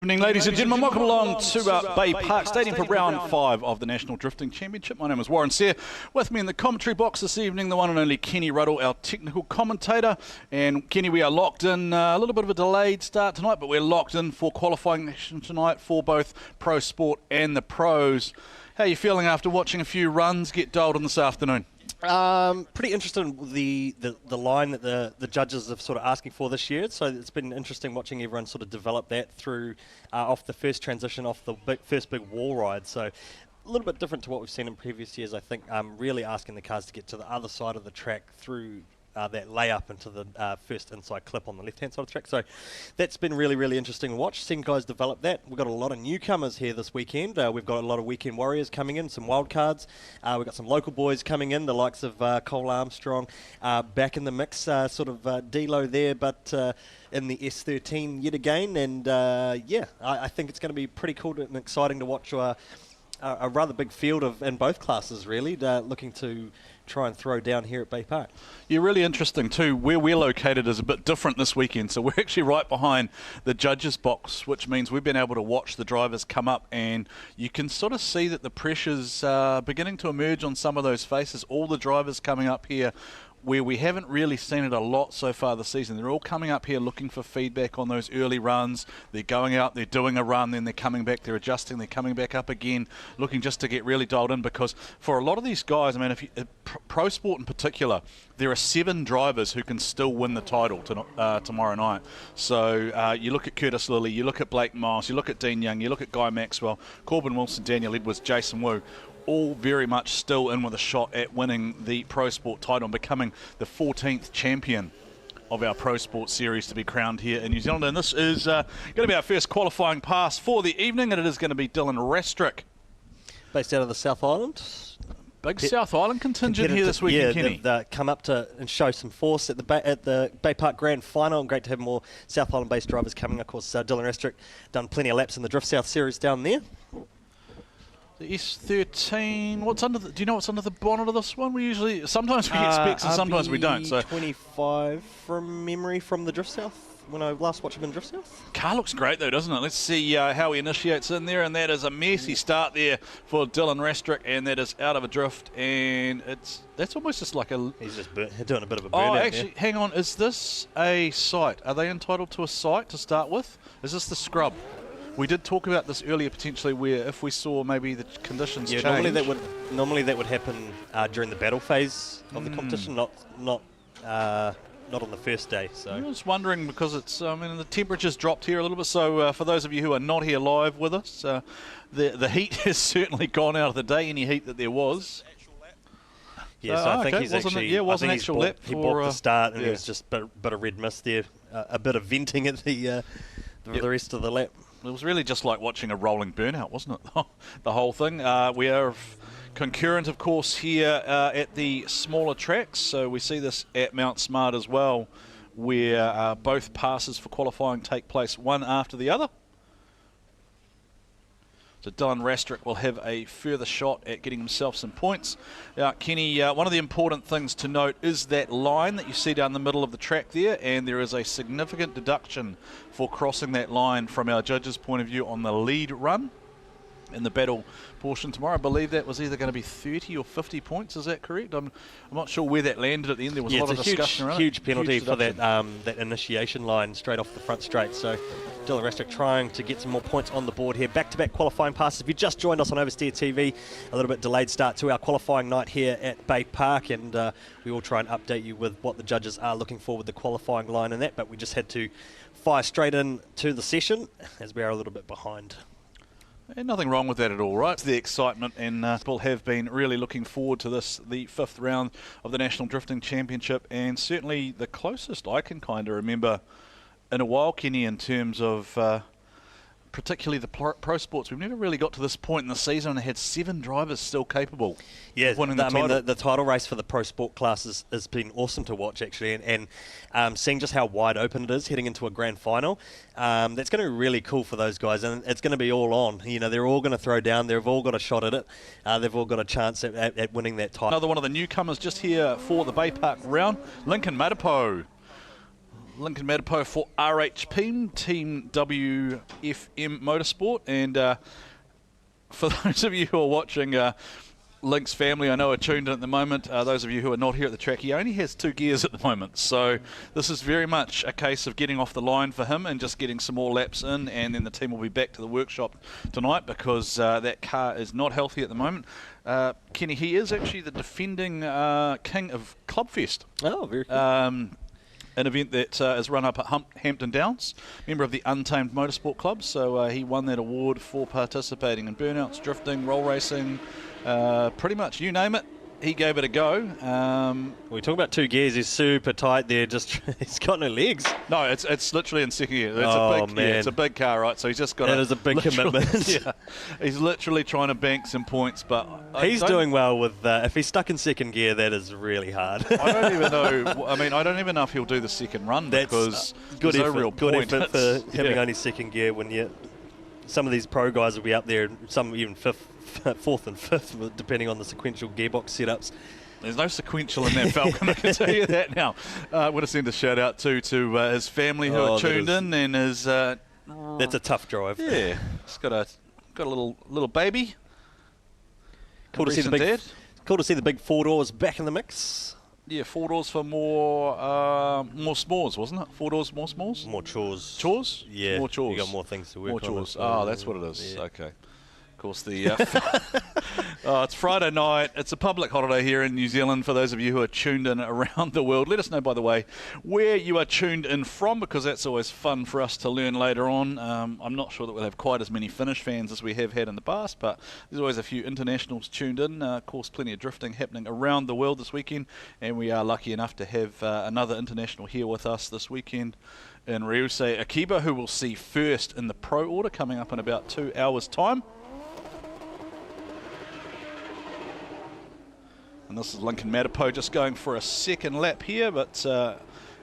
Evening, ladies and gentlemen. Welcome along to Baypark Stadium for round 5 of the National Drifting Championship. My name is Warren Sear. With me in the commentary box this evening, the one and only Kenny Ruddle, our technical commentator. And Kenny, we are locked in, a little bit of a delayed start tonight, but we're locked in for qualifying action tonight for both Pro Sport and the Pros. How are you feeling after watching a few runs get doled in this afternoon? Pretty interested in the line that the judges are sort of asking for this year. So it's been interesting watching everyone sort of develop that through off the first transition, off the first big wall ride. So a little bit different to what we've seen in previous years, I think. Really asking the cars to get to the other side of the track through that layup into the first inside clip on the left-hand side of the track. So that's been really, really interesting to watch, seeing guys develop that. We've got a lot of newcomers here this weekend. We've got a lot of weekend warriors coming in, some wild cards. We've got some local boys coming in, the likes of Cole Armstrong back in the mix, sort of D-Lo there, but in the S13 yet again. And I think it's going to be pretty cool and exciting to watch a rather big field in both classes, really, looking to try and throw down here at Baypark. Yeah, really interesting too. Where we're located is a bit different this weekend, so we're actually right behind the judges box, which means we've been able to watch the drivers come up, and you can sort of see that the pressure's beginning to emerge on some of those faces. All the drivers coming up here where we haven't really seen it a lot so far this season. They're all coming up here looking for feedback on those early runs. They're going out, they're doing a run, then they're coming back, they're adjusting, they're coming back up again, looking just to get really dialed in, because for a lot of these guys, I mean, if you, Pro Sport in particular, there are 7 drivers who can still win the title tomorrow night. So you look at Curtis Lilly, you look at Blake Miles, you look at Dean Young, you look at Guy Maxwell, Corbin Wilson, Daniel Edwards, Jason Wu, all very much still in with a shot at winning the Pro Sport title and becoming the 14th champion of our Pro Sport series to be crowned here in New Zealand. And this is going to be our first qualifying pass for the evening, and it is going to be Dylan Restrick. Based out of the South Island. Big South Island contingent here this weekend, Kenny. They've come up and show some force at the Baypark Grand Final, and great to have more South Island-based drivers coming. Of course, Dylan Restrick done plenty of laps in the Drift South series down there. The S13, what's under the, do you know what's under the bonnet of this one? Sometimes we get specs and sometimes we don't. So 25 from memory from the Drift South, when I last watched him in Drift South. Car looks great though, doesn't it? Let's see how he initiates in there, and that is a messy start there for Dylan Restrick, and that is out of a drift, and that's almost just like a... He's just doing a bit of a burnout. Oh, actually, hang on, is this a sight? Are they entitled to a sight to start with? Is this the scrub? We did talk about this earlier, potentially, where if we saw maybe the conditions change. Normally that would happen during the battle phase of the competition, not on the first day. So I was wondering, because it's the temperature's dropped here a little bit. So for those of you who are not here live with us, the heat has certainly gone out of the day. Any heat that there was. Yeah, so I think he's actually... Yeah, it was an actual lap. He bought the start, and it was just a bit of red mist there, a bit of venting at the rest of the lap. It was really just like watching a rolling burnout, wasn't it? The whole thing. We are concurrent, of course, here at the smaller tracks. So we see this at Mount Smart as well, where both passes for qualifying take place one after the other. So Dylan Restrick will have a further shot at getting himself some points. Kenny, one of the important things to note is that line that you see down the middle of the track there, and there is a significant deduction for crossing that line from our judges' point of view on the lead run in the battle portion tomorrow. I believe that was either going to be 30 or 50 points. Is that correct? I'm not sure where that landed at the end. There was a lot of discussion around it. Huge penalty for that initiation line straight off the front straight. So Dylan Restrick trying to get some more points on the board here. Back-to-back qualifying passes. If you just joined us on Oversteer TV, a little bit delayed start to our qualifying night here at Baypark, and we will try and update you with what the judges are looking for with the qualifying line and that, but we just had to fire straight into the session as we are a little bit behind. And nothing wrong with that at all, right? It's the excitement, and people have been really looking forward to this, the 5th round of the National Drifting Championship, and certainly the closest I can kind of remember in a while, Kenny, in terms of particularly the pro sports. We've never really got to this point in the season and had 7 drivers still capable of winning the title. The title race for the pro sport class has been awesome to watch, actually, and seeing just how wide open it is heading into a grand final, that's going to be really cool for those guys, and it's going to be all on. You know, they're all going to throw down. They've all got a shot at it. They've all got a chance at winning that title. Another one of the newcomers just here for the Baypark round, Lincoln Matapo. Lincoln Matapo for RHP, Team WFM Motorsport. And for those of you who are watching, Link's family, I know, are tuned in at the moment. Those of you who are not here at the track, he only has 2 gears at the moment. So this is very much a case of getting off the line for him and just getting some more laps in, and then the team will be back to the workshop tonight because that car is not healthy at the moment. Kenny, he is actually the defending king of Clubfest. Oh, very cool. An event that is run up at Hampton Downs, member of the Untamed Motorsport Club. So he won that award for participating in burnouts, drifting, roll racing, pretty much you name it. He gave it a go. We talk about 2 gears. He's super tight there. Just he's got no legs. No, it's literally in second gear. Man. It's a big car, right? So he's just got. That is a big commitment. Yeah, he's literally trying to bank some points, but he's doing well with. If he's stuck in second gear, that is really hard. I don't even know. I mean, I don't even know if he'll do the second run because good there's effort. no real Good point. effort for having only second gear when you. Some of these pro guys will be up there, some even fourth and fifth, depending on the sequential gearbox setups. There's no sequential in that Falcon, I can tell you that now. I would have sent a shout out to his family who are tuned in, and his. That's a tough drive. Yeah, he's got a little baby. Cool to see the big. Cool to see the big 4 doors back in the mix. Yeah, 4 doors for more s'mores, wasn't it? 4 doors, more s'mores? More chores. Chores? Yeah. More chores. You got more things to work on. More chores. Oh, that's what it is. Yeah. Okay. Of course, it's Friday night. It's a public holiday here in New Zealand for those of you who are tuned in around the world. Let us know, by the way, where you are tuned in from, because that's always fun for us to learn later on. I'm not sure that we'll have quite as many Finnish fans as we have had in the past, but there's always a few internationals tuned in. Of course, plenty of drifting happening around the world this weekend, and we are lucky enough to have another international here with us this weekend in Ryusei Akiba, who we'll see first in the pro order coming up in about 2 hours' time. And this is Lincoln Matapo just going for a second lap here, but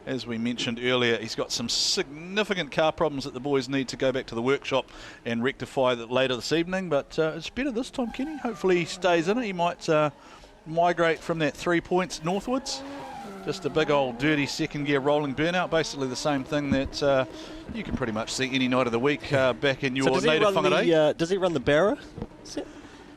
as we mentioned earlier, he's got some significant car problems that the boys need to go back to the workshop and rectify that later this evening. But it's better this time, Kenny. Hopefully he stays in it. He might migrate from that 3 points northwards. Just a big old dirty second gear rolling burnout, basically the same thing that you can pretty much see any night of the week back in your native whangarei. Does he run the Barra?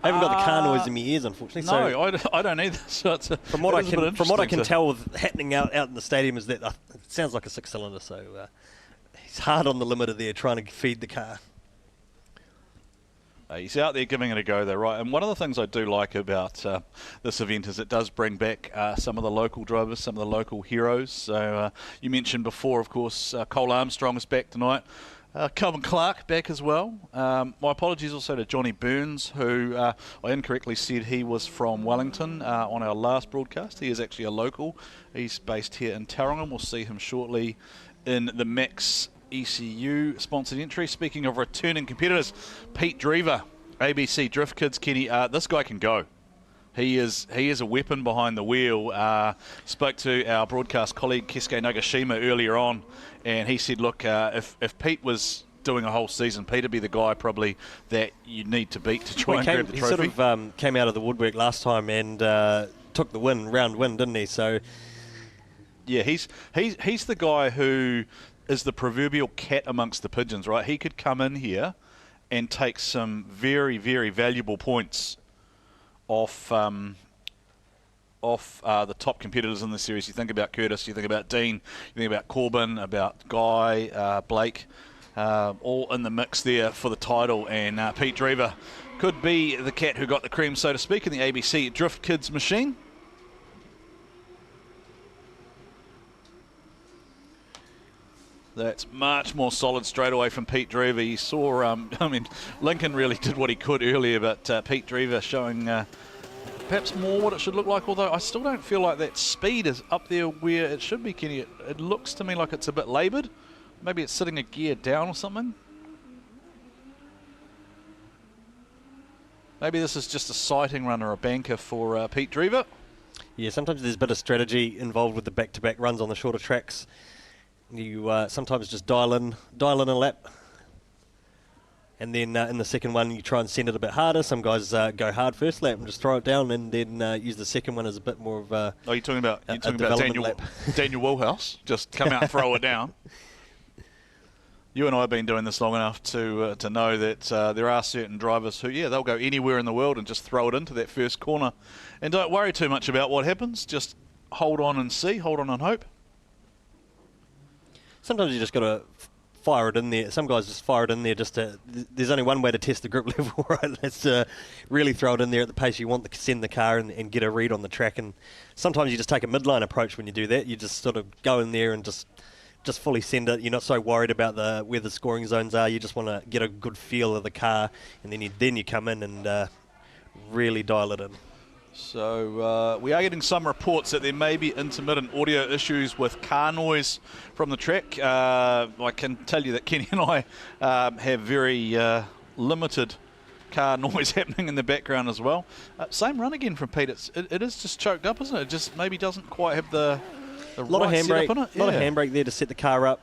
I haven't got the car noise in my ears, unfortunately. No, so I don't either. So it's from what I can tell, happening out in the stadium is that it sounds like a 6-cylinder. So he's hard on the limiter there, trying to feed the car. He's out there giving it a go, though, right? And one of the things I do like about this event is it does bring back some of the local drivers, some of the local heroes. So you mentioned before, of course, Cole Armstrong is back tonight. Calvin Clark back as well. My apologies also to Johnny Burns, who I incorrectly said he was from Wellington on our last broadcast. He is actually a local. He's based here in Tauranga. We'll see him shortly in the Max ECU sponsored entry. Speaking of returning competitors, Pete Drever, ABC Drift Kids, Kenny. This guy can go. He is a weapon behind the wheel. Spoke to our broadcast colleague Keisuke Nagashima earlier on, and he said, look, if Pete was doing a whole season, Pete would be the guy probably that you need to beat to try and grab the trophy. He sort of came out of the woodwork last time and took the round win, didn't he? So yeah, he's the guy who is the proverbial cat amongst the pigeons, right? He could come in here and take some very, very valuable points off the top competitors in the series. You think about Curtis, you think about Dean, you think about Corbin, about Guy, Blake, all in the mix there for the title. And Pete Drever could be the cat who got the cream, so to speak, in the ABC Drift Kids machine. That's much more solid straight away from Pete Drever. You saw, Lincoln really did what he could earlier, but Pete Drever showing perhaps more what it should look like, although I still don't feel like that speed is up there where it should be, Kenny. It looks to me like it's a bit laboured. Maybe it's sitting a gear down or something. Maybe this is just a sighting run or a banker for Pete Drever. Yeah, sometimes there's a bit of strategy involved with the back-to-back runs on the shorter tracks. You sometimes just dial in a lap. And then in the second one, you try and send it a bit harder. Some guys go hard first lap and just throw it down, and then use the second one as a bit more of a Oh, you're talking about development lap. Daniel Woolhouse? Just come out and throw it down. You and I have been doing this long enough to know that there are certain drivers who, they'll go anywhere in the world and just throw it into that first corner. And don't worry too much about what happens. Just hold on and see, hold on and hope. Sometimes you just got to fire it in there. Some guys just fire it in there just to... There's only one way to test the grip level, right? That's to really throw it in there at the pace you want to send the car and get a read on the track. And sometimes you just take a midline approach when you do that. You just sort of go in there and just fully send it. You're not so worried about where the scoring zones are. You just want to get a good feel of the car, and then you come in and really dial it in. So we are getting some reports that there may be intermittent audio issues with car noise from the track. I can tell you that Kenny and I have very limited car noise happening in the background as well. Same run again from Pete. It is just choked up, isn't it? It just maybe doesn't quite have the lot right of handbrake, setup in it. A lot of handbrake there to set the car up,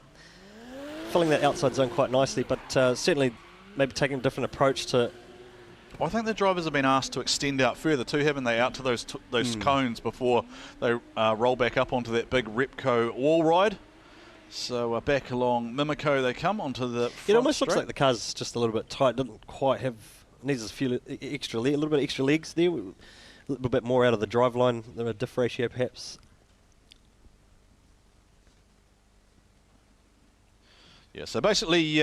filling that outside zone quite nicely, but certainly maybe taking a different approach to... I think the drivers have been asked to extend out further too, haven't they, out to those cones before they roll back up onto that big Repco wall ride. So back along Mimico they come onto the front It almost looks straight. like the car's just a little bit tight, doesn't quite have... Needs a few extra, a little bit extra legs there, a little bit more out of the drive line, a diff ratio perhaps. Yeah, so basically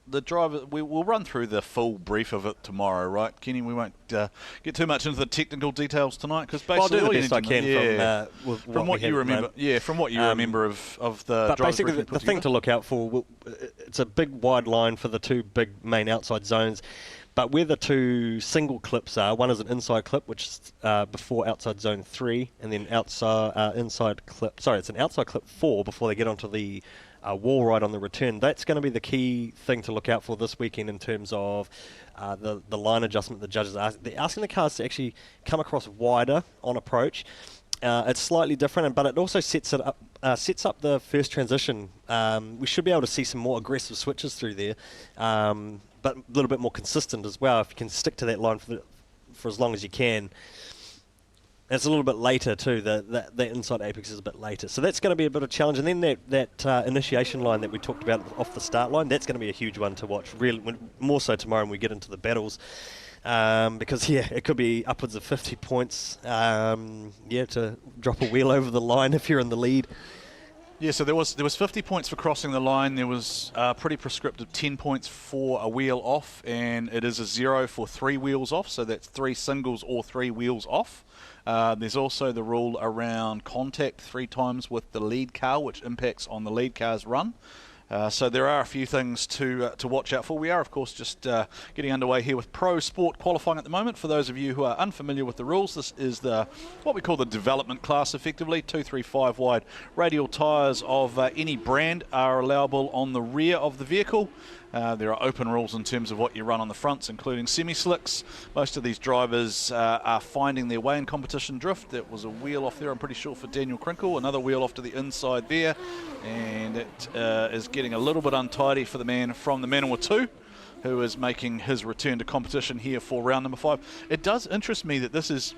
the driver, we'll run through the full brief of it tomorrow, right, Kenny? We won't get too much into the technical details tonight because basically I'll do the best I can from what you remember. Yeah, from what you remember of the. But driver's basically, briefing the thing to look out for, it's a big wide line for the two big main outside zones. But where the two single clips are, one is an inside clip, which is before outside zone 3, and then inside clip. Sorry, it's an outside clip 4 before they get onto the wall ride on the return. That's going to be the key thing to look out for this weekend in terms of the line adjustment the judges are. They're asking the cars to actually come across wider on approach. It's slightly different, but it also sets up the first transition. We should be able to see some more aggressive switches through there, but a little bit more consistent as well if you can stick to that line for as long as you can. It's a little bit later too. The inside apex is a bit later, so that's going to be a bit of a challenge. And then that initiation line that we talked about off the start line, that's going to be a huge one to watch. Really, more so tomorrow when we get into the battles, because it could be upwards of 50 points. To drop a wheel over the line if you're in the lead. Yeah, so there was 50 points for crossing the line. There was pretty prescriptive 10 points for a wheel off, and it is a 0 for 3 wheels off. So that's 3 singles or 3 wheels off. There's also the rule around contact 3 times with the lead car, which impacts on the lead car's run. So there are a few things to watch out for. We are, of course, just getting underway here with Pro Sport qualifying at the moment. For those of you who are unfamiliar with the rules, this is what we call the development class, effectively. 235 wide radial tyres of any brand are allowable on the rear of the vehicle. There are open rules in terms of what you run on the fronts, including semi-slicks. Most of these drivers are finding their way in competition drift. That was a wheel off there, I'm pretty sure, for Daniel Crinkle. Another wheel off to the inside there. And it is getting a little bit untidy for the man from the Manawa 2, who is making his return to competition here for round number 5. It does interest me that this is...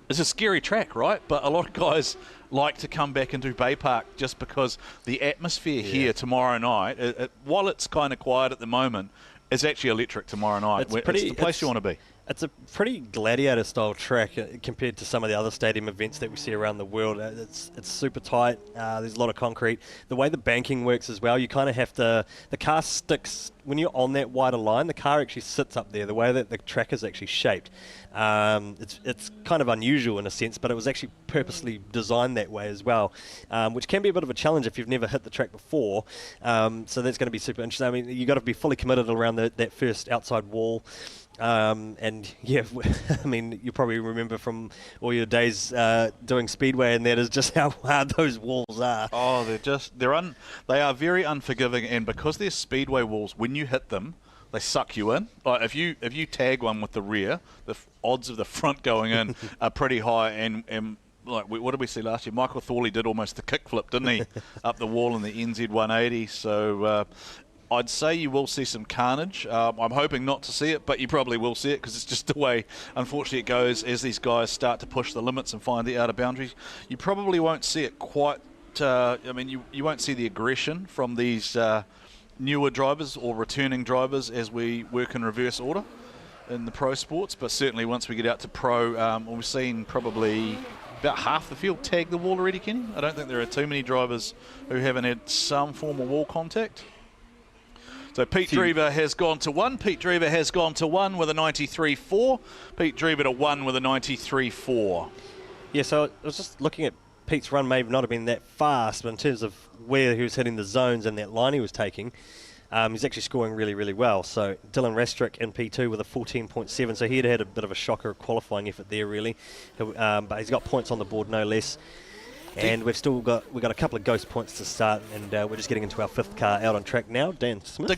It's a scary track, right? But a lot of guys like to come back and do Baypark just because the atmosphere here tomorrow night, while it's kind of quiet at the moment, is actually electric tomorrow night. It's the place you want to be. It's a pretty gladiator-style track compared to some of the other stadium events that we see around the world. It's super tight. There's a lot of concrete. The way the banking works as well, you kind of have to... The car sticks... When you're on that wider line, the car actually sits up there, the way that the track is actually shaped. It's kind of unusual in a sense, but it was actually purposely designed that way as well, which can be a bit of a challenge if you've never hit the track before. So that's going to be super interesting. I mean, you've got to be fully committed around that first outside wall. And yeah, I mean, you probably remember from all your days doing speedway, and that is just how hard those walls are. Oh, they are very unforgiving, and because they're speedway walls, when you hit them, they suck you in. Like if you tag one with the rear, the odds of the front going in are pretty high. And like what did we see last year? Michael Thorley did almost the kickflip, didn't he, up the wall in the NZ 180. So I'd say you will see some carnage. I'm hoping not to see it, but you probably will see it because it's just the way, unfortunately, it goes as these guys start to push the limits and find the outer boundaries. You probably won't see it quite. You won't see the aggression from these newer drivers or returning drivers as we work in reverse order in the pro sports, but certainly once we get out to pro, we've seen probably about half the field tag the wall already, Kenny. I don't think there are too many drivers who haven't had some form of wall contact. So Pete Drever has gone to 1. Pete Drever has gone to 1 with a 93.4. Pete Drever to 1 with a 93.4. Yeah, so I was just looking at Pete's run may not have been that fast, but in terms of where he was hitting the zones and that line he was taking, he's actually scoring really, really well. So Dylan Rastrick in P2 with a 14.7, so he had a bit of a shocker qualifying effort there, really. But he's got points on the board, no less. And we've got a couple of ghost points to start, and we're just getting into our 5th car out on track now. Dan Smith.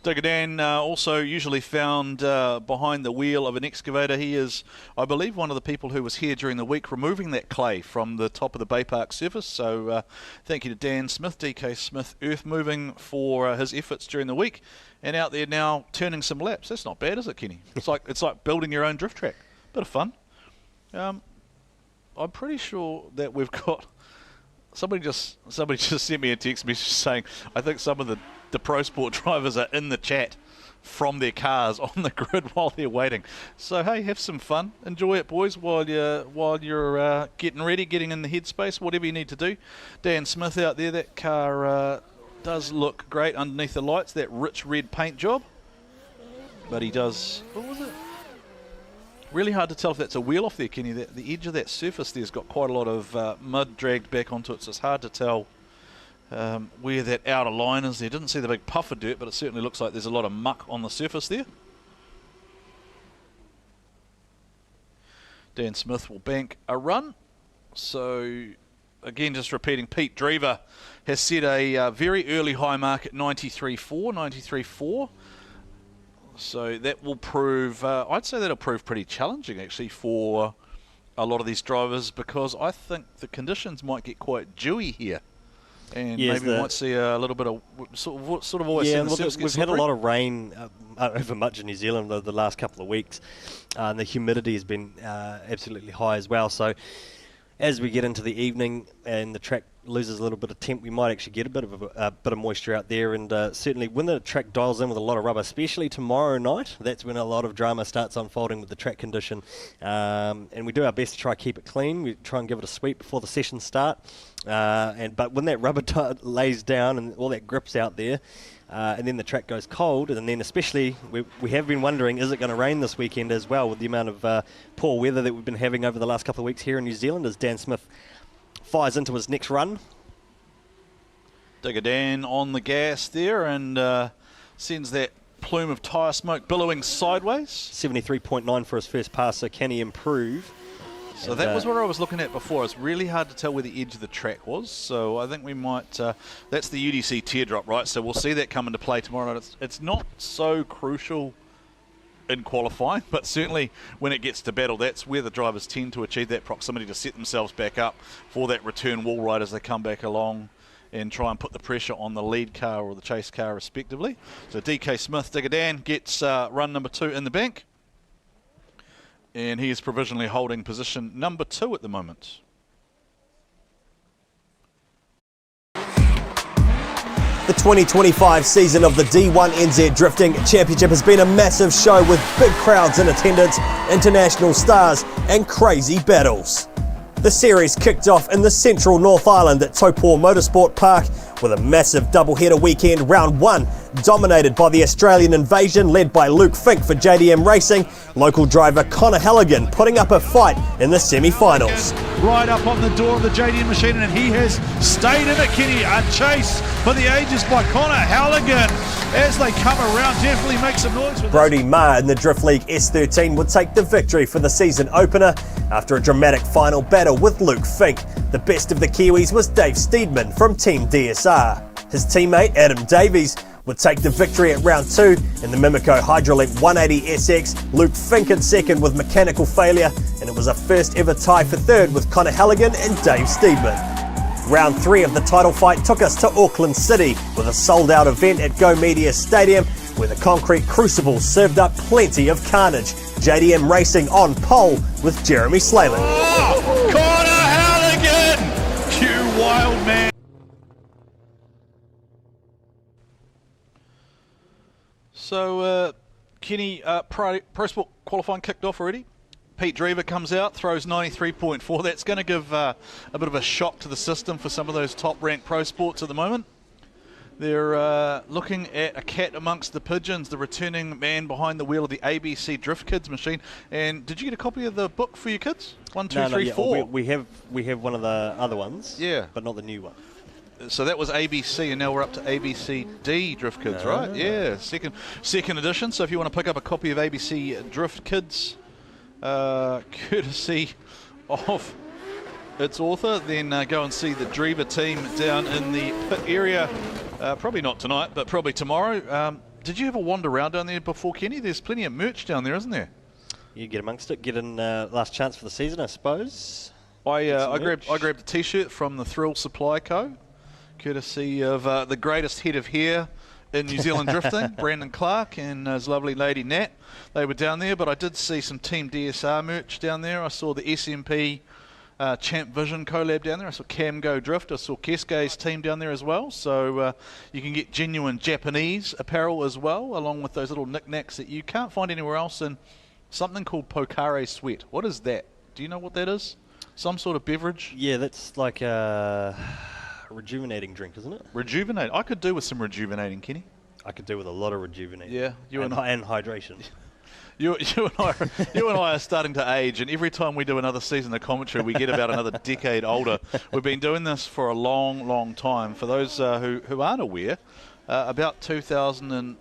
Digger Dan, also usually found behind the wheel of an excavator. He is, I believe, one of the people who was here during the week removing that clay from the top of the Baypark surface. So thank you to Dan Smith, DK Smith, earth moving for his efforts during the week. And out there now turning some laps. That's not bad, is it, Kenny? It's like building your own drift track. Bit of fun. I'm pretty sure that we've got somebody just sent me a text message saying I think some of the pro sport drivers are in the chat from their cars on the grid while they're waiting. So hey, have some fun, enjoy it, boys, while you're getting ready, getting in the headspace, whatever you need to do. Dan Smith out there, that car does look great underneath the lights, that rich red paint job. But he does. What was it? Really hard to tell if that's a wheel off there, Kenny. The edge of that surface there's got quite a lot of mud dragged back onto it, so it's hard to tell where that outer line is there. Didn't see the big puff of dirt, but it certainly looks like there's a lot of muck on the surface there. Dan Smith will bank a run. So, again, just repeating, Pete Drever has set a very early high mark at 93.4. So that will prove, I'd say that'll prove pretty challenging actually for a lot of these drivers, because I think the conditions might get quite dewy here. And maybe we might see a little bit of sort of always. Yeah, we've had a lot of rain over much of New Zealand the last couple of weeks, and the humidity has been absolutely high as well. So as we get into the evening and the track loses a little bit of temp, we might actually get a bit of moisture out there, and certainly when the track dials in with a lot of rubber, especially tomorrow night, that's when a lot of drama starts unfolding with the track condition. And we do our best to try to keep it clean. We try and give it a sweep before the sessions start. But when that rubber lays down and all that grips out there, and then the track goes cold, and then especially we have been wondering, is it going to rain this weekend as well, with the amount of poor weather that we've been having over the last couple of weeks here in New Zealand, as Dan Smith fires into his next run. Digger Dan on the gas there, and sends that plume of tyre smoke billowing sideways. 73.9 for his first pass, so can he improve? So that was what I was looking at before. It's really hard to tell where the edge of the track was, so I think we might, that's the UDC teardrop, right? So we'll see that come into play tomorrow night. It's not so crucial in qualifying, but certainly when it gets to battle, that's where the drivers tend to achieve that proximity to set themselves back up for that return wall ride as they come back along and try and put the pressure on the lead car or the chase car respectively. So DK Smith, Digger Dan, gets run number 2 in the bank, and he is provisionally holding position number 2 at the moment. The 2025 season of the D1NZ Drifting Championship has been a massive show with big crowds in attendance, international stars and crazy battles. The series kicked off in the central North Island at Taupō Motorsport Park with a massive double-header weekend. Round 1 dominated by the Australian invasion led by Luke Fink for JDM Racing, local driver Connor Heligan putting up a fight in the semi-finals. Right up on the door of the JDM machine, and he has stayed in it, Kenny. A chase for the ages by Connor Heligan as they come around. Definitely make some noise with Brody Marshall in the Drift League S13 would take the victory for the season opener after a dramatic final battle with Luke Fink. The best of the Kiwis was Dave Steedman from Team DSR. His teammate Adam Davies would take the victory at round 2 in the Mimico Hydralink 180SX. Luke Fink in second with mechanical failure, and it was a first ever tie for third with Connor Heligan and Dave Steedman. Round 3 of the title fight took us to Auckland City with a sold-out event at Go Media Stadium where the concrete crucible served up plenty of carnage. JDM racing on pole with Jeremy Slalin. Oh, Connor Heligan! You wild man. So, Kenny, Pro Sport qualifying kicked off already. Pete Drever comes out, throws 93.4. That's going to give a bit of a shock to the system for some of those top-ranked Pro Sports at the moment. They're looking at a cat amongst the pigeons, the returning man behind the wheel of the ABC Drift Kids machine. And did you get a copy of the book for your kids? 1, 2, 3, 4. We have one of the other ones. Yeah, but not the new one. So that was ABC, and now we're up to ABCD Drift Kids, right? Yeah, second edition. So if you want to pick up a copy of ABC Drift Kids, courtesy of its author, then go and see the Drever team down in the pit area. Probably not tonight, but probably tomorrow. Did you ever wander around down there before, Kenny? There's plenty of merch down there, isn't there? You get amongst it, get in last chance for the season, I suppose. I grabbed a T-shirt from the Thrill Supply Co., courtesy of the greatest head of hair in New Zealand drifting, Brandon Clark and his lovely lady Nat. They were down there, but I did see some Team DSR merch down there. I saw the SMP Champ Vision collab down there. I saw Cam Go Drift. I saw Kesuke's team down there as well. So you can get genuine Japanese apparel as well, along with those little knickknacks that you can't find anywhere else, and something called Pokare Sweat. What is that? Do you know what that is? Some sort of beverage? Yeah, that's like a rejuvenating drink, isn't it? Rejuvenate. I could do with some rejuvenating, Kenny. I could do with a lot of rejuvenating. Yeah, and hydration. You and I are starting to age, and every time we do another season of commentary, we get about another decade older. We've been doing this for a long, long time. For those who aren't aware, about 2000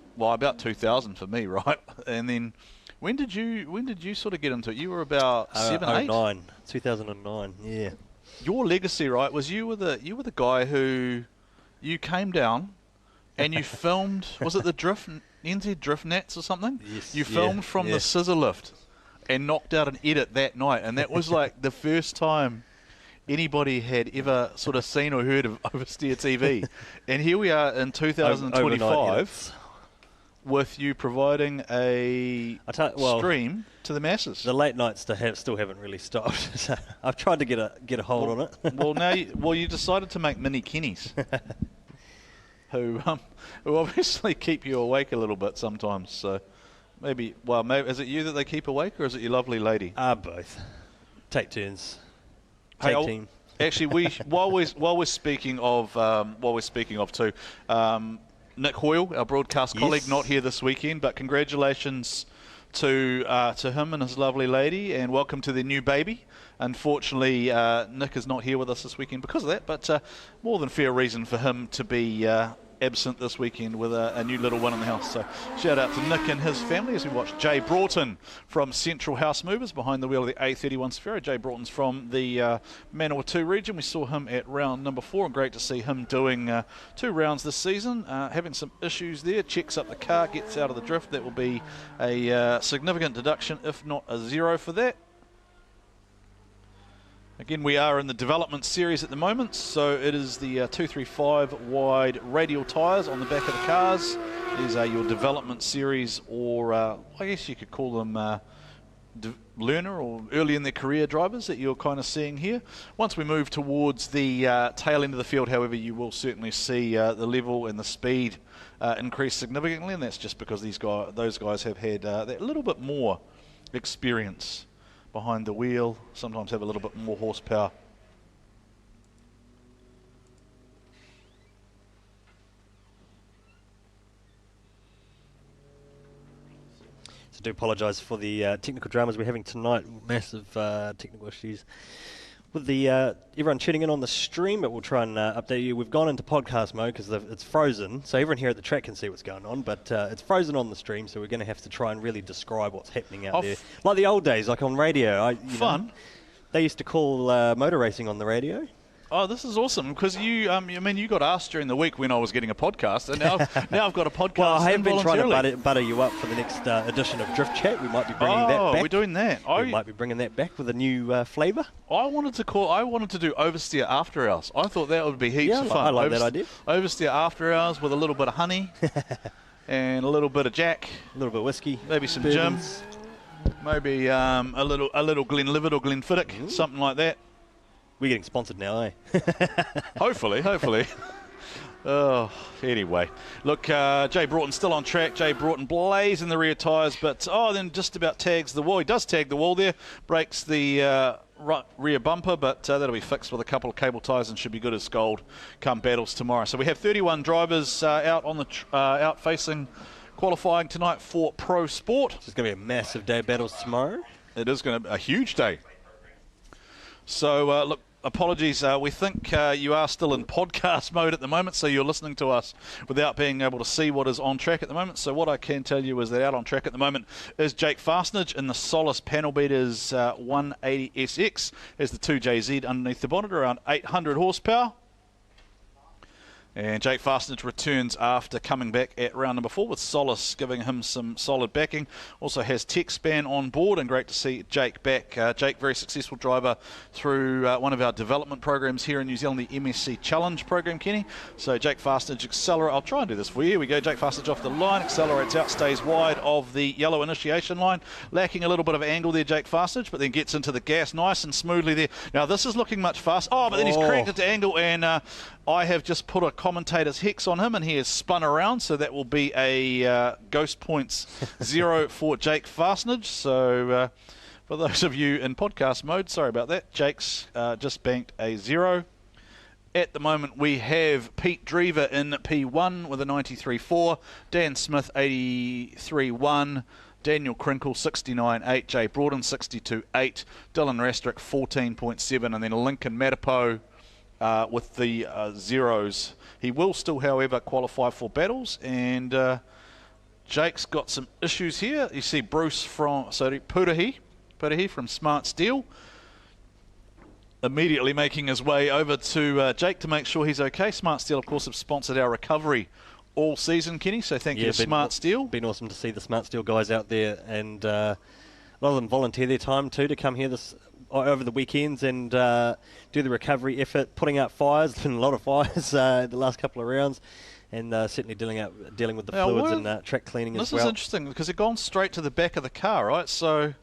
for me, right? And then when did you sort of get into it? You were about 2009, yeah. Your legacy, right, was you were the guy who you came down and you filmed. Was it the NZ Drift Nats or something? Yes. You filmed from the scissor lift and knocked out an edit that night, and that was like the first time anybody had ever sort of seen or heard of Oversteer TV. And here we are in 2025 with you providing a stream to the masses. The late nights still haven't really stopped. So I've tried to get a hold on it. Well, you decided to make mini Kennies, who obviously keep you awake a little bit sometimes. So maybe is it you that they keep awake, or is it your lovely lady? Both. Take turns. Tag team. Actually, while we're speaking of too. Nick Hoyle, our broadcast colleague, not here this weekend, but congratulations to him and his lovely lady, and welcome to their new baby. Unfortunately, Nick is not here with us this weekend because of that, but more than fair reason for him to be absent this weekend with a new little one in the house. So shout out to Nick and his family as we watch Jay Broughton from Central House Movers behind the wheel of the A31 Sphero. Jay Broughton's from the Manawatu region. We saw him at round number 4, and great to see him doing 2 rounds this season. Having some issues there, checks up the car, gets out of the drift. That will be a significant deduction, if not a 0 for that. Again, we are in the development series at the moment, so it is the 235 wide radial tyres on the back of the cars. These are your development series, or I guess you could call them learner or early in their career drivers that you're kind of seeing here. Once we move towards the tail end of the field, however, you will certainly see the level and the speed increase significantly, and that's just because those guys have had that little bit more experience behind the wheel, sometimes have a little bit more horsepower. So I do apologise for the technical dramas we're having tonight. Massive technical issues with the everyone tuning in on the stream, but we'll try and update you. We've gone into podcast mode because it's frozen, so everyone here at the track can see what's going on, but it's frozen on the stream, so we're going to have to try and really describe what's happening out there. Like the old days, like on radio. Fun. They used to call motor racing on the radio. Oh, this is awesome because you got asked during the week when I was getting a podcast, and now I've got a podcast. Well, I have been trying to butter you up for the next edition of Drift Chat. We might be bringing that back. We're doing that. We might be bringing that back with a new flavour. I wanted to do Oversteer After Hours. I thought that would be heaps of fun. I like that idea. Oversteer After Hours with a little bit of honey and a little bit of Jack, a little bit of whiskey, maybe some gin, maybe a little Glenlivet or Glenfiddich, something like that. We're getting sponsored now, eh? Hopefully. Oh, anyway. Look, Jay Broughton still on track. Jay Broughton blazing the rear tyres, but then just about tags the wall. He does tag the wall there, breaks the rear bumper, but that'll be fixed with a couple of cable ties and should be good as gold come battles tomorrow. So we have 31 drivers out on the out facing qualifying tonight for Pro Sport. It's going to be a massive day of battles tomorrow. It is going to be a huge day. So, look, apologies. We think you are still in podcast mode at the moment, so you're listening to us without being able to see what is on track at the moment. So what I can tell you is that out on track at the moment is Jake Fastnage in the Solus Panel Beaters 180SX. There's the 2JZ underneath the bonnet, around 800 horsepower. And Jake Fastnage returns after coming back at round number 4 with Solus giving him some solid backing. Also has TechSpan on board, and great to see Jake back. Jake, very successful driver through one of our development programs here in New Zealand, the MSC Challenge program, Kenny. So Jake Fastnage accelerates. I'll try and do this for you. Here we go. Jake Fastnage off the line, accelerates out, stays wide of the yellow initiation line. Lacking a little bit of angle there, Jake Fastnage, but then gets into the gas nice and smoothly there. Now this is looking much faster. But then he's cranked it to angle, and I have just put a commentator's hex on him, and he has spun around, so that will be a ghost points 0 for Jake Fastnage. So for those of you in podcast mode, sorry about that. Jake's just banked a 0. At the moment, we have Pete Drever in P1 with a 93.4, Dan Smith 83.1, Daniel Crinkle 69.8, Jay Broughton 62.8, Dylan Rastrick 14.7, and then Lincoln Matapo with the zeros. He will still, however, qualify for battles, and Jake's got some issues here. You see Bruce from Purahi from Smart Steel immediately making his way over to Jake to make sure he's okay. Smart Steel, of course, have sponsored our recovery all season, Kenny, so thank you to Smart Steel. Been awesome to see the Smart Steel guys out there, and a lot of them volunteer their time too to come here over the weekends and do the recovery effort, putting out fires. There's been a lot of fires the last couple of rounds, and certainly dealing with the fluids and track cleaning as well. This is interesting because they've gone straight to the back of the car, right? So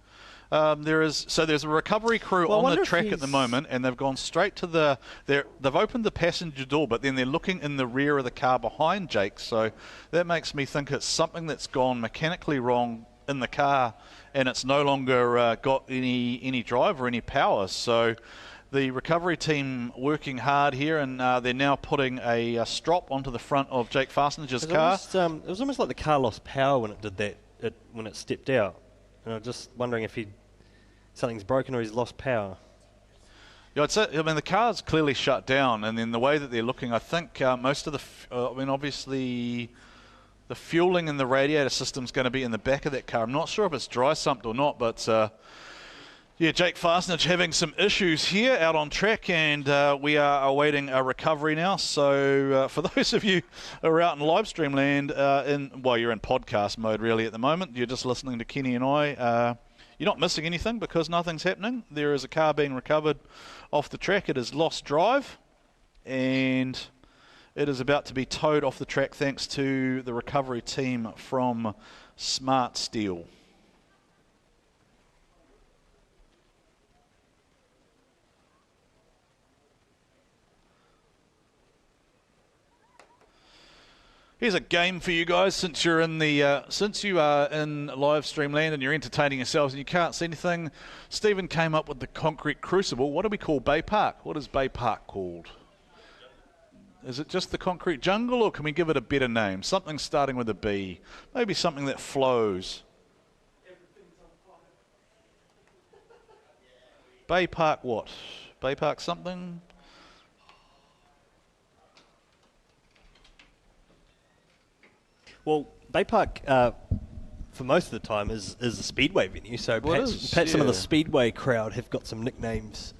there's a recovery crew on the track at the moment, and they've gone straight to they've opened the passenger door, but then they're looking in the rear of the car behind Jake. So that makes me think it's something that's gone mechanically wrong in the car, and it's no longer got any drive or any power. So the recovery team working hard here, and they're now putting a strop onto the front of Jake Fastnage's car. It was almost like the car lost power when it did that, when it stepped out. And I'm just wondering if something's broken or he's lost power. Yeah, the car's clearly shut down, and then the way that they're looking, I think most of obviously the fueling and the radiator system's going to be in the back of that car. I'm not sure if it's dry sumped or not, but Jake Fastnage having some issues here out on track, and we are awaiting a recovery now. So for those of you who are out in live stream land, you're in podcast mode really at the moment. You're just listening to Kenny and I. You're not missing anything because nothing's happening. There is a car being recovered off the track. It has lost drive, and it is about to be towed off the track thanks to the recovery team from Smart Steel. Here's a game for you guys. Since you are in live stream land and you're entertaining yourselves and you can't see anything, Stephen came up with the concrete crucible. What do we call Baypark? What is Baypark called? Is it just the concrete jungle, or can we give it a better name? Something starting with a B. Maybe something that flows. Baypark what? Baypark something? Well, Baypark, for most of the time, is a speedway venue. So perhaps some of the speedway crowd have got some nicknames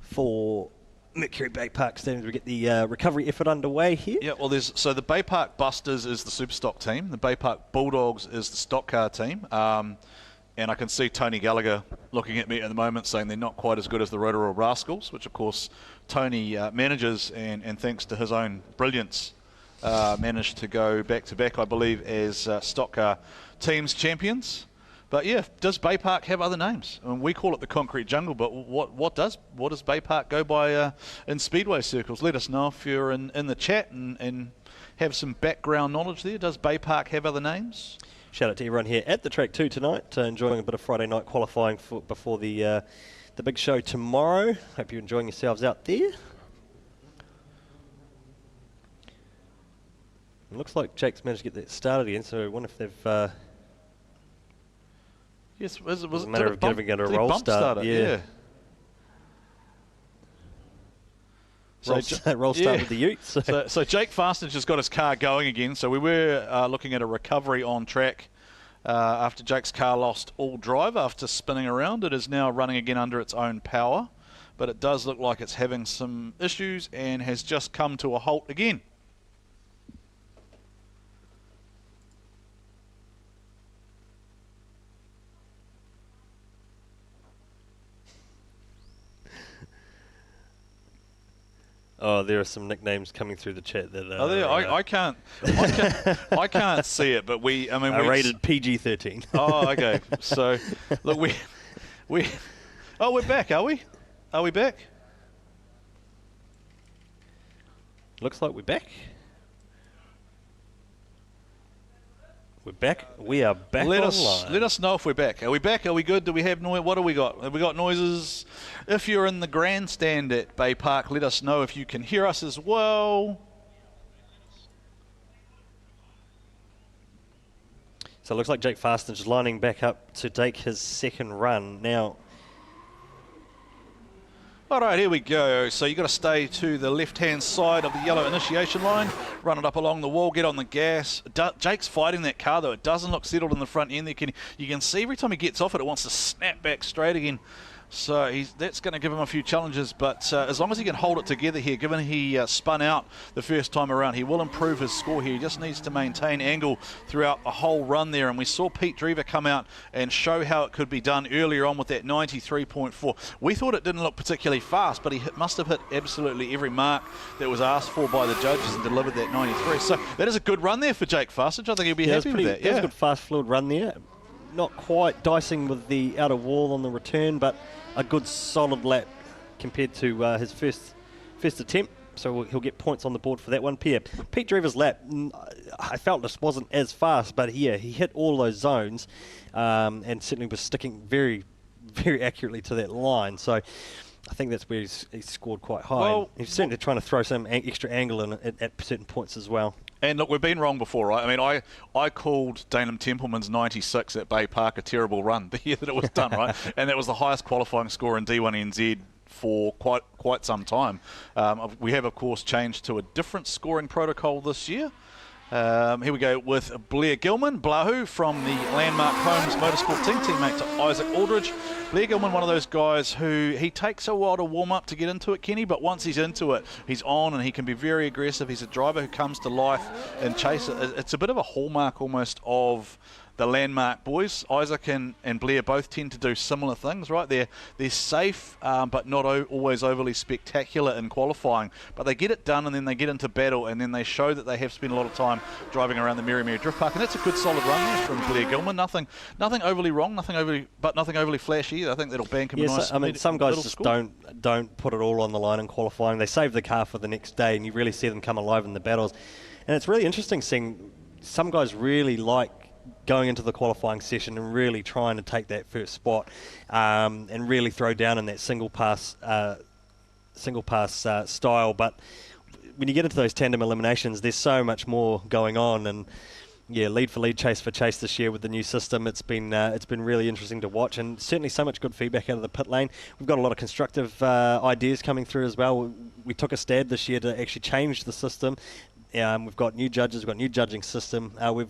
for Mercury Baypark starting to get the recovery effort underway here. Yeah, well, so the Baypark Busters is the Superstock team. The Baypark Bulldogs is the stock car team. And I can see Tony Gallagher looking at me at the moment saying they're not quite as good as the Rotorua Rascals, which, of course, Tony manages and thanks to his own brilliance, managed to go back-to-back, I believe, as stock car teams champions. But yeah, does Baypark have other names? I mean, we call it the concrete jungle, but what does Baypark go by in speedway circles? Let us know if you're in the chat and have some background knowledge there. Does Baypark have other names? Shout out to everyone here at the track too tonight, enjoying a bit of Friday night qualifying before the big show tomorrow. Hope you're enjoying yourselves out there. It looks like Jake's managed to get that started again, so I wonder if they've... Yes, was it a matter of giving it a roll start. Yeah. Roll start with the Utes. So Jake Fastnage has got his car going again. So we were looking at a recovery on track after Jake's car lost all drive after spinning around. It is now running again under its own power, but it does look like it's having some issues and has just come to a halt again. Oh, there are some nicknames coming through the chat that. Oh, there. I can't see it, but we rated PG-13. Oh, okay. So, look, we're back, are we? Are we back? Looks like we're back. We're back. We are back online. Let us know if we're back. Are we back? Are we good? Do we have noise? What do we got? Have we got noises? If you're in the grandstand at Baypark, let us know if you can hear us as well. So it looks like Jake Fastnage is lining back up to take his second run now. All right, here we go. So you've got to stay to the left-hand side of the yellow initiation line, run it up along the wall, get on the gas. Jake's fighting that car, though. It doesn't look settled in the front end. You can see every time he gets off it, it wants to snap back straight again. So that's going to give him a few challenges, but as long as he can hold it together here, given he spun out the first time around, he will improve his score here. He just needs to maintain angle throughout the whole run there, and we saw Pete Drever come out and show how it could be done earlier on with that 93.4. We thought it didn't look particularly fast, but he must have hit absolutely every mark that was asked for by the judges and delivered that 93. So that is a good run there for Jake Fastnage. I think he'll be happy with that. Yeah, it was a good fast fluid run there. Not quite dicing with the outer wall on the return, but a good solid lap compared to his first attempt. So he'll get points on the board for that one. Pete Drever's lap, I felt this wasn't as fast, but yeah, he hit all those zones and certainly was sticking very, very accurately to that line. So I think that's where he's scored quite high. Well, he's certainly trying to throw some extra angle in at certain points as well. And look, we've been wrong before, right? I mean, I called Danem Templeman's 96 at Baypark a terrible run the year that it was done, right? And that was the highest qualifying score in D1NZ for quite some time. We have, of course, changed to a different scoring protocol this year. Here we go with Blair Gilman, Blahu from the Landmark Homes Motorsport team, teammate to Isaac Aldridge. Blair Gilman, one of those guys who he takes a while to warm up to get into it, Kenny, but once he's into it, he's on and he can be very aggressive. He's a driver who comes to life and chase it. It's a bit of a hallmark almost of the Landmark boys. Isaac and Blair both tend to do similar things, right? They're safe, but not always overly spectacular in qualifying. But they get it done, and then they get into battle, and then they show that they have spent a lot of time driving around the Mercury Drift Park. And that's a good solid run there from Blair Gilman. Nothing overly wrong, nothing overly flashy either. I think that'll bank him a nice. I mean, some guys just don't put it all on the line in qualifying. They save the car for the next day, and you really see them come alive in the battles. And it's really interesting seeing some guys really like going into the qualifying session and really trying to take that first spot and really throw down in that single pass style. But when you get into those tandem eliminations, there's so much more going on. And yeah, lead for lead, chase for chase this year with the new system. It's been really interesting to watch, and certainly so much good feedback out of the pit lane. We've got a lot of constructive ideas coming through as well. We took a stab this year to actually change the system. We've got new judges, we've got a new judging system. We've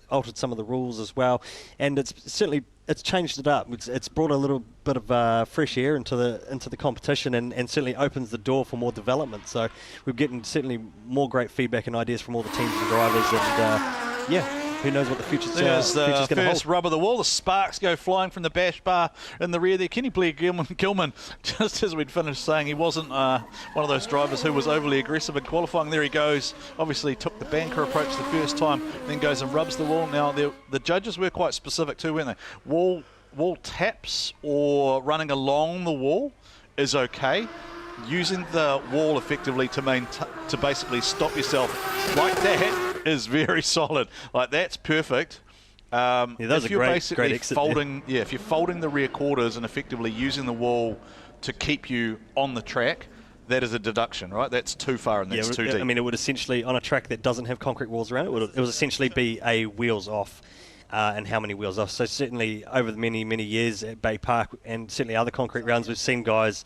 altered some of the rules as well, and it's certainly it's changed it up. It's brought a little bit of fresh air into the competition, and certainly opens the door for more development. So we're getting certainly more great feedback and ideas from all the teams and drivers, and who knows what the future's going to hold. There's the first rub of the wall. The sparks go flying from the bash bar in the rear there. Kenny Blair Gilman, just as we'd finished saying, he wasn't one of those drivers who was overly aggressive in qualifying. There he goes. Obviously took the banker approach the first time, then goes and rubs the wall. Now, the judges were quite specific too, weren't they? Wall taps or running along the wall is okay. Using the wall effectively to basically stop yourself like that is very solid. Like, that's perfect. If you're basically folding, if you're folding the rear quarters and effectively using the wall to keep you on the track, that is a deduction, right? That's too far and that's too deep. I mean, it would essentially, on a track that doesn't have concrete walls around it, it would essentially be a wheels off. And how many wheels off. So certainly over the many years at Baypark, and certainly other concrete rounds, we've seen guys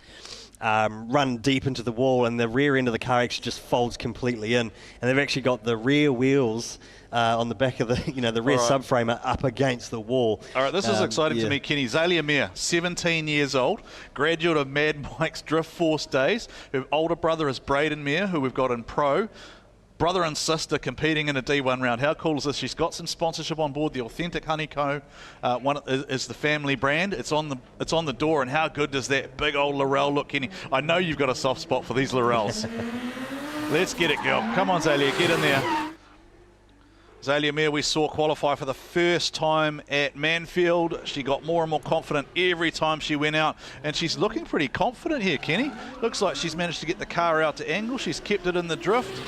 run deep into the wall, and the rear end of the car actually just folds completely in, and they've actually got the rear wheels on the back of the the rear subframe up against the wall. All right, this is exciting to me, Kenny. Zelia Mair, 17 years old, graduate of Mad Mike's Drift Force days. Her older brother is Brody Marshall, who we've got in pro. Brother and sister competing in a D1 round. How cool is this? She's got some sponsorship on board. The Authentic Honeycomb one is the family brand. It's on the door. And how good does that big old Laurel look, Kenny? I know you've got a soft spot for these Laurels. Let's get it, girl. Come on, Zelia, get in there. Zelia Mair, we saw qualify for the first time at Manfield. She got more and more confident every time she went out, and she's looking pretty confident here, Kenny. Looks like she's managed to get the car out to angle. She's kept it in the drift.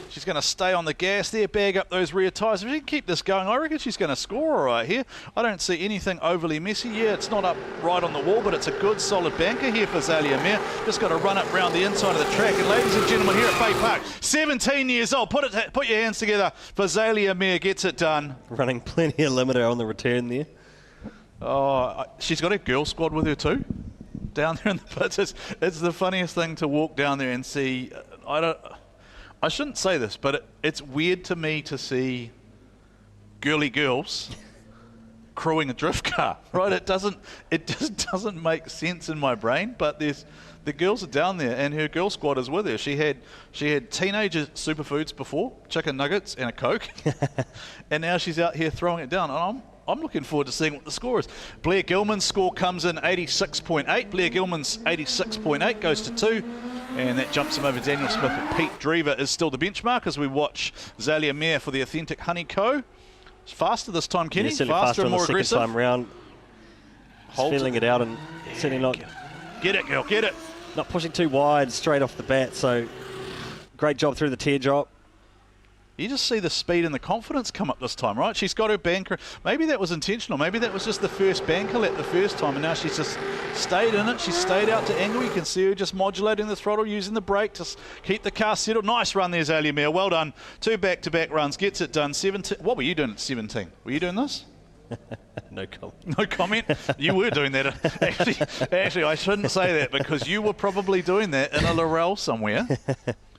She's going to stay on the gas there, bag up those rear tyres. If she can keep this going, I reckon she's going to score all right here. I don't see anything overly messy. Yeah, it's not up right on the wall, but it's a good, solid banker here for Zelia Mair. Just got to run it round the inside of the track. And ladies and gentlemen, here at Baypark, 17 years old. Put your hands together for Zelia Mair. Gets it done. Running plenty of limiter on the return there. Oh, she's got a girl squad with her too, down there in the pits. It's the funniest thing to walk down there and see. I shouldn't say this, but it's weird to me to see girly girls crewing a drift car, right? It just doesn't make sense in my brain, but the girls are down there and her girl squad is with her. She had teenager superfoods before, chicken nuggets and a Coke, and now she's out here throwing it down. And I'm looking forward to seeing what the score is. Blair Gilman's score comes in 86.8. Blair Gilman's 86.8 goes to 2. And that jumps him over Daniel Smith. But Pete Drever is still the benchmark as we watch Zelia Mair for the Authentic Honeycomb. It's faster this time, Kenny. Yeah, faster and more aggressive. Second time round. Feeling it out and certainly not... Get it, girl, get it. Not pushing too wide straight off the bat, so great job through the teardrop. You just see the speed and the confidence come up this time, right? She's got her banker. Maybe that was intentional. Maybe that was just the first banker let the first time, and now she's just stayed in it. She's stayed out to angle. You can see her just modulating the throttle, using the brake to keep the car settled. Nice run there, Zelia Mair. Well done. 2 back-to-back runs. Gets it done. 17. What were you doing at 17? Were you doing this? No comment. No comment? You were doing that. Actually, I shouldn't say that because you were probably doing that in a Laurel somewhere.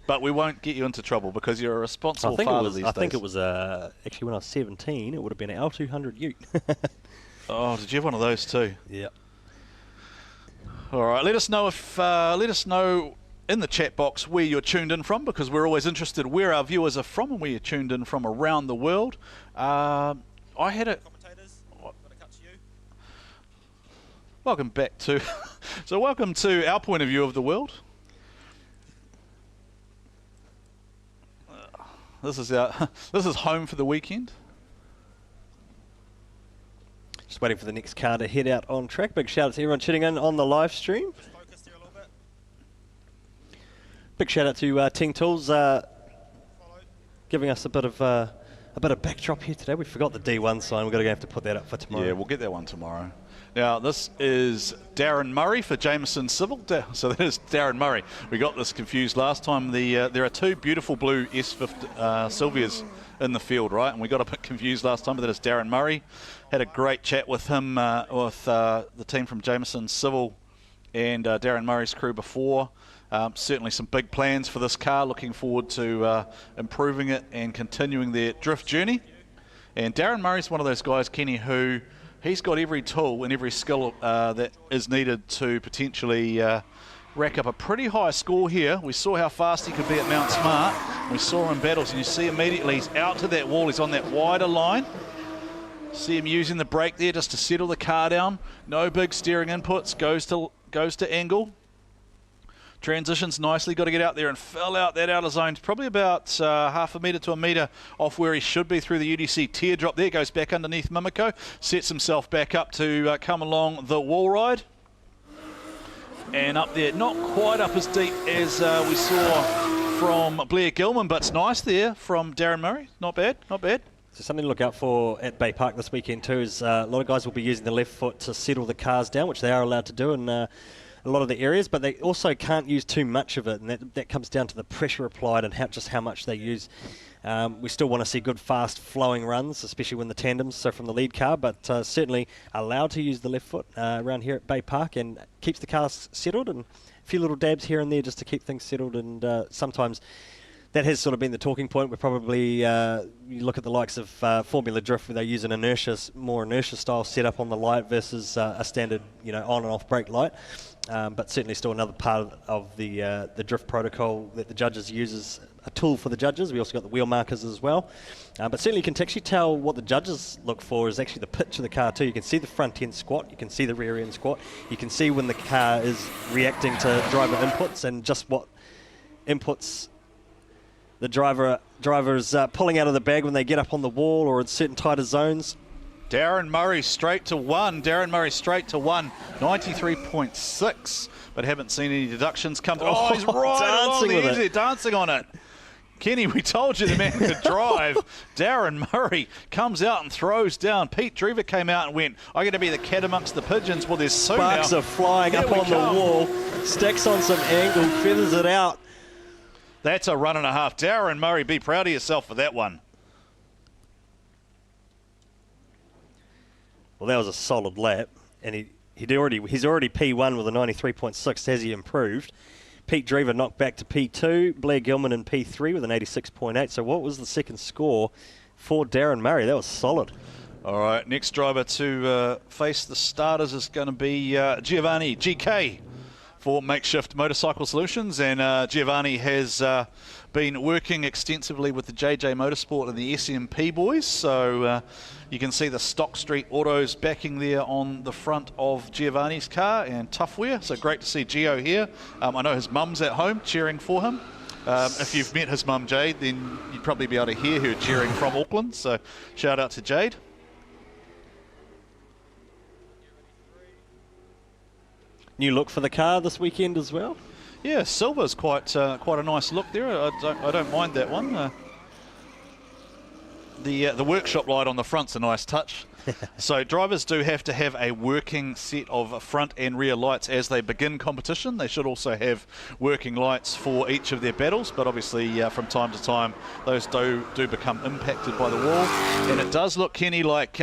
But we won't get you into trouble because you're a responsible father these days. I think it was, actually when I was 17, it would have been an L200 Ute. Oh, did you have one of those too? Yeah. All right, let us know in the chat box where you're tuned in from, because we're always interested where our viewers are from and where you're tuned in from around the world. I had a... Commentators, got to cut to you. Welcome back to... So welcome to our point of view of the world. This is home for the weekend. Just waiting for the next car to head out on track. Big shout out to everyone tuning in on the live stream. Focus there a little bit. Big shout out to Ting Tools giving us a bit of backdrop here today. We forgot the D1 sign. We're going to have to put that up for tomorrow. Yeah, we'll get that one tomorrow. Now, this is Darren Murray for Jameson Civil. So that is Darren Murray. We got this confused last time. There are 2 beautiful blue S50 Sylvias in the field, right? And we got a bit confused last time, but that is Darren Murray. Had a great chat with him, with the team from Jameson Civil and Darren Murray's crew before. Certainly some big plans for this car. Looking forward to improving it and continuing their drift journey. And Darren Murray's one of those guys, Kenny, who he's got every tool and every skill that is needed to potentially rack up a pretty high score here. We saw how fast he could be at Mount Smart. We saw him in battles, and you see immediately he's out to that wall. He's on that wider line. See him using the brake there just to settle the car down. No big steering inputs. Goes to angle. Transitions nicely. Got to get out there and fill out that outer zone. Probably about half a metre to a metre off where he should be through the UDC teardrop there. Goes back underneath Mimiko. Sets himself back up to come along the wall ride. And up there, not quite up as deep as we saw from Blair Gilman, but it's nice there from Darren Murray. Not bad, not bad. So something to look out for at Baypark this weekend too is a lot of guys will be using the left foot to settle the cars down, which they are allowed to do in a lot of the areas, but they also can't use too much of it, and that comes down to the pressure applied and just how much they use. We still want to see good, fast, flowing runs, especially when the tandems, so from the lead car, but certainly allowed to use the left foot around here at Baypark, and keeps the cars settled, and a few little dabs here and there just to keep things settled, and sometimes that has sort of been the talking point. We're probably, you look at the likes of Formula Drift, where they use an more inertia style setup on the light versus a standard, on and off brake light. But certainly still another part of the drift protocol that the judges use as a tool for the judges. We also got the wheel markers as well. But certainly you can actually tell what the judges look for is actually the pitch of the car too. You can see the front end squat, you can see the rear end squat, you can see when the car is reacting to driver inputs and just what inputs the driver is pulling out of the bag when they get up on the wall or in certain tighter zones. Darren Murray straight to one. 93.6. But haven't seen any deductions come through. Oh, he's right along the edge there, dancing on it. Kenny, we told you the man could drive. Darren Murray comes out and throws down. Pete Drever came out and went, I'm going to be the cat amongst the pigeons. Well, there's so now. Sparks are flying up on the wall. Stacks on some angle, feathers it out. That's a run and a half. Darren Murray, be proud of yourself for that one. Well, that was a solid lap, and he's already P1 with a 93.6. Has he improved? Pete Drever knocked back to P2. Blair Gilman in P3 with an 86.8. So what was the second score for Darren Murray? That was solid. All right, next driver to face the starters is going to be Giovanni GK for Makeshift Motorcycle Solutions, and Giovanni has been working extensively with the JJ Motorsport and the SMP boys, so you can see the Stock Street Autos backing there on the front of Giovanni's car, and tough wear, so great to see Gio here. I know his mum's at home cheering for him. If you've met his mum Jade, then you'd probably be able to hear her cheering from Auckland, so shout out to Jade. New look for the car this weekend as well. Yeah, silver's quite a nice look there. I don't mind that one. The workshop light on the front's a nice touch. So drivers do have to have a working set of front and rear lights as they begin competition. They should also have working lights for each of their battles, but obviously from time to time those do become impacted by the wall. And it does look, Kenny, like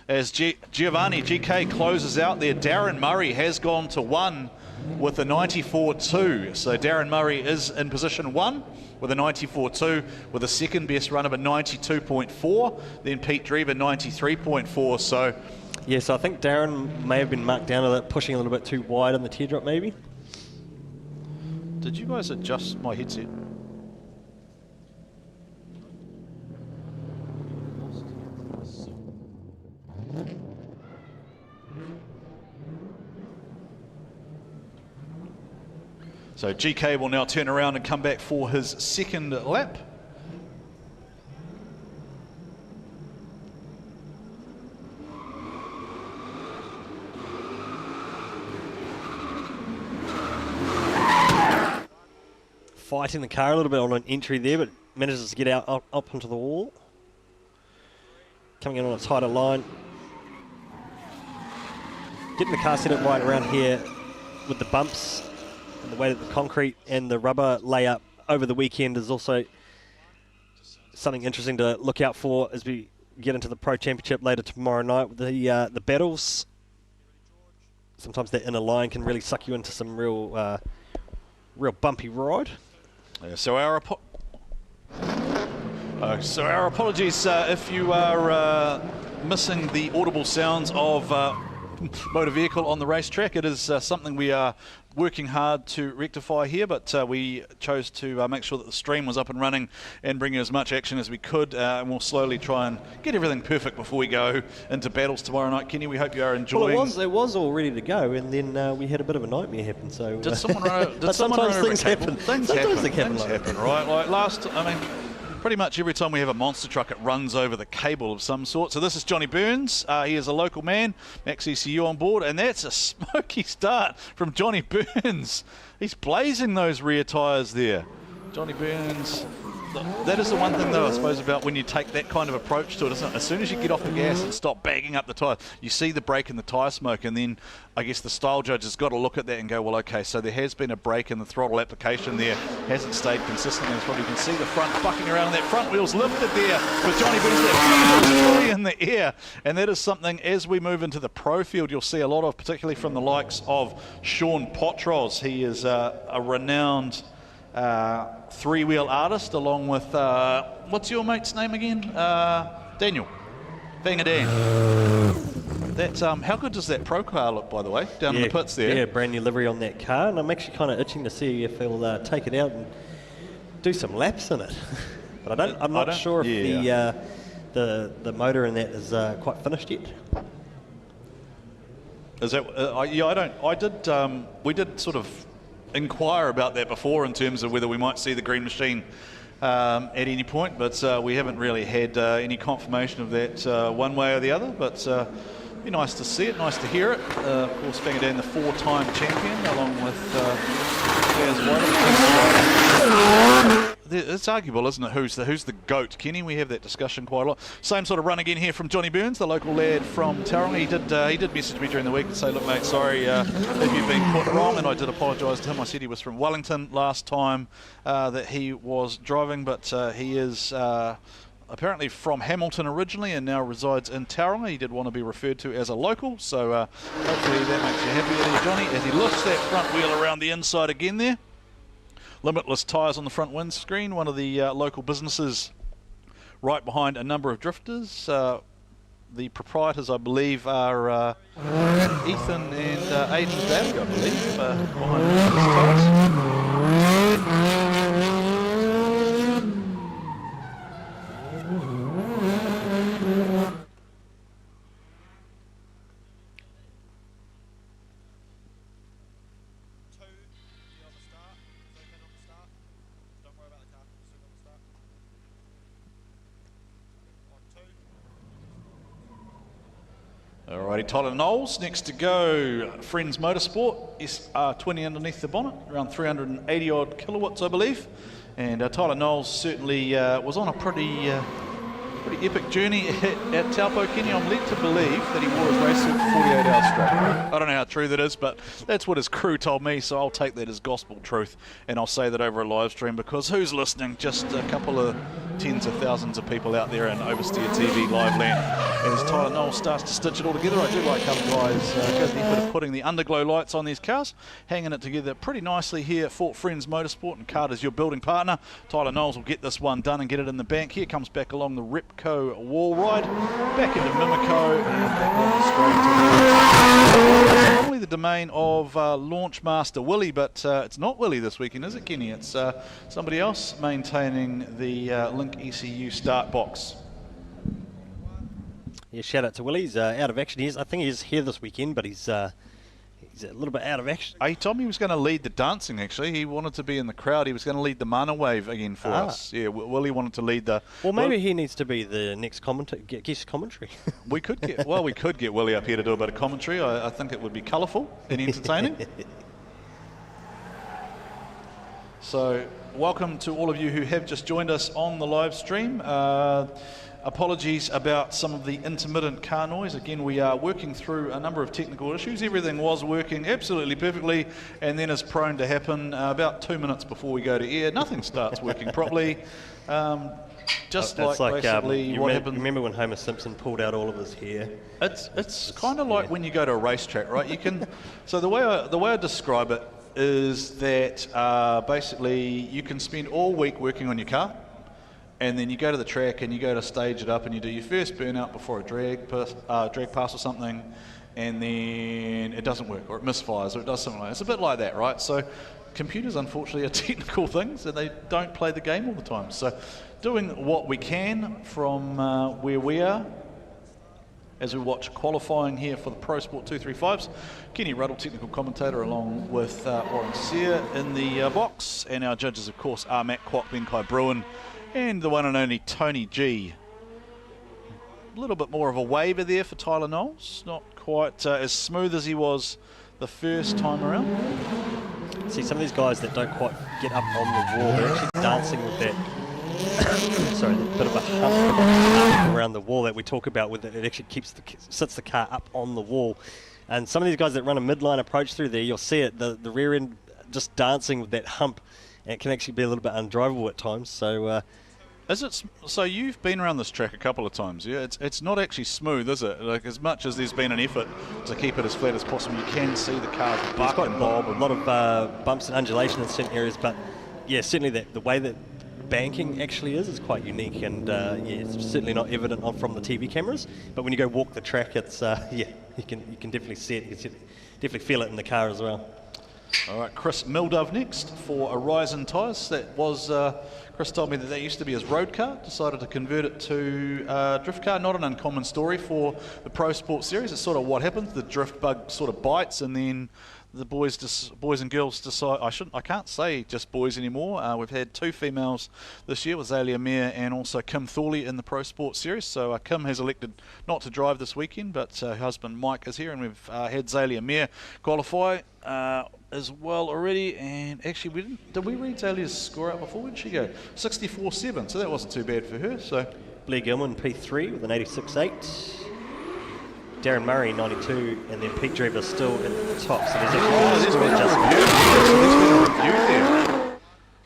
as Giovanni GK closes out there, Darren Murray has gone to one with a 94.2. So Darren Murray is in position one with a 94.2, with a second best run of a 92.4. Then Pete Drever 93.4. So yes, I think Darren may have been marked down a bit, pushing a little bit too wide on the teardrop maybe. Did you guys adjust my headset? So GK will now turn around and come back for his second lap. Fighting the car a little bit on an entry there, but manages to get out up onto the wall. Coming in on a tighter line. Getting the car set up right around here with the bumps. And the way that the concrete and the rubber lay up over the weekend is also something interesting to look out for as we get into the Pro Championship later tomorrow night with the battles. Sometimes that inner line can really suck you into some real bumpy ride. Yeah, so our apologies if you are missing the audible sounds of motor vehicle on the racetrack. It is something we are working hard to rectify here, but we chose to make sure that the stream was up and running and bring you as much action as we could, and we'll slowly try and get everything perfect before we go into battles tomorrow night. Kenny, we hope you are enjoying. Well, it was all ready to go, and then we had a bit of a nightmare happen. So did someone run? But sometimes things happen. Things happen, right? Like pretty much every time we have a monster truck, it runs over the cable of some sort. So this is Johnny Burns. He is a local man, Max ECU on board, and that's a smoky start from Johnny Burns. He's blazing those rear tyres there. Johnny Burns. That is the one thing, though, I suppose, about when you take that kind of approach to it, isn't it? As soon as you get off the gas and stop bagging up the tyre, you see the break in the tyre smoke, and then I guess the style judge has got to look at that and go, well, okay, so there has been a break in the throttle application there, hasn't stayed consistent. That's what you can see the front bucking around, and that front wheel's lifted there with Johnny Burns, that fully in the air, and that is something, as we move into the pro field, you'll see a lot of, particularly from the likes of Sean Potros. He is a renowned three-wheel artist, along with what's your mate's name again? Daniel Dan. That's how good does that pro car look, by the way, down in the pits there? Yeah, brand new livery on that car, and I'm actually kind of itching to see if he'll take it out and do some laps in it. But I'm not sure if the motor in that is quite finished yet. Is that? I did. We did sort of inquire about that before in terms of whether we might see the green machine at any point, but we haven't really had any confirmation of that one way or the other. But be nice to see it, nice to hear it. Of course, Fink, the four-time champion, along with it's arguable, isn't it? Who's the GOAT, Kenny? We have that discussion quite a lot. Same sort of run again here from Johnny Burns, the local lad from Tauranga. He did message me during the week and say, look, mate, sorry if you've been put wrong, and I did apologise to him. I said he was from Wellington last time that he was driving, but he is apparently from Hamilton originally and now resides in Tauranga. He did want to be referred to as a local, so hopefully that makes you happy there, Johnny, as he lifts that front wheel around the inside again there. Limitless tyres on the front windscreen, one of the local businesses right behind a number of drifters. The proprietors, I believe, are Ethan and Aiden Blair, I believe, behind Limitless Tyres. Alrighty, Tyler Knowles next to go. Friends Motorsport, SR20 underneath the bonnet, around 380 odd kilowatts, I believe. And Tyler Knowles certainly was on a pretty epic journey at Taupo, Kenny. I'm led to believe that he wore his race suit for 48 hours straight. I don't know how true that is, but that's what his crew told me, so I'll take that as gospel truth, and I'll say that over a live stream, because who's listening? Just a couple of tens of thousands of people out there in Oversteer TV live land. And as Tyler Knowles starts to stitch it all together, I do like how the guys go to the effort of putting the underglow lights on these cars, hanging it together pretty nicely here for Friends Motorsport, and Carter's your building partner. Tyler Knowles will get this one done and get it in the bank. Here comes back along the Repco wall ride, back into Mimico, and back on the straight. Normally the domain of Launch Master Willie, but it's not Willie this weekend, is it, Kenny? It's somebody else maintaining the Link ECU start box. Yeah, shout out to Willie. He's out of action. I think he's here this weekend, but he's a little bit out of action. He told me he was going to lead the dancing, actually. He wanted to be in the crowd. He was going to lead the mana wave again for us. Yeah, Willie wanted to lead the... Well, maybe he needs to be the next guest commentary. We could get Willie up here to do a bit of commentary. I think it would be colourful and entertaining. So, welcome to all of you who have just joined us on the live stream. Apologies about some of the intermittent car noise. Again, we are working through a number of technical issues. Everything was working absolutely perfectly, and then is prone to happen about 2 minutes before we go to air. Nothing starts working properly. Just like basically what happened. Remember when Homer Simpson pulled out all of his hair? It's kind of like when you go to a racetrack, right? You can. So the way I describe it is that basically you can spend all week working on your car, and then you go to the track and you go to stage it up and you do your first burnout before a drag pass or something, and then it doesn't work, or it misfires, or it does something like that. It's a bit like that, right? So computers, unfortunately, are technical things, and they don't play the game all the time. So doing what we can from where we are, as we watch qualifying here for the Pro Sport 235s. Kenny Ruddle, technical commentator, along with Oversteer in the box, and our judges, of course, are Matt Kwok, Ben Kai Bruin, and the one and only Tony G. A little bit more of a waiver there for Tyler Knowles, not quite as smooth as he was the first time around. See, some of these guys that don't quite get up on the wall, they're actually dancing with that sorry, that bit of a hump around the wall that we talk about, with it actually sits the car up on the wall. And some of these guys that run a midline approach through there, you'll see it, the rear end just dancing with that hump, and it can actually be a little bit undrivable at times. So so you've been around this track a couple of times, yeah? It's not actually smooth, is it? Like, as much as there's been an effort to keep it as flat as possible, you can see the cars buck and bob. A lot of bumps and undulation in certain areas, but yeah, certainly the way that banking actually is quite unique, and yeah, it's certainly not evident from the TV cameras, but when you go walk the track, it's yeah, you can definitely see it. You can definitely feel it in the car as well. All right, Chris Mildove next for Horizon Tyres. That was, Chris told me that used to be his road car, decided to convert it to drift car. Not an uncommon story for the Pro Sport Series. It's sort of what happens. The drift bug sort of bites, and then the boys and girls decide. I can't say just boys anymore. We've had 2 females this year with Zelia, Mair, and also Kim Thorley in the Pro Sport Series. So Kim has elected not to drive this weekend, but her husband Mike is here, and we've had Zelia Mair qualify as well already. And actually, did we read Zelia's score out before? Where did she go? 64.7. So that wasn't too bad for her. So Blair Gilman P3 with an 86.8. Darren Murray 92, and then Pete Drever still at the top. So there's actually a review there.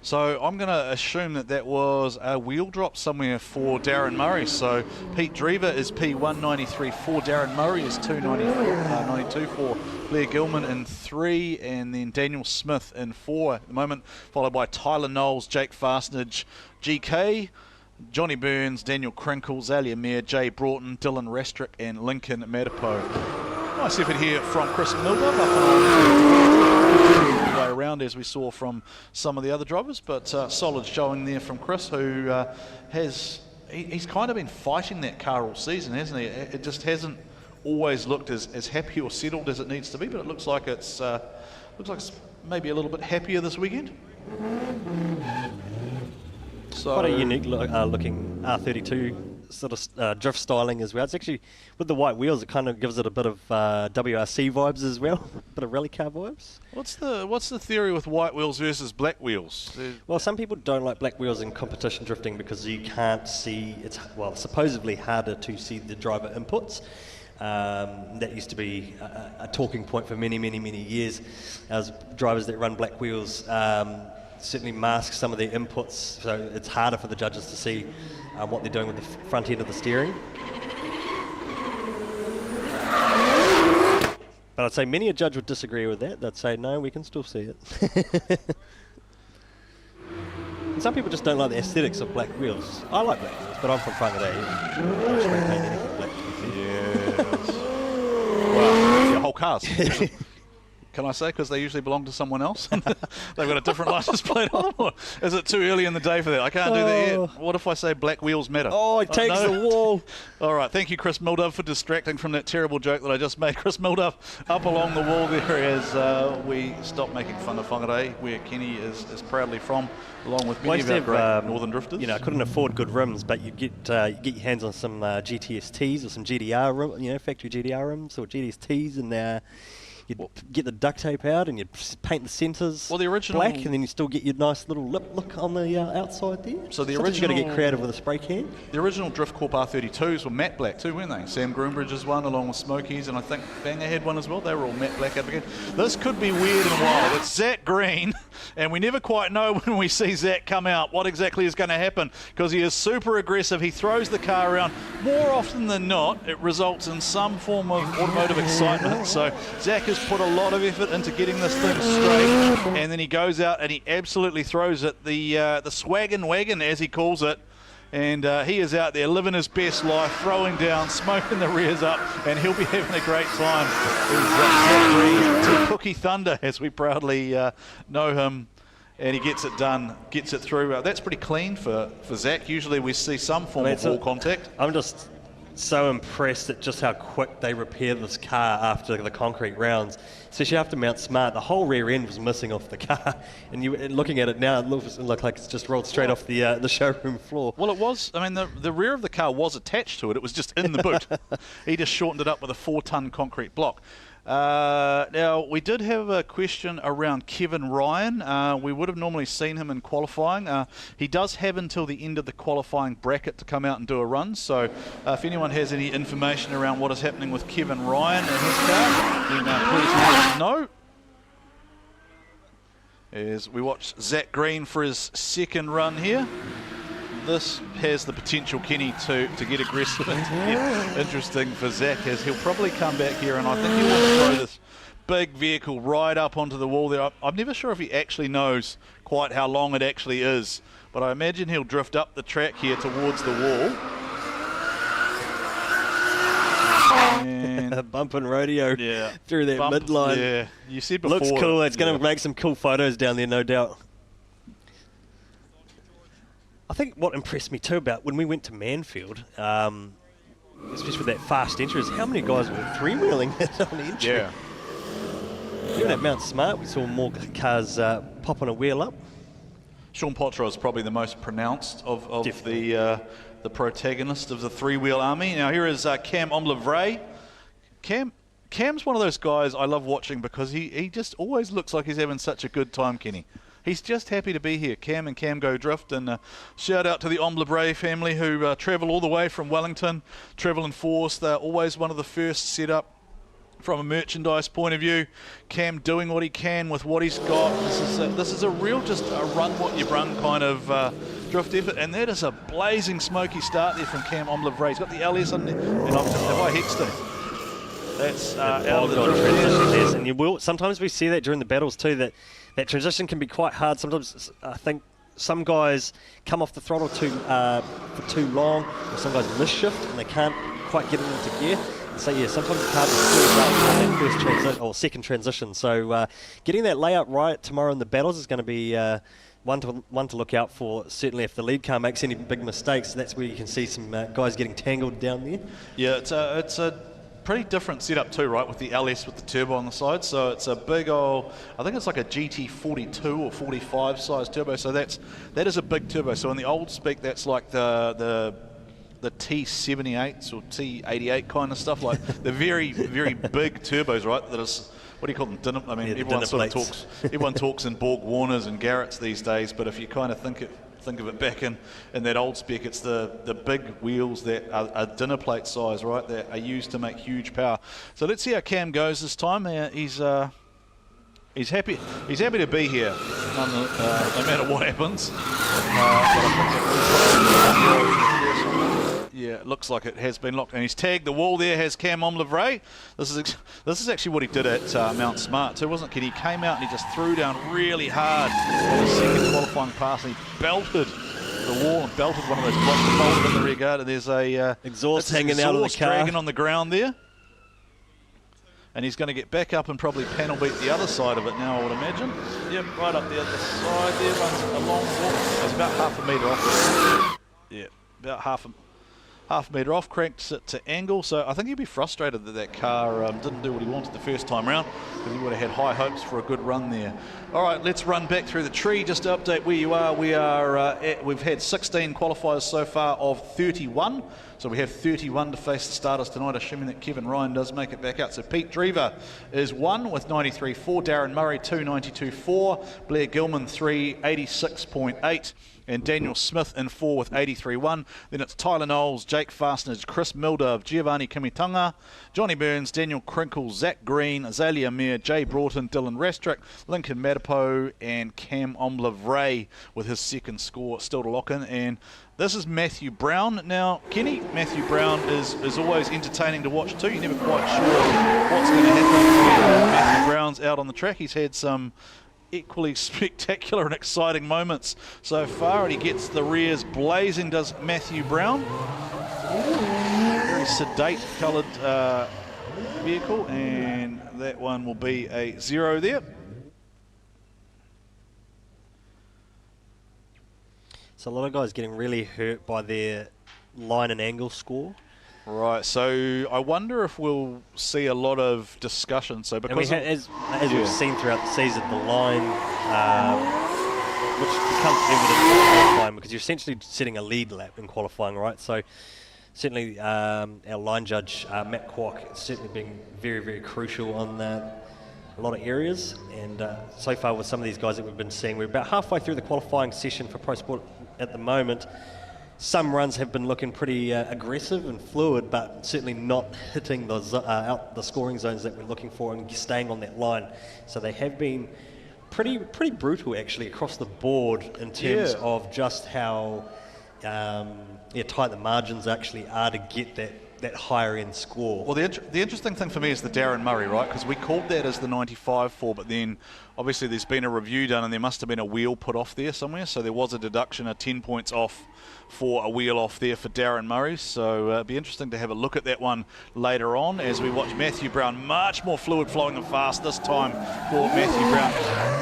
So I'm going to assume that was a wheel drop somewhere for Darren Murray. So Pete Drever is P193 for Darren Murray is 292 for Blair Gilman in 3, and then Daniel Smith in 4 at the moment, followed by Tyler Knowles, Jake Fastnage, GK, Johnny Burns, Daniel Crinkle, Zelia Mair, Jay Broughton, Dylan Restrick, and Lincoln Matapo. Nice effort here from Chris Mildove, up and way around as we saw from some of the other drivers, but solid showing there from Chris, who he's kind of been fighting that car all season, hasn't he? It just hasn't always looked as happy or settled as it needs to be, but it looks like it's maybe a little bit happier this weekend. So quite a unique looking R32 sort of drift styling as well. It's actually, with the white wheels, it kind of gives it a bit of WRC vibes as well, a bit of rally car vibes. What's the theory with white wheels versus black wheels? Well, some people don't like black wheels in competition drifting because you can't see, it's supposedly harder to see the driver inputs. That used to be a talking point for many years, as drivers that run black wheels certainly mask some of their inputs, so it's harder for the judges to see what they're doing with the front end of the steering. But I'd say many a judge would disagree with that. They'd say, no, we can still see it. And some people just don't like the aesthetics of black wheels. I like black wheels, but I'm from Whangarei. I don't spray paint anything black. Yes. Well, your whole cars. Can I say, because they usually belong to someone else? They've got a different license plate on them? Or is it too early in the day for that? I can't do that yet. What if I say black wheels matter? Oh, it takes the wall. All right, thank you, Chris Mildove, for distracting from that terrible joke that I just made. Chris Mildove up along the wall there as we stop making fun of Whangarei, where Kenny is proudly from, along with many of our great northern drifters. You know, I couldn't afford good rims, but you get your hands on some GTSTs or some GDR rims, factory GDR rims or GTSTs, and you'd get the duct tape out and you'd paint the centres the original black, and then you still get your nice little lip look on the outside there. So the original, you've got to get creative with a spray can. The original Drift Corp R32s were matte black too, weren't they? Sam Groombridge's one, along with Smokies, and I think Banger had one as well. They were all matte black up again. This could be weird and wild. It's Zach Green, and we never quite know when we see Zach come out what exactly is going to happen, because he is super aggressive. He throws the car around. More often than not, it results in some form of automotive excitement. So Zach has put a lot of effort into getting this thing straight, and then he goes out and he absolutely throws it. The swaggin' wagon, as he calls it, And he is out there living his best life, throwing down, smoking the rears up, and he'll be having a great time. He's Cookie Thunder, as we proudly know him. And he gets it done, gets it through. That's pretty clean for Zach. Usually we see some form of wall contact. I'm just so impressed at just how quick they repair this car after the concrete rounds. Especially after Mount Smart, the whole rear end was missing off the car. And you looking at it now, it looks like it's just rolled straight off the showroom floor. Well, it was. I mean, the rear of the car was attached to it. It was just in the boot. He just shortened it up with a 4-ton concrete block. Now, we did have a question around Kevin Ryan. We would have normally seen him in qualifying. He does have until the end of the qualifying bracket to come out and do a run. So if anyone has any information around what is happening with Kevin Ryan and his car, then please let us know. As we watch Zach Green for his second run here. This has the potential, Kenny, to get aggressive and to get interesting for Zach, as he'll probably come back here, and I think he wants to throw this big vehicle right up onto the wall there. I'm never sure if he actually knows quite how long it actually is, but I imagine he'll drift up the track here towards the wall. And bump and rodeo through that midline. Yeah, you said before. Looks cool. It's going to make some cool photos down there, no doubt. I think what impressed me too about when we went to Manfield, especially with that fast entry, is how many guys were three-wheeling it on entry. Yeah. Even at Mount Smart, we saw more cars popping a wheel up. Sean Potra is probably the most pronounced of the protagonist of the three-wheel army. Now here is Cam Omlevray. Cam's one of those guys I love watching because he just always looks like he's having such a good time, Kenny. He's just happy to be here. Cam and Cam Go Drift, and shout out to the Omlevray family who travel all the way from Wellington, travel in force. They're always one of the first set up from a merchandise point of view. Cam doing what he can with what he's got. This is a real just a run what you've run kind of drift effort, and that is a blazing smoky start there from Cam Omlevray. He's got the LS on there, and if I hexed him, that's out of the drift. And you will sometimes we see that during the battles too, that transition can be quite hard. Sometimes I think some guys come off the throttle for too long, or some guys miss shift and they can't quite get it into gear. So yeah, sometimes it's hard to squeeze out that first transition or second transition. So getting that layout right tomorrow in the battles is going to be one to look out for. Certainly, if the lead car makes any big mistakes, that's where you can see some guys getting tangled down there. Yeah, it's a pretty different setup too, right, with the LS with the turbo on the side. So it's a big old, I think it's like a GT42 or 45 size turbo. So that is a big turbo. So in the old spec, that's like the T78s or T88 kind of stuff, like the very, very big turbos, right? That is, what do you call them? I mean, everyone sort of everyone talks in Borg Warners and Garretts these days, but if you kind of think of it back in that old spec, it's the big wheels that are dinner plate size, right? That are used to make huge power. So let's see how Cam goes this time. He's happy. He's happy to be here, no matter what happens. Yeah, it looks like it has been locked, and he's tagged the wall there. Has Cam Omlevray. This is actually what he did at Mount Smart too, wasn't it, kid? He came out and he just threw down really hard on his second qualifying pass, and he belted the wall and belted one of those blocks that folded in the rear guard. And there's a exhaust hanging out of the car, dragging on the ground there. And he's going to get back up and probably panel beat the other side of it now, I would imagine. Yep, right up the other side there, runs a long walk. It's about half a metre off. Yeah, about half a metre off, cranked it to angle. So I think he'd be frustrated that car didn't do what he wanted the first time round, because he would have had high hopes for a good run there. All right, let's run back through the tree just to update where you are. We've had 16 qualifiers so far of 31. So we have 31 to face the starters tonight, assuming that Kevin Ryan does make it back out. So Pete Drever is 1 with 93.4, Darren Murray 292.4, Blair Gilman 386.8, and Daniel Smith in 4 with 83.1. Then it's Tyler Knowles, Jake Fastnage, Chris Milder, Giovanni Kimitanga, Johnny Burns, Daniel Crinkle, Zach Green, Zelia Mair, Jay Broughton, Dylan Rastrick, Lincoln Matapo, and Cam Omlevray with his second score still to lock in. And this is Matthew Brown. Now, Kenny, Matthew Brown is always entertaining to watch too. You're never quite sure what's going to happen when Matthew Brown's out on the track. He's had some equally spectacular and exciting moments so far, and he gets the rears blazing, does Matthew Brown. Very sedate coloured vehicle, and that one will be a 0 there. So a lot of guys getting really hurt by their line and angle score. Right, so I wonder if we'll see a lot of discussion. So because as we've seen throughout the season, the line, which becomes evident in qualifying, because you're essentially setting a lead lap in qualifying, right? So certainly our line judge, Matt Kwok, has certainly been very, very crucial on a lot of areas. And so far with some of these guys that we've been seeing, we're about halfway through the qualifying session for Pro Sport at the moment. Some runs have been looking pretty aggressive and fluid, but certainly not hitting out the scoring zones that we're looking for and staying on that line. So they have been pretty brutal actually across the board in terms of just how tight the margins actually are to get that higher end score. Well, the interesting thing for me is the Darren Murray, right? Because we called that as the 95 for, but then obviously there's been a review done and there must have been a wheel put off there somewhere. So there was a deduction of 10 points off for a wheel off there for Darren Murray. So it'd be interesting to have a look at that one later on as we watch Matthew Brown, much more fluid flowing and fast this time for Matthew Brown.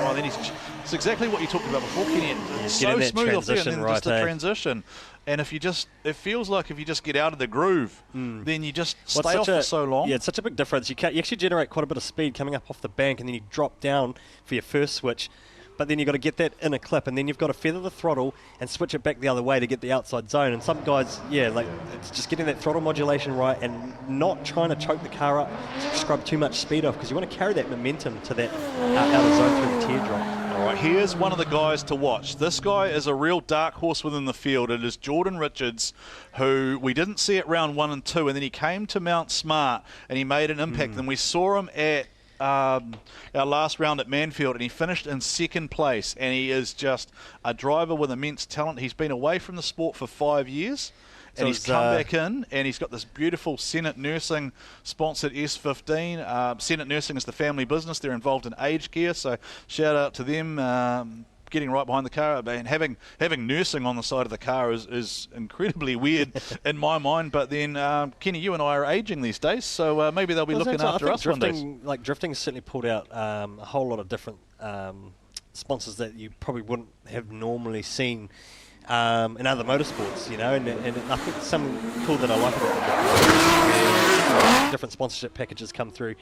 Oh, then it's exactly what you talked about before, Kenny. It's so smooth off there, and then just the transition. And it feels like if you just get out of the groove, then you just stay off for so long. Yeah, it's such a big difference. You actually generate quite a bit of speed coming up off the bank, and then you drop down for your first switch. But then you've got to get that in a clip, and then you've got to feather the throttle and switch it back the other way to get the outside zone. And some guys, it's just getting that throttle modulation right and not trying to choke the car up, scrub too much speed off, because you want to carry that momentum to that outer zone through the teardrop. All right, here's one of the guys to watch. This guy is a real dark horse within the field. It is Jordan Richards, who we didn't see at round 1 and 2, and then he came to Mount Smart and he made an impact. And we saw him at our last round at Manfield, and he finished in 2nd place, and he is just a driver with immense talent. He's been away from the sport for 5 years. And he's come back in, and he's got this beautiful Senate Nursing sponsored S15. Senate Nursing is the family business. They're involved in aged care, so shout out to them. Getting right behind the car, and having nursing on the side of the car is incredibly weird in my mind. But then, Kenny, you and I are aging these days, so maybe they'll be looking after us one day. Drifting has certainly pulled out a whole lot of different sponsors that you probably wouldn't have normally seen in other motorsports, and I think something cool that I like about the different sponsorship packages come through,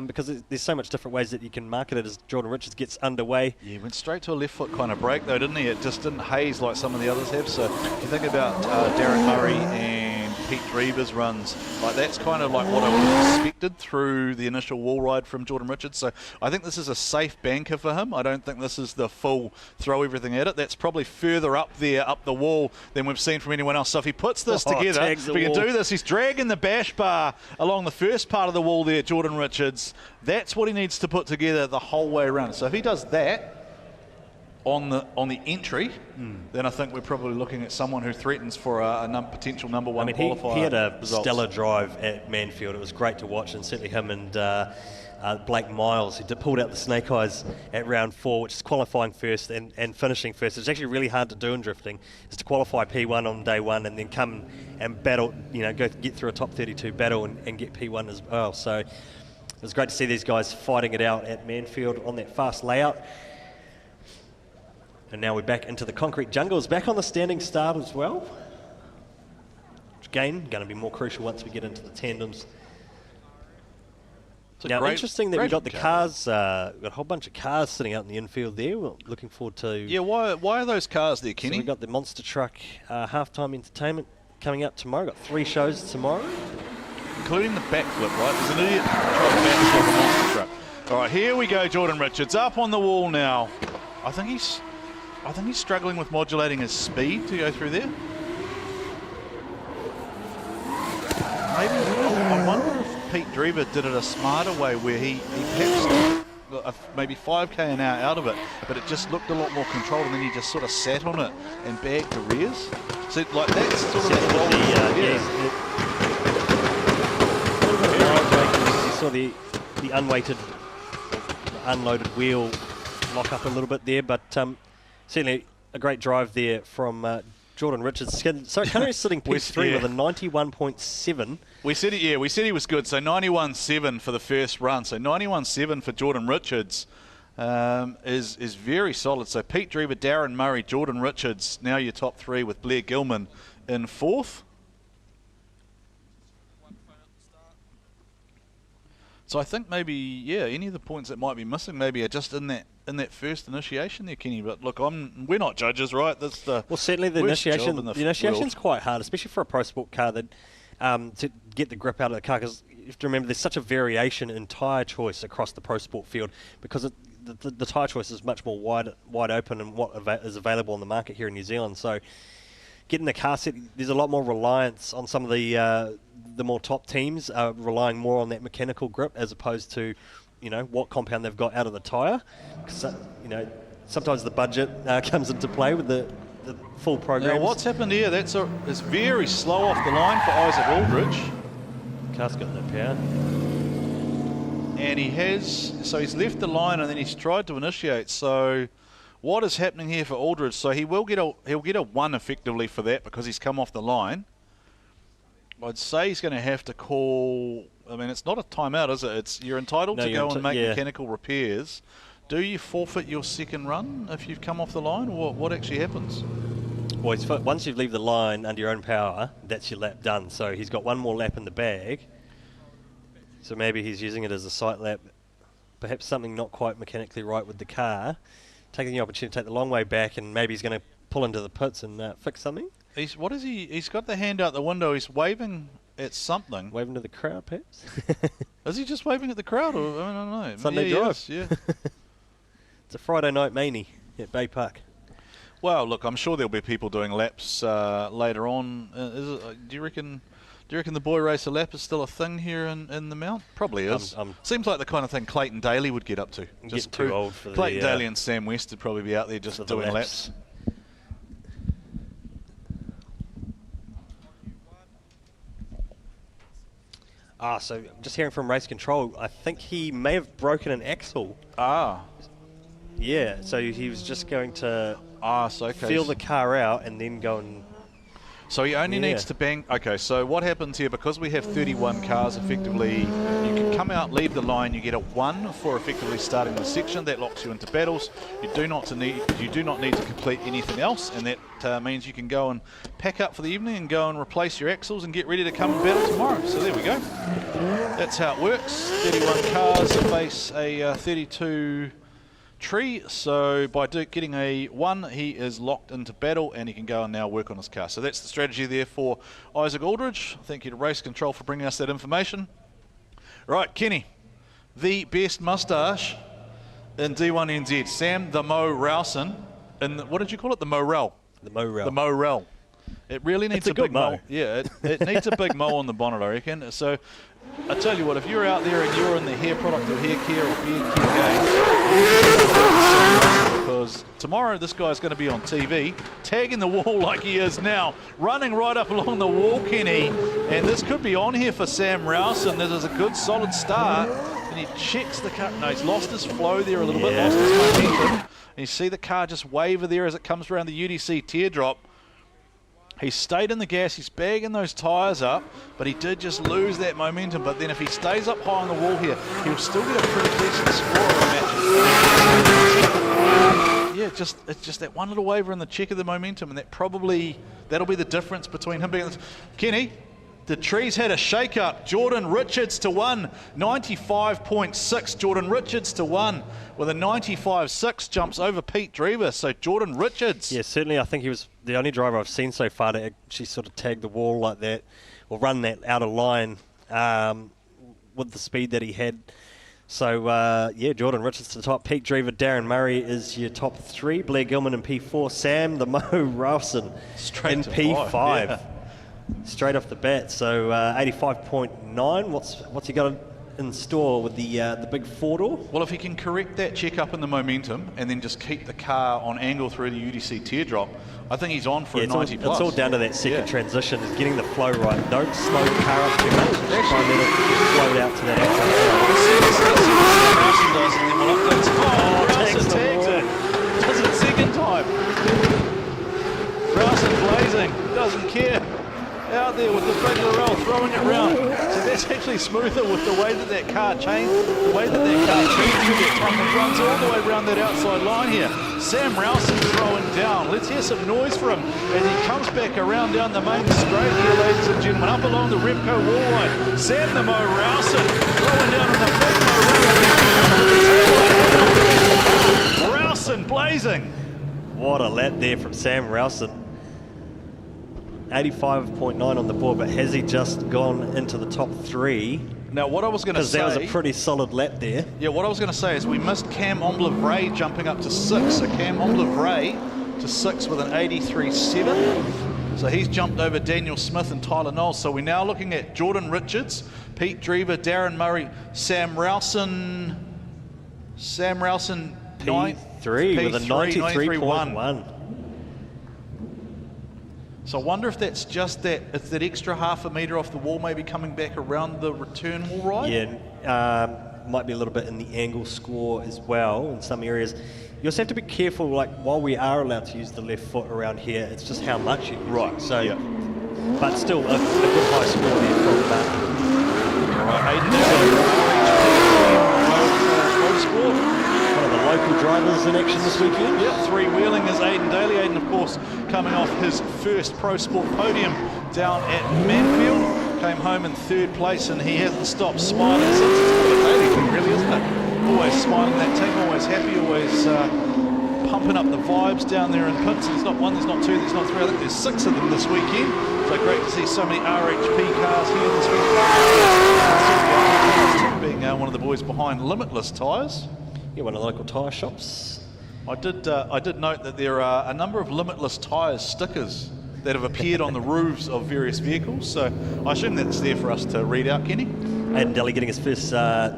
because there's so much different ways that you can market it as Jordan Richards gets underway. Yeah, he went straight to a left foot kind of break though, didn't he? It just didn't haze like some of the others have. So if you think about Darren Murray and Pete Drever's runs, like that's kind of like what I would have expected through the initial wall ride from Jordan Richards. So I think this is a safe banker for him. I don't think this is the full throw everything at it. That's probably further up there, up the wall, than we've seen from anyone else. So if he puts this together, if he can do this, he's dragging the bash bar along the first part of the wall there, Jordan Richards. That's what he needs to put together the whole way around. So if he does that on the entry, then I think we're probably looking at someone who threatens for a potential number one qualifier. He had a stellar drive at Manfield. It was great to watch, and certainly him and Blake Miles, who pulled out the snake eyes at round 4, which is qualifying first and finishing first. It's actually really hard to do in drifting, is to qualify P1 on day 1 and then come and battle, get through a top 32 battle and get P1 as well. So it was great to see these guys fighting it out at Manfield on that fast layout. And now we're back into the concrete jungle. It's back on the standing start as well. Which again, going to be more crucial once we get into the tandems. Now, interesting that we've got the cars, we've got a whole bunch of cars sitting out in the infield there. We're looking forward to... Yeah, why are those cars there, Kenny? So we've got the Monster Truck halftime entertainment coming up tomorrow. We've got 3 shows tomorrow. Including the backflip, right? There's an idiot trying to backflip a Monster Truck. All right, here we go, Jordan Richards. Up on the wall now. I think he's struggling with modulating his speed to go through there. Maybe, I wonder if Pete Drever did it a smarter way where he perhaps maybe 5k an hour out of it, but it just looked a lot more controlled, and then he just sort of sat on it and bagged the rears. So like that's sort of you saw the unweighted, unloaded wheel lock up a little bit there, but certainly a great drive there from Jordan Richards. So currently sitting P3 with a 91.7. We said he was good. So 91.7 for the first run. So 91.7 for Jordan Richards is very solid. So Pete Drever, Darren Murray, Jordan Richards, now your top three with Blair Gilman in fourth. So I think maybe, any of the points that might be missing maybe are just in that first initiation there, Kenny. But look, we're not judges, right? That's the certainly the initiation's quite hard, especially for a Pro Sport car that to get the grip out of the car, because you have to remember there's such a variation in tyre choice across the Pro Sport field, because the tyre choice is much more wide open and what is available on the market here in New Zealand. So getting the car set, there's a lot more reliance on some of the more top teams relying more on that mechanical grip as opposed to, what compound they've got out of the tyre. Sometimes the budget comes into play with the full program. Now what's happened here? It's very slow off the line for Isaac Aldridge. Car's got no power. And he's left the line and then he's tried to initiate. So what is happening here for Aldridge? So he'll get a 1 effectively for that because he's come off the line. I'd say he's going to have to call. I mean, it's not a timeout, is it? You're entitled to go and make mechanical repairs. Do you forfeit your second run if you've come off the line, or what actually happens? Well, once you leave the line under your own power, that's your lap done. So he's got one more lap in the bag. So maybe he's using it as a sight lap. Perhaps something not quite mechanically right with the car. Taking the opportunity to take the long way back, and maybe he's going to pull into the pits and fix something. He's got the hand out the window. He's waving at something. Waving to the crowd, perhaps? Is he just waving at the crowd? Or, I don't know. Sunday drive. Yeah. It's a Friday night manie at Baypark. Well, look, I'm sure there'll be people doing laps later on. Do you reckon the boy racer lap is still a thing here in the Mount? Probably is. Seems like the kind of thing Clayton Daly would get up to. Just too old for Clayton Daly and Sam West would probably be out there just doing laps. So I'm just hearing from race control, I think he may have broken an axle. Yeah, so he was just going to feel the car out and then go and... So he only needs to bang... Okay, so what happens here, because we have 31 cars effectively, you can come out, leave the line, you get a 1 for effectively starting the section. That locks you into battles. You do not need to complete anything else, and that means you can go and pack up for the evening and go and replace your axles and get ready to come and battle tomorrow. So there we go. That's how it works. 31 cars face a 32... tree, so by getting a 1 he is locked into battle and he can go and now work on his car. So that's the strategy there for Isaac Aldridge. Thank you to Race Control for bringing us that information. Right, Kenny, the best moustache in D1NZ, Sam the Mo Rowson, and what did you call it? The Morel. The Morel. The Morel. It really needs a big mo. Yeah, it needs a big mo on the bonnet, I reckon. So I tell you what, if you're out there and you're in the hair product or hair care or beard care game, because tomorrow this guy's going to be on TV, tagging the wall like he is now, running right up along the wall, Kenny, and this could be on here for Sam Rowson. This is a good solid start, and he checks the car. No, he's lost his flow there a little bit, lost his momentum, and you see the car just waver there as it comes around the UDC teardrop. He stayed in the gas, he's bagging those tyres up, but he did just lose that momentum. But then if he stays up high on the wall here, he'll still get a pretty decent score in the match. Yeah, it's just that one little waver in the check of the momentum, and that'll be the difference between him being... Kenny, the trees had a shake-up. Jordan Richards to 1, 95.6. Jordan Richards to 1 with a 95.6, jumps over Pete Drever. So Jordan Richards. Yeah, certainly I think he was the only driver I've seen so far to actually sort of tag the wall like that or run that out of line with the speed that he had. So, Jordan Richards to the top. Pete Drever, Darren Murray is your top 3. Blair Gilman in P4. Sam the Mo Rowson in P5. Yeah. Straight off the bat, so 85.9. What's he got in store with the big 4-door? Well, if he can correct that check up in the momentum and then just keep the car on angle through the UDC teardrop, I think he's on for a 90 plus. It's all down to that second transition, getting the flow right. Don't slow the car up too much. Try and let it flow out to that outside. We'll see what Sam Rowson does, and then we'll update. doesn't care. Out there with the big Lorel, throwing it round. So that's actually smoother with the way that car changed, the way that car changed with it. And runs all the way around that outside line here. Sam Rowson throwing down. Let's hear some noise from him as he comes back around down the main straight here, ladies and gentlemen, up along the Repco wall line. Sam the Mo Rowson throwing down on the big Mo Rowson. Rowson blazing. What a lap there from Sam Rowson. 85.9 on the board, but has he just gone into the top 3? Now, what I was going to say... Because that was a pretty solid lap there. Yeah, what I was going to say is we missed Cam Omblivray jumping up to 6. So Cam Omblivray to 6 with an 83.7. So he's jumped over Daniel Smith and Tyler Knowles. So we're now looking at Jordan Richards, Pete Drever, Darren Murray, Sam Rowson, P3 with a 93.1. So I wonder if that's just that, it's that extra half a metre off the wall maybe coming back around the return wall, right? Yeah, might be a little bit in the angle score as well in some areas. You also have to be careful, like while we are allowed to use the left foot around here, it's just how much you use. Right, so, yeah. But still, a good high score there from that. Aiden Motorsport. One of the local drivers in action this weekend. Yep, three-wheeling is Aiden Daly. Aiden, of course, coming off his first Pro Sport podium down at Manfield. Came home in 3rd place, and he hasn't stopped smiling since. It's kind of a Daly thing, really, isn't it? Always smiling, that team, always happy, always pumping up the vibes down there in pits. There's not 1, there's not 2, there's not 3. I think there's 6 of them this weekend. So great to see so many RHP cars here this weekend. Being one of the boys behind Limitless Tyres. Yeah, one of the local tyre shops. I did note that there are a number of Limitless Tyres stickers that have appeared on the roofs of various vehicles, so I assume that's there for us to read out, Kenny. Aiden Daly getting his first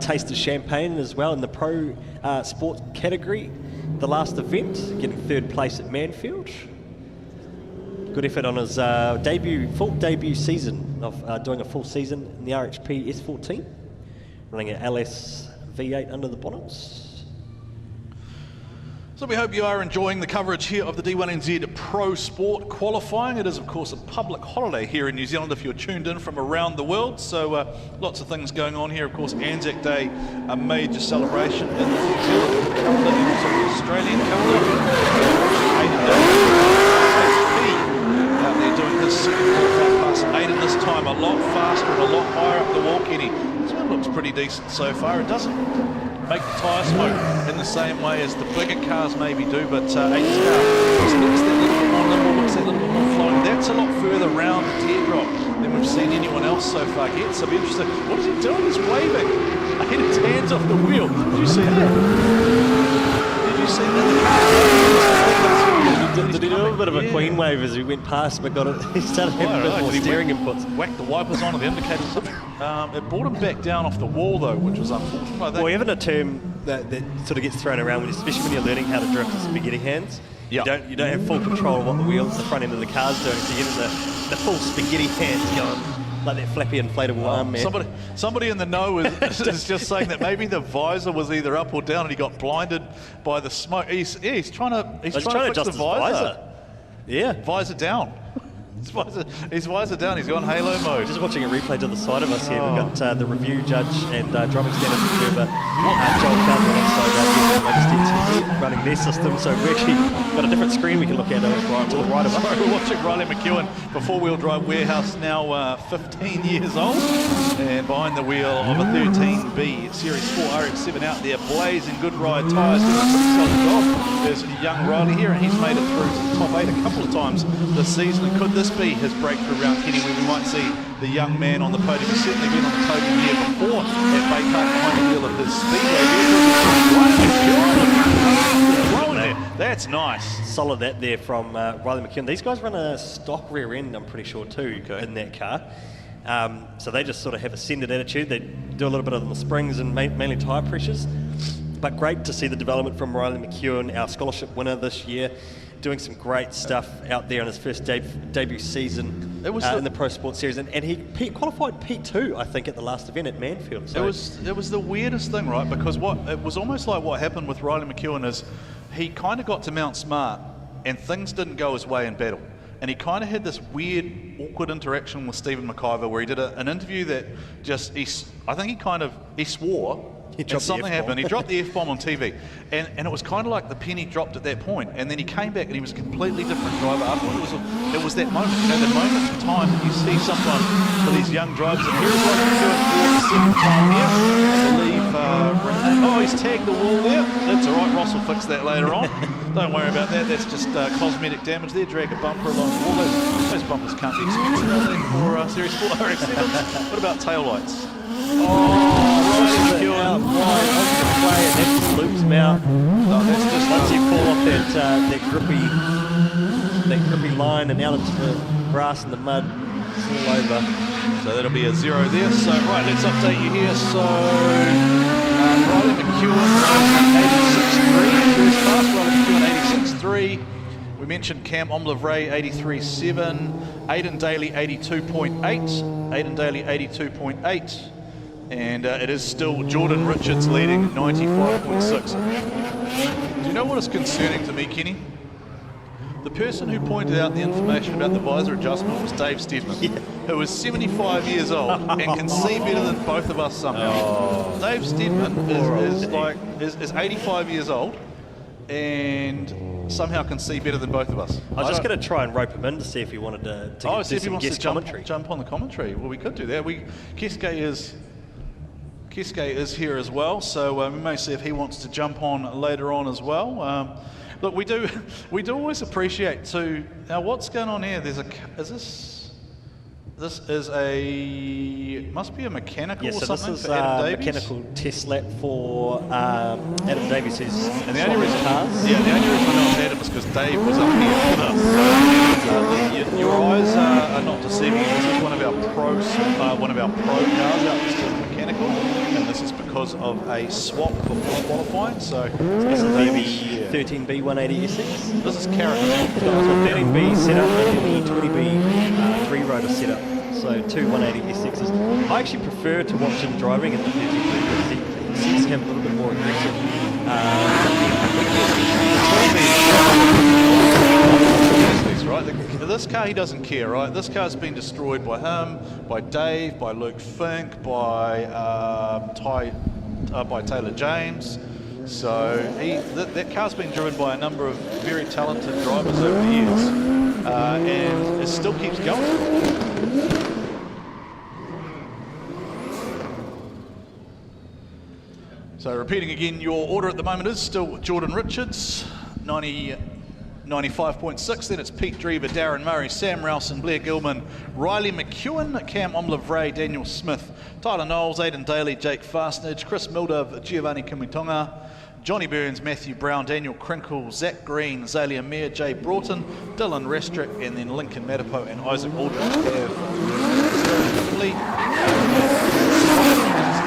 taste of champagne as well in the Pro Sports category. The last event, getting 3rd place at Manfield. Good effort on his full debut season of doing a full season in the RHP S14, running an LS V8 under the bonnets. So we hope you are enjoying the coverage here of the D1NZ Pro Sport qualifying. It is, of course, a public holiday here in New Zealand if you're tuned in from around the world. So lots of things going on here. Of course, Anzac Day, a major celebration in the New Zealand calendar and also the Australian calendar. Aiden out there doing his second qualifying pass. Aiden this time a lot faster and a lot higher up the wall, Kenny. This one looks pretty decent so far. It doesn't make the tyre smoke in the same way as the bigger cars maybe do, but Aiden's car just looks that little bit more nimble, looks that little bit more flowing. That's a lot further round the teardrop than we've seen anyone else so far get. So it'll be interesting. What is he doing? He's waving. Aiden's hands off the wheel. Did you see that? Did you see that? Did he do a bit of a queen wave as we went past, but he started having a bit more steering inputs. Whacked the wipers on or the indicators or something. It brought him back down off the wall though, which was unfortunate. I think. Well, even a term that sort of gets thrown around, especially when you're learning how to drift, is spaghetti hands. Yeah. You don't have full control of what the wheels, the front end of the car's doing, so you get the full spaghetti hands going. Like that flappy inflatable arm, man. Somebody in the know is just saying that maybe the visor was either up or down and he got blinded by the smoke. He's trying to fix the visor. Yeah. Visor down. His visor down. He's gone halo mode. Just watching a replay to the side of us here. We've got the review judge and driving standards observer, Joel Caldwell alongside running their system. So we've actually got a different screen we can look at to the right of us. We're watching Riley Mchuan, the four-wheel drive warehouse, now 15 years old, and behind the wheel of a 13B Series 4 RX-7 out there, blazing good ride tyres, doing a pretty solid job. There's young Riley here, and he's made it through to the top 8 a couple of times this season. And could this be his breakthrough round, Kenny, where we might see the young man on the podium? He's certainly been on the podium here before at Baypark behind the wheel of his speedway. That's nice. Solid that there from Riley McKeown. These guys run a stock rear end, I'm pretty sure, too, in that car. So they just sort of have ascended attitude. They do a little bit of the springs and mainly tyre pressures. But great to see the development from Riley McKeown, our scholarship winner this year, doing some great stuff out there on his first debut season in the Pro Sport Series. And he qualified P2, I think, at the last event at Manfield. So it was the weirdest thing, right? Because it was almost like what happened with Riley McKeown is he kind of got to Mount Smart and things didn't go his way in battle. and he kind of had this weird, awkward interaction with Stephen McIver where he did an interview that just, I think he swore, and something happened. He dropped the F-bomb on TV, and it was kind of like the penny dropped at that point, and then he came back and he was a completely different driver afterwards. It was that moment, the moment in time that you see someone for these young drivers, and here's what he's doing for the second time here. I believe, he's tagged the wall there. That's all right, Ross will fix that later on. Don't worry about that, that's just cosmetic damage there. Drag a bumper along the wall. Those bumpers can't be expensive, are they, for Series 4 RX-7s? What about taillights? Out wide, onto the play, and that just loops him out. That's just once you fall off that grippy line and out into the grass and the mud, it's all over. So that'll be a 0 there. So right, let's update you here. So Brody Mchuan 86.3 first class. Brody Mchuan 86.3. We mentioned Cam Omlivray 83.7. Aiden Daly 82.8. Aiden Daly 82.8. And it is still Jordan Richards leading 95.6. Do you know what is concerning to me, Kenny? The person who pointed out the information about the visor adjustment was Dave Steadman, who is 75 years old and can see better than both of us somehow. Dave Steadman is 85 years old and somehow can see better than both of us. I was just going to try and rope him in to see if he wanted to do some guest commentary. Jump on the commentary. Well, we could do that. Keske is here as well, so we may see if he wants to jump on later on as well. Look, we do always appreciate too. Now, what's going on here? Must be a mechanical or something for Adam Davies. Mechanical test lap for Adam Davies, who's and the only reason I know it's Adam is because Dave was up here with us. Your eyes are not deceiving you. This is one of our pro cars out still mechanical, and this is because of a swap before qualifying. So this is the 13B 180SX. This is Carrot. So 13B setup and the 20B 3-rotor setup. So two 180SXs. I actually prefer to watch him driving in the 13B because he seems to have a little bit more aggressive. Right? This car, he doesn't care, right? This car's been destroyed by him, by Dave, by Luke Fink, by Taylor James. So that car's been driven by a number of very talented drivers over the years, and it still keeps going. So repeating again, your order at the moment is still Jordan Richards, 95.6, then it's Pete Drever, Darren Murray, Sam Rowson, Blair Gilman, Riley McEwen, Cam Omlivray, Daniel Smith, Tyler Knowles, Aiden Daly, Jake Fastnage, Chris Mildove, Giovanni Kimitonga, Johnny Burns, Matthew Brown, Daniel Crinkle, Zach Green, Zelia Mair, Jay Broughton, Dylan Restrick, and then Lincoln Matapo and Isaac Aldridge have fleet.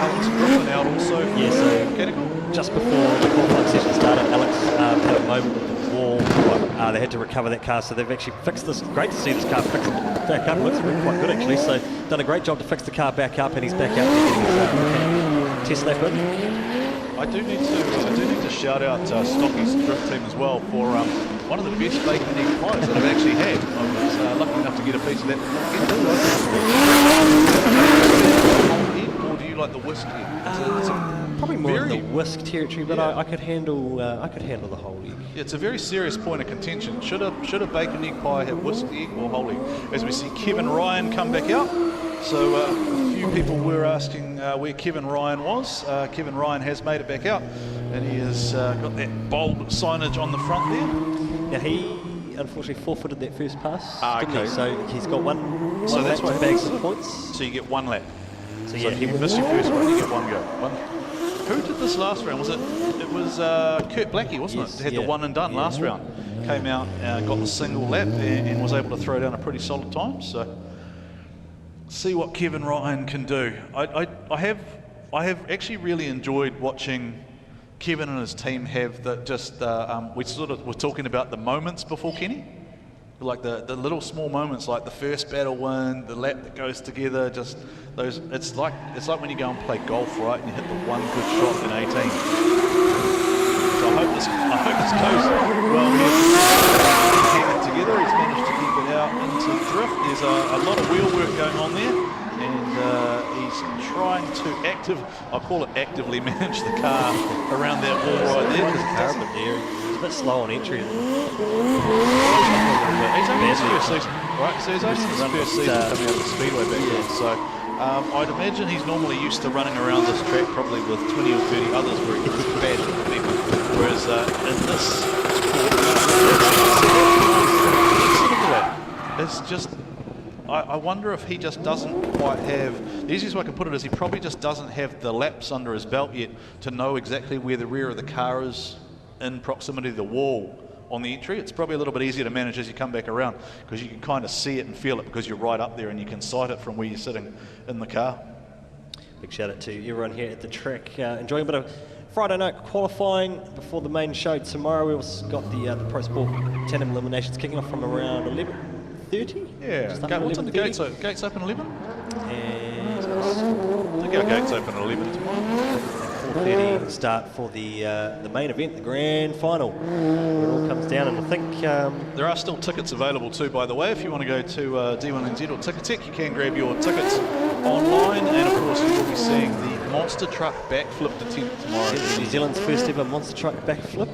Alex Griffin out also. Yeah, so mechanical. Just before the qualifying session started, Alex had a moment with the wall. They had to recover that car, so they've actually fixed this. Great to see this car fixed back up. It looks quite good actually. So done a great job to fix the car back up, and he's back out there getting his test lap in. I do need to shout out Stocky's drift team as well for one of the best bacon and egg pies that I've actually had. I was lucky enough to get a piece of that. Or do you like the whisk egg? Probably more in the whisk territory, but yeah. I could handle the whole egg. Yeah, it's a very serious point of contention. Should a bacon egg pie have whisk egg or whole egg? As we see Kevin Ryan come back out. So a few people were asking where Kevin Ryan was. Kevin Ryan has made it back out, and he has got that bold signage on the front there. Now he unfortunately forfeited that first pass, didn't okay. he? So he's got one So that's lap what to bag some points. So you get one lap. So So if you miss your first one, you get one go. Who did this last round? It was Kurt Blackie, wasn't Yes, it? Had the one and done last round. Came out, got the single lap and was able to throw down a pretty solid time. So see what Kevin Ryan can do. I have actually really enjoyed watching Kevin and his team have we sort of were talking about the moments before Kenny. Like the little small moments, like the first battle win, the lap that goes together, just those. It's like when you go and play golf, right? And you hit the one good shot in 18. So I hope this goes well. He's keeping it together. He's managed to keep it out. going on there, and he's trying to actively manage the car around that wall right there. He's a bit slow on entry. He's only his first season, right? So he's only his first season coming out of the speedway back then. So I'd imagine he's normally used to running around this track probably with 20 or 30 others where he gets bad with people. Whereas in this sport, it's just, I wonder if he just doesn't quite have, the easiest way I can put it is he probably just doesn't have the laps under his belt yet to know exactly where the rear of the car is in proximity to the wall on the entry. It's probably a little bit easier to manage as you come back around because you can kind of see it and feel it because you're right up there and you can sight it from where you're sitting in the car. Big shout out to everyone here at the track, enjoying a bit of Friday night qualifying before the main show tomorrow. We also got the Pro Sport tandem eliminations kicking off from around 11:30. Yeah, what's the gates open 11? And I think our gates open at 11 tomorrow. 4:30 start for the main event, the grand final, where it all comes down. And I think there are still tickets available too, by the way. If you want to go to D1NZ or Ticketek, you can grab your tickets online. And of course, you will be seeing the monster truck backflip attempt tomorrow. New Zealand's first ever monster truck backflip.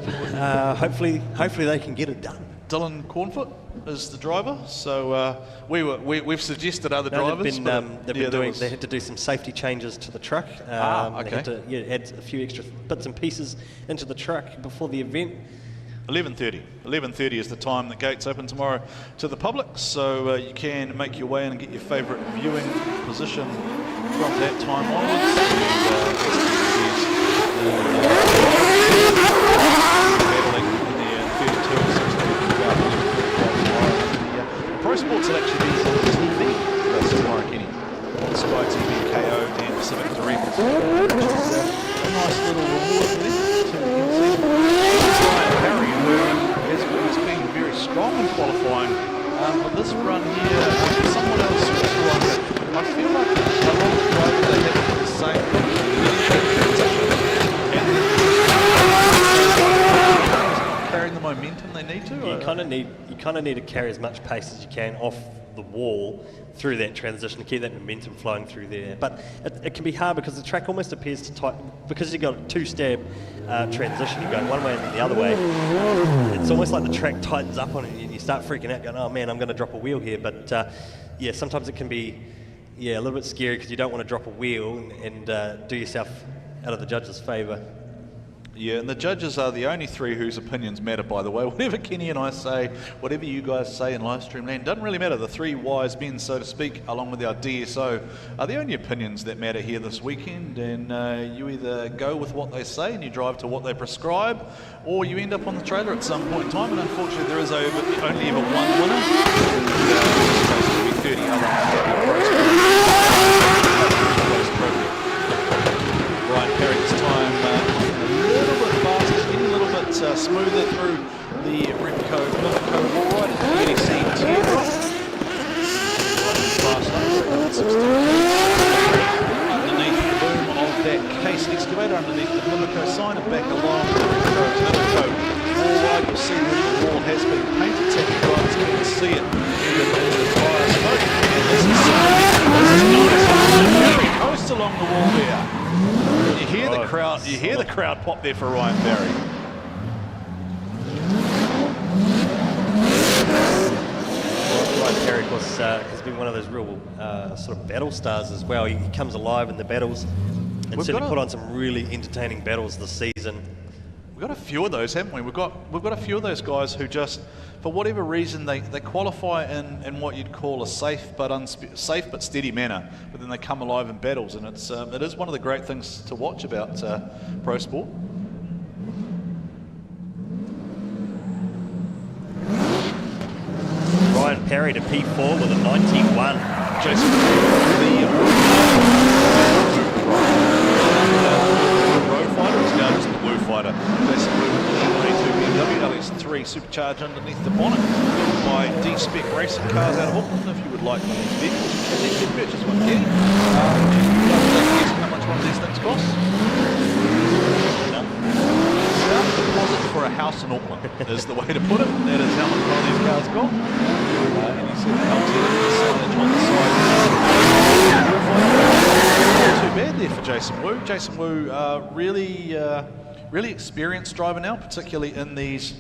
Hopefully they can get it done. Dylan Cornfoot is the driver, so we've suggested other drivers. They had to do some safety changes to the truck. Okay. They had to add a few extra bits and pieces into the truck before the event. 11:30. 11:30 is the time the gates open tomorrow to the public, so you can make your way in and get your favourite viewing position from that time onwards. Pro Sports will actually be on TV tomorrow, Kenny. On Sky TV, KO and Pacific Direct, which is a nice little reward for them to Harry, who has been very strong in qualifying. But this run here, someone else was wrong. I feel like a lot of drivers, they have the same carrying the momentum they need to. You kind of need to carry as much pace as you can off the wall through that transition to keep that momentum flowing through there. But it can be hard because the track almost appears to tighten, because you've got a two-stab transition, you're going one way and then the other way. It's almost like the track tightens up on it and you start freaking out going, oh man, I'm going to drop a wheel here. But yeah, sometimes it can be a little bit scary because you don't want to drop a wheel and do yourself out of the judge's favour. Yeah, and the judges are the only three whose opinions matter, by the way. Whatever Kenny and I say, whatever you guys say in live stream land, doesn't really matter. The three wise men, so to speak, along with our DSO, are the only opinions that matter here this weekend. And you either go with what they say and you drive to what they prescribe, or you end up on the trailer at some point in time. And unfortunately, there is only ever one winner. And there's supposed to be 30 other unhappy pros. Ryan Perry this time. Smoother through the Repco Milko wall right at the EDC teardrop. Underneath the boom of that case excavator, underneath the Milko sign, and back along the Repco Milko wall ride, you'll see that the wall has been painted. Taxi drivers can see it in the fire smoke. And this is nice. Coast along the wall there. You hear the crowd pop there for Ryan Barry. Perry has been one of those real sort of battle stars as well. He comes alive in the battles and certainly put on some really entertaining battles this season. We've got a few of those, haven't we? We've got a few of those guys who just, for whatever reason, they qualify in what you'd call a safe but steady manner, but then they come alive in battles, and it is one of the great things to watch about pro sport. Ryan Perry to P4 with a 91. Jason, the road fighter is now just the blue fighter. Jason Blue with the E92 BMW LS3 supercharged underneath the bonnet by D-Spec Racing Cars out of Auckland. If you would like one of these vehicles, you can purchase one here. How much one of these things costs? Deposit for a house in Auckland is the way to put it. That is how much one of these cars cost. And you see the signage on the side. bad there for Jason Wu. Jason Wu, really experienced driver now, particularly in these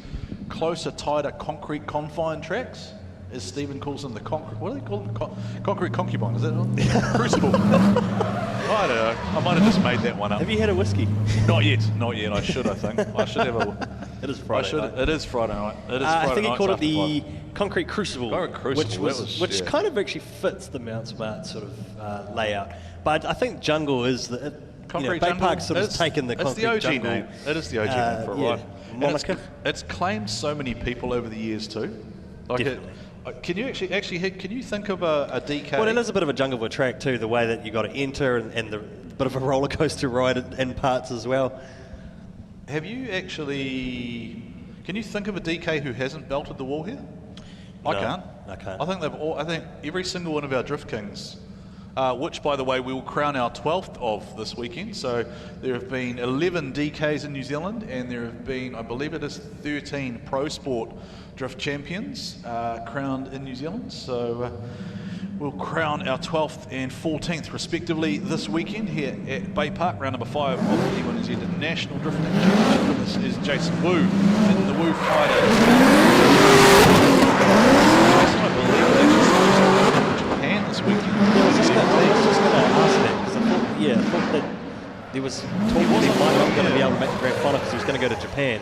closer, tighter concrete confine tracks, as Stephen calls them, the concrete. What do they call them? Concrete concubine, is that Crucible. I don't know. I might have just made that one up. Have you had a whiskey? Not yet. I should. I think I should have a. It is Friday night. It is Friday night. It is I think he called it the 5. Concrete Crucible, which yeah. kind of actually fits the Mount Smart sort of layout. But I think Jungle is the Concrete Baypark sort of taken the Concrete It's the OG Jungle. name. It is the OG name for it, right? Moniker. It's claimed so many people over the years too. Like Definitely. Can you actually can you think of a DK? Well, it is a bit of a jungle track too, the way that you got to enter and the bit of a roller coaster ride in parts as well. Have you actually? Can you think of a DK who hasn't belted the wall here? No, I can't. I can't. I think they've all. I think every single one of our Drift Kings, which by the way we will crown our 12th of this weekend. So there have been 11 DKs in New Zealand, and there have been, I believe it is 13 Pro Sport Drift champions crowned in New Zealand. So we'll crown our 12th and 14th respectively this weekend here at Baypark, round number 5 of the D1NZ National Drifting Championship. And this is Jason Wu in the Wu Fighter. Jason, I believe, is actually supposed to go to Japan this weekend. I was just going to ask that because I thought that there was talk that he might not going to be able to make the grand final because he was going to go to Japan.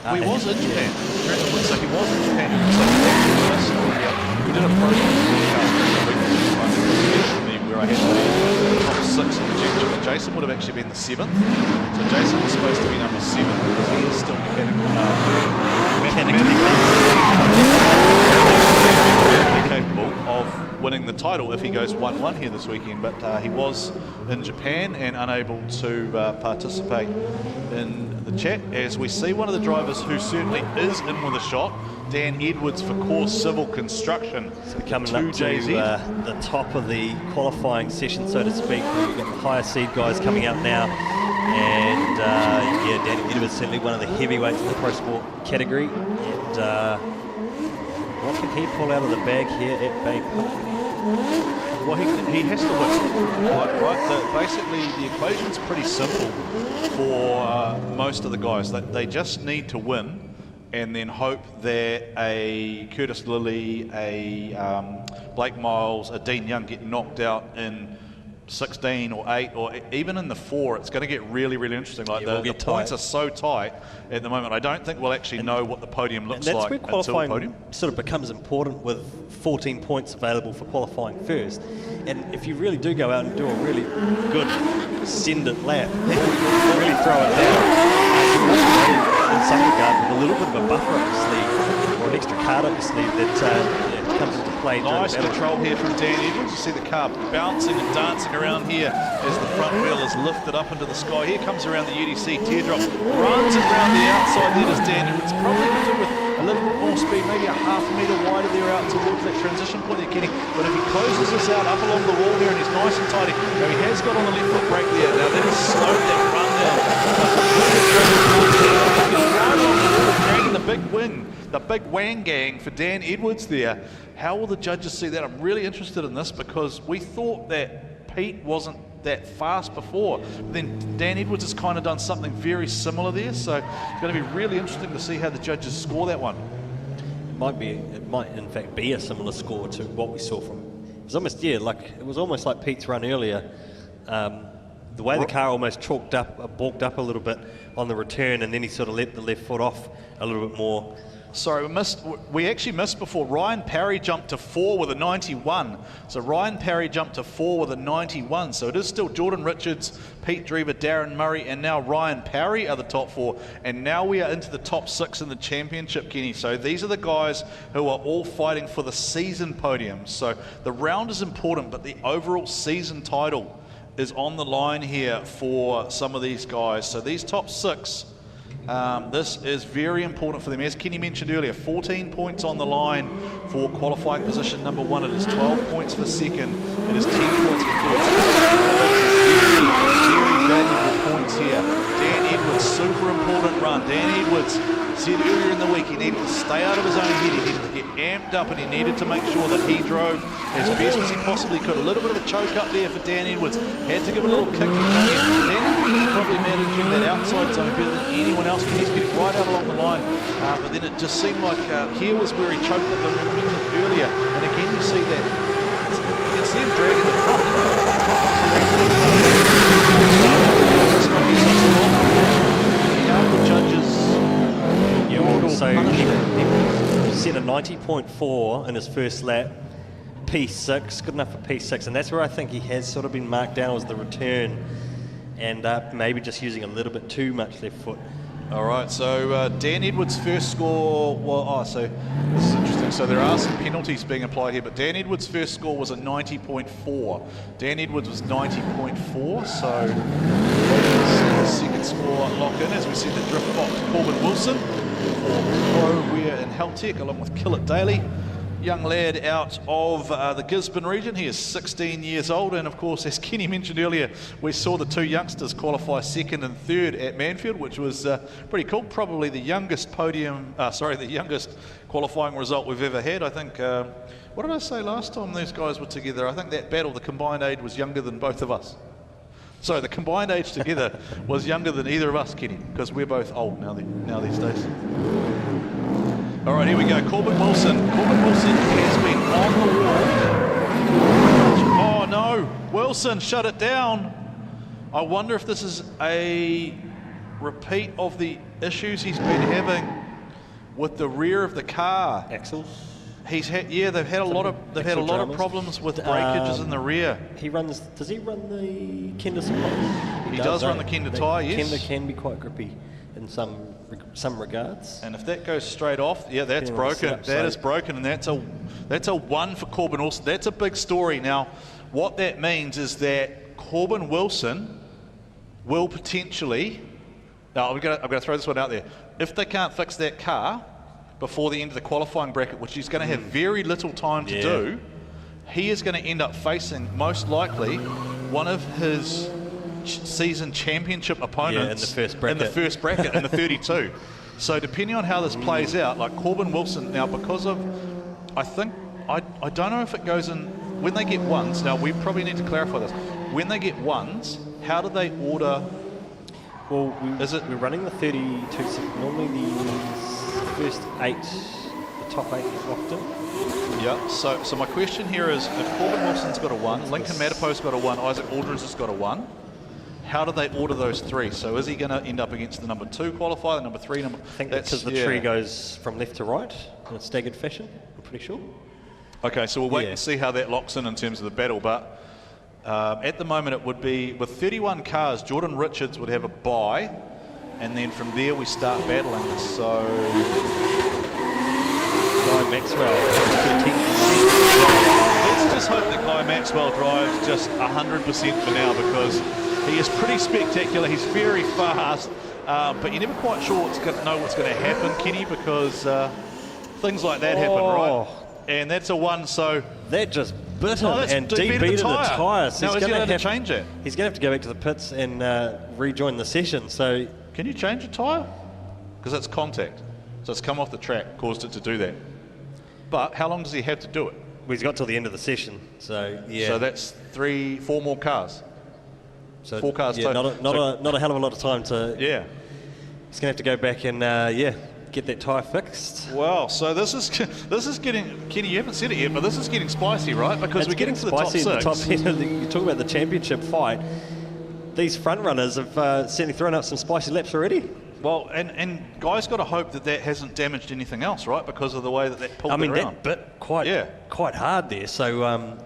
He was in Japan. So he was in Japan. We did a program where I had the top 6 in the championship, and Jason would have actually been the 7th. So Jason was supposed to be number 7 because he is still mechanically capable of winning the title if he goes 1-1 here this weekend. But he was in Japan and unable to participate in the chat, as we see one of the drivers who certainly is in with a shot, Dan Edwards for Core Civil Construction. So coming up to the top of the qualifying session, so to speak. We've got the higher seed guys coming out now. And Dan Edwards certainly one of the heavyweights in the Pro Sport category. And what can he pull out of the bag here at Baypark? Well, he has to win, right? Basically, the equation's pretty simple for most of the guys. They just need to win and then hope that a Curtis Lilly, a Blake Miles, a Dean Young get knocked out in 16 or 8 or even in the 4. It's going to get really, really interesting. Like the points are so tight at the moment. I don't think we'll actually know what the podium looks like where qualifying until the podium sort of becomes important, with 14 points available for qualifying first. And if you really do go out and do a really good send-it lap, really throw it down, in some regard with a little bit of a buffer up your sleeve, or an extra card up your sleeve that comes into play. Nice control here from Dan Edwards. You see the car bouncing and dancing around here as the front wheel is lifted up into the sky. Here comes around the UDC teardrop, runs it around the outside there as Dan Edwards, probably to do with a little bit more speed, maybe a half a metre wider there out towards that transition point there, Kenny. But if he closes this out up along the wall here and he's nice and tidy, now he has got on the left foot brake there. Now that has slowed that run down. Dragging the big wing, the big wang gang for Dan Edwards there. How will the judges see that? I'm really interested in this because we thought that Pete wasn't that fast before. But then Dan Edwards has kind of done something very similar there, so it's going to be really interesting to see how the judges score that one. It might in fact be a similar score to what we saw from. It was almost like Pete's run earlier. The way the car almost balked up a little bit on the return, and then he sort of let the left foot off a little bit more. Sorry, we actually missed before. Ryan Parry jumped to 4 with a 91. So Ryan Parry jumped to 4 with a 91. So it is still Jordan Richards, Pete Drever, Darren Murray, and now Ryan Parry are the top 4. And now we are into the top 6 in the championship, Kenny. So these are the guys who are all fighting for the season podiums. So the round is important, but the overall season title is on the line here for some of these guys. So these top 6, this is very important for them. As Kenny mentioned earlier, 14 points on the line for qualifying position number 1. It is 12 points for second. It is 10 points for third. Very valuable points Edwards here. Dan Edwards, super important run. Dan Edwards said earlier in the week he needed to stay out of his own head. He needed to get amped up and he needed to make sure that he drove as best as he possibly could. A little bit of a choke up there for Dan Edwards. Had to give a little kick. Dan Edwards probably managing that outside zone better than anyone else. He's getting right out along the line. But then it just seemed like here was where he choked up the momentum earlier. And again you see that. You can see him dragging the front. The judges. So he set a 90.4 in his first lap, P6, good enough for P6, and that's where I think he has sort of been marked down as the return, and maybe just using a little bit too much left foot. All right, so Dan Edwards' first score, so this is interesting. So there are some penalties being applied here, but Dan Edwards' first score was a 90.4. Dan Edwards was 90.4, so the second score lock in as we see the drift box. Corbin Wilson for Pro Wear and Heltec along with Kill It Daily. Young lad out of the Gisborne region. He is 16 years old, and of course, as Kenny mentioned earlier, we saw the two youngsters qualify second and third at Manfield, which was pretty cool. Probably the youngest the youngest qualifying result we've ever had. I think, what did I say last time these guys were together? I think that battle, the combined age was younger than both of us. So the combined age together was younger than either of us, Kenny, because we're both old now these days. All right, here we go. Corbin Wilson. Corbin Wilson has been on the wall. Oh no, Wilson, shut it down. I wonder if this is a repeat of the issues he's been having with the rear of the car. Axles. He's had, they've had a lot of problems with breakages in the rear. Does he run the Kenda supplies? He does run the Kenda tyre, yes. Kenda can be quite grippy in some regards. And if that goes straight off, that's broken. That is broken, and that's a one for Corbin Wilson. That's a big story. Now, what that means is that Corbin Wilson will potentially. Now, I'm going to throw this one out there. If they can't fix that car before the end of the qualifying bracket, which he's going to have very little time to do, he is going to end up facing, most likely, one of his season championship opponents in the first bracket in the 32. So depending on how this plays out, like Corbin Wilson now, because of, I don't know if it goes in when they get ones. Now we probably need to clarify this. When they get ones, how do they order? Well, we're running the 32. So normally the first 8, the top 8 is locked in. Yeah. So my question here is, if Corbin Wilson's got a 1, Lincoln Matapo's got a 1, Isaac Aldrin's has got a 1. How do they order those 3? So is he going to end up against the number 2 qualifier, the number 3, number? I think that's because the tree goes from left to right in a staggered fashion. I'm pretty sure. Okay, so we'll wait and see how that locks in terms of the battle. But at the moment, it would be with 31 cars. Jordan Richards would have a bye, and then from there we start battling. So Guy Maxwell. Let's just hope that Guy Maxwell drives just 100% for now, because he is pretty spectacular. He's very fast, but you're never quite sure what's going to happen, Kenny, because things like that happen, right? And that's a 1, so that just bit him and debeated the tyre. So now he's going to have to change it. He's going to have to go back to the pits and rejoin the session. So can you change a tyre? Because that's contact. So it's come off the track, caused it to do that. But how long does he have to do it? Well, he's got till the end of the session. So So that's 4 more cars. So 4 cars total. Not a hell of a lot of time to. Yeah. He's going to have to go back and get that tyre fixed. Well, so this is getting, Kenny, you haven't said it yet, but this is getting spicy, right? Because we're getting to the top 6. You talk about the championship fight. These front runners have certainly thrown up some spicy laps already. Well, and guys got to hope that hasn't damaged anything else, right? Because of the way that pulled it around. That bit quite hard there. So I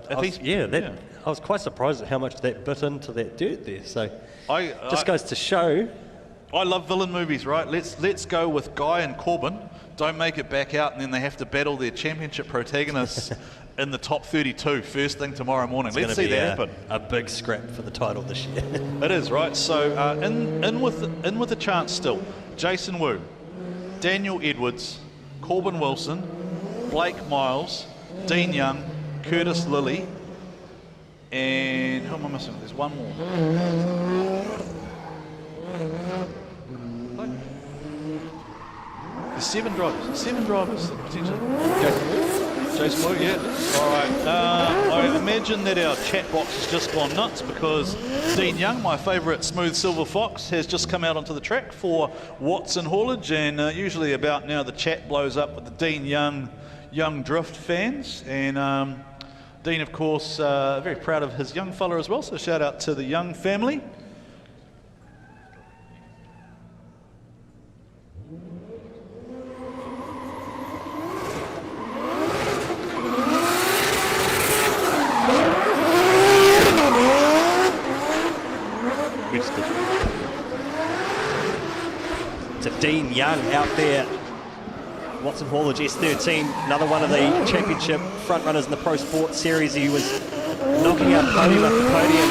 was quite surprised at how much that bit into that dirt there. So just goes to show. I love villain movies, right? Let's go with Guy and Corbin. Don't make it back out, and then they have to battle their championship protagonists in the top 32 first thing tomorrow morning. Let's see that happen. A big scrap for the title this year. It is, right? So in with a chance still. Jason Wu, Daniel Edwards, Corbin Wilson, Blake Miles, Dean Young, Curtis Lilly, and who am I missing? There's one more. There's 7 drivers. Jason Wood, yeah. All right. I imagine that our chat box has just gone nuts because Dean Young, my favourite smooth silver fox, has just come out onto the track for Watson haulage, and usually about now the chat blows up with the Dean Young Drift fans, and Dean, of course, very proud of his young fella as well, so shout out to the Young family. To Dean Young out there, Watson Haulage S13, another one of the championship front runners in the Pro Sports Series. He was knocking out podium after podium.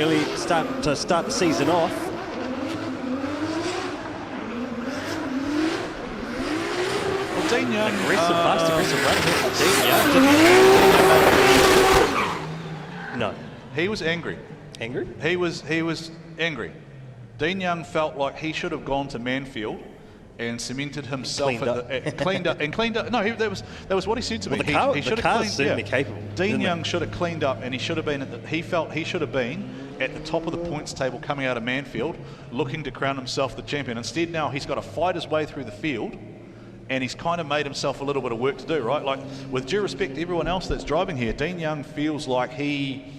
Early start the season off. Well, Dean Young, Fast aggressive run. Dean Young. No. he was angry. Angry? He was angry. Dean Young felt like he should have gone to Manfield and cemented himself cleaned up. No, that was what he said to me. He should have cleaned. Certainly capable. Dean Young should have cleaned up, and he should have been. He felt he should have been at the top of the points table coming out of Manfield, looking to crown himself the champion. Instead, now he's got to fight his way through the field, and he's kind of made himself a little bit of work to do. Right, like with due respect to everyone else that's driving here, Dean Young feels like he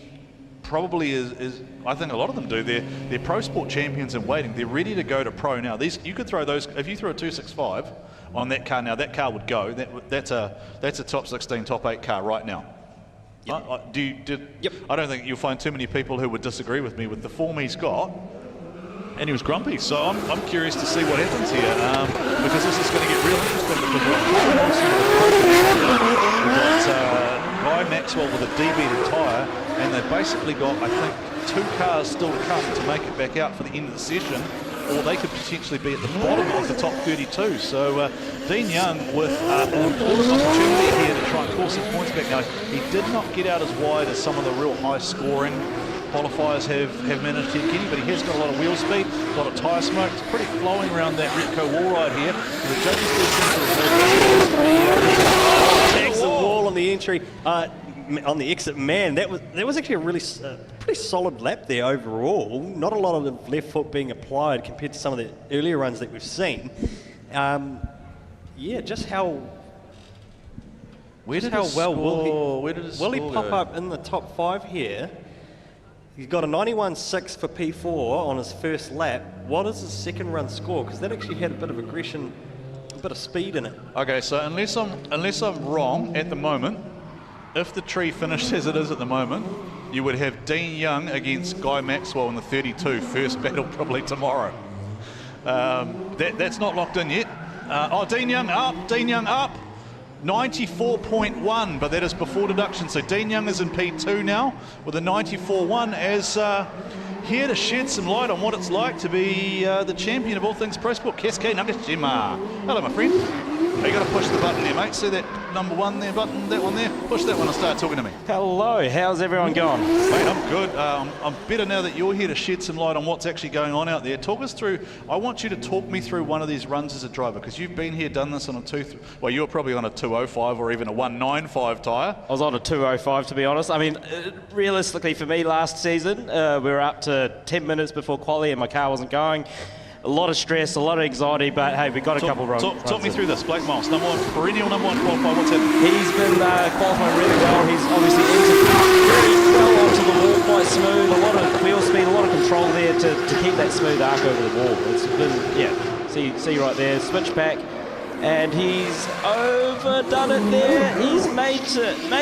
probably is. I think a lot of them do. They're pro sport champions in waiting. They're ready to go to pro now. You could throw those. If you throw a 265 on that car now, that car would go. That's a top 16, top 8 car right now. Yep. Yep. I don't think you'll find too many people who would disagree with me with the form he's got. And he was grumpy, so I'm curious to see what happens here, because this is going to get real interesting. Because we've got Guy Maxwell with a D-beaded tyre, and they've basically got, I think, 2 cars still to come to make it back out for the end of the session, or they could potentially be at the bottom of the top 32. So Dean Young with an important opportunity here to try and claw some points back. Now, he did not get out as wide as some of the real high-scoring qualifiers have managed to get him, but he has got a lot of wheel speed, a lot of tyre smoke. It's pretty flowing around that Repco wall ride here. The judges Tags the wall on the entry, on the exit. Man, that was actually a really pretty solid lap there overall. Not a lot of the left foot being applied compared to some of the earlier runs that we've seen. Yeah, just how. Where did how his well score, will he pop up in the top 5 here? He's got a 91.6 for P4 on his first lap. What is his second run score? Because that actually had a bit of aggression, a bit of speed in it. Okay, so unless I'm wrong at the moment, if the tree finished as it is at the moment, you would have Dean Young against Guy Maxwell in the 32, first battle probably tomorrow. That's not locked in yet. Dean Young up. 94.1, but that is before deduction. So Dean Young is in P2 now with a 94.1 as here to shed some light on what it's like to be the champion of all things pro sport. Kesuke Nakashima. Hello, my friend. You got to push the button there, mate. See that number 1 there button, that one there? Push that one and start talking to me. Hello, how's everyone going? Mate, I'm good. I'm better now that you're here to shed some light on what's actually going on out there. Talk us through, I want you to talk me through one of these runs as a driver, because you've been here, done this on a well, you were probably on a 205 or even a 195 tyre. I was on a 205 to be honest. I mean, realistically for me last season, we were up to 10 minutes before quali and my car wasn't going. A lot of stress, a lot of anxiety, but hey, we got a couple runs. Talk me through this. Blake Miles, perennial number 1 qualifier, what's happening? He's been qualifying really well. He's obviously entered very well onto the wall, quite smooth. A lot of wheel speed, a lot of control there to keep that smooth arc over the wall. It's been, yeah, see right there, switch back. And he's overdone it there. He's made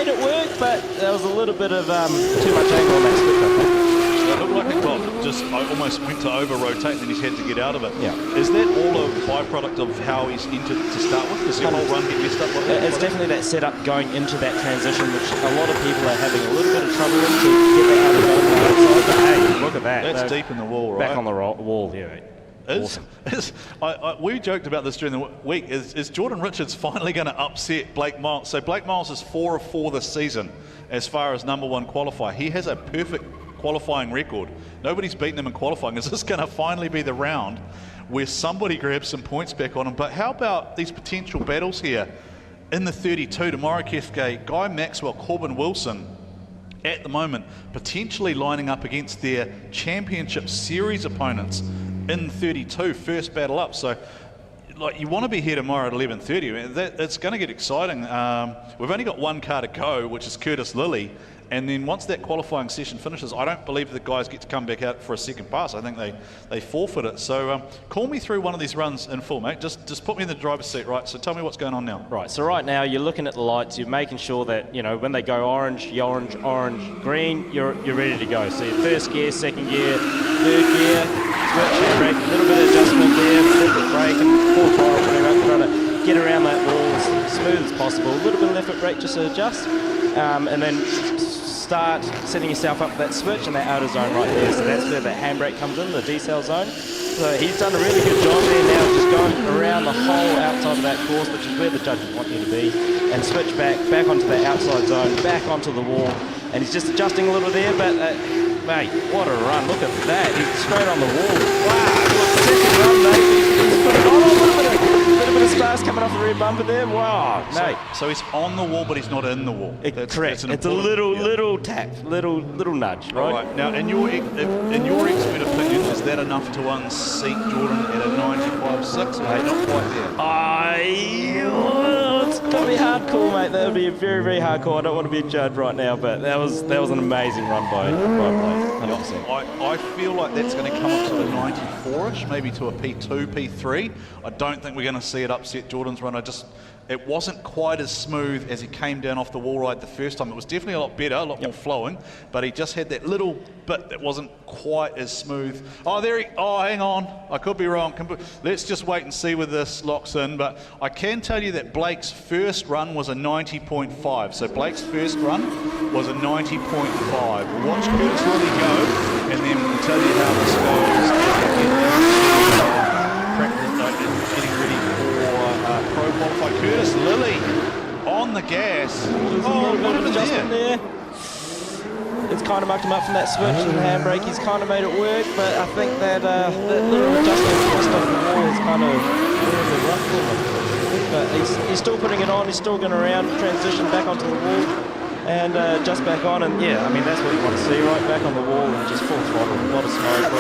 it work, but there was a little bit of too much angle on that switch, I think. It looked like it just almost went to over-rotate and he's had to get out of it. Yeah. Is that all a byproduct of how he's entered to start with? Does your whole run get messed up like that? It's definitely that setup going into that transition, which a lot of people are having a little bit of trouble with to get that out of the outside. But hey, look at that. That's deep in the wall, right? Back on the wall, yeah. Awesome. We joked about this during the week. Is Jordan Richards finally going to upset Blake Miles? So Blake Miles is 4 of 4 this season as far as number 1 qualifier. He has a perfect qualifying record. Nobody's beaten them in qualifying. Is this going to finally be the round where somebody grabs some points back on them? But how about these potential battles here in the 32? Tomorrow, Kefke, Guy Maxwell, Corbin Wilson, at the moment, potentially lining up against their championship series opponents in 32, first battle up. So, like, you want to be here tomorrow at 11:30. It's going to get exciting. We've only got one car to go, which is Curtis Lilly. And then once that qualifying session finishes, I don't believe the guys get to come back out for a second pass. I think they forfeit it. So call me through one of these runs in full, mate. Just put me in the driver's seat, right? So tell me what's going on now. Right, so right now you're looking at the lights, you're making sure that, you know, when they go orange, green, you're ready to go. So your first gear, second gear, third gear, switch, handbrake, a little bit of adjustment there, left foot brake and full throttle, trying to get around that wall as smooth as possible. A little bit of left foot brake just to adjust, and then start setting yourself up for that switch and that outer zone right there. So that's where the handbrake comes in, the decel zone. So he's done a really good job there now, just going around the whole outside of that course, which is where the judges want you to be, and switch back onto that outside zone, back onto the wall, and he's just adjusting a little there, but mate, what a run, look at that, he's straight on the wall. Wow, second run, mate, he's put it on a little bit of stars coming off the rear bumper there, wow, mate. So he's on the wall, but he's not in the wall. Correct, it's a little tap, little nudge, right? All right, now in your expert opinion, is that enough to unseat Jordan at a 95.6? Mate, not quite there. It's going to be hard call, mate. That would be a very, very hard call. I don't want to be a judge right now, but that was an amazing run by Blair. 100%. I feel like that's going to come up to the 94-ish, maybe to a P2, P3. I don't think we're going to see it upset Jordan's run. It wasn't quite as smooth as he came down off the wall ride the first time. It was definitely a lot better, a lot more flowing, but he just had that little bit that wasn't quite as smooth. Hang on, I could be wrong. Let's just wait and see where this locks in, but I can tell you that Blake's first run was a 90.5. So Blake's first run was a 90.5. We'll watch Curtis really go, and then we'll tell you how this goes. Getting ready for Pro Qualify. Curtis Lilly on the gas. What an adjustment there. It's kind of mucked him up from that switch and the handbrake. He's kind of made it work, but I think that little adjustment just off the wall is kind of rough for him. But he's still putting it on. He's still going around, transition back onto the wall, and just back on. And yeah, I mean that's what you want to see, right? Back on the wall and just full throttle. A lot of smoke.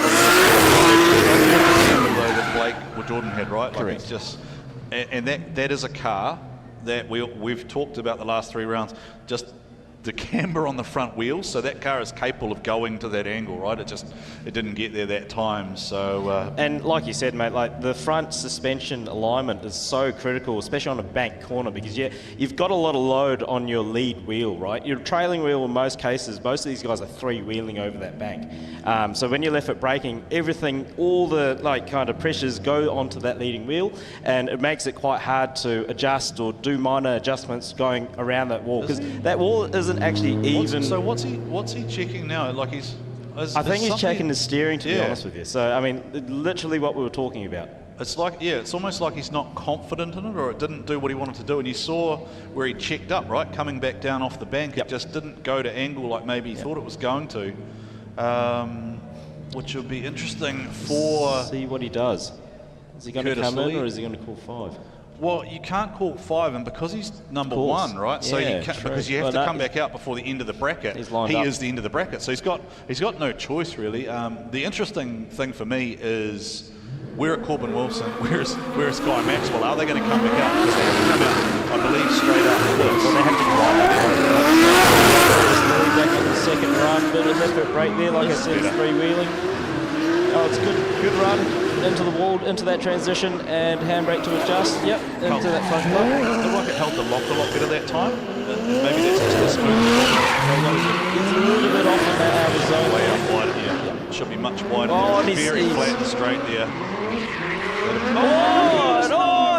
That Blake or Jordan had, right? Correct. Like it's just, and that is a car that we've talked about the last 3 rounds. Just the camber on the front wheels, so that car is capable of going to that angle, right? It didn't get there that time. So and like you said, mate, like the front suspension alignment is so critical, especially on a bank corner, because you've got a lot of load on your lead wheel, right? Your trailing wheel in most cases, most of these guys are three-wheeling over that bank. So when you're left foot braking, everything, all the like kind of pressures go onto that leading wheel, and it makes it quite hard to adjust or do minor adjustments going around that wall, because that wall isn't actually even. So what's he checking now? Like I think he's checking the steering, to be honest with you. So I mean, literally what we were talking about. It's like, it's almost like he's not confident in it, or it didn't do what he wanted to do. And you saw where he checked up, right, coming back down off the bank. It just didn't go to angle like maybe he thought it was going to, which would be interesting for. See what he does. Is he going to come in, or is he going to call 5? Well, you can't call 5, and because he's number 1, right? So Yeah, you can't, true. because you have to come back out before the end of the bracket. He's lined he up. is the end of the bracket, so he's got no choice really. The interesting thing for me is where are Corbin Wilson? Where's Guy Maxwell? Are they going to come back out? Because they have to come out, I believe, straight after this. Well, they have to climb back on the second run, but a little bit break there, like I said, it's three-wheeling. Oh, it's good run into the wall, into that transition, and handbrake to adjust. Yep, into that front block. Looked like it held the lock a lot better that time. Maybe that's just a smooth. It's a little bit off in that outer zone. Way out wide, yeah. Should be much wider. Oh, and very flat and straight there.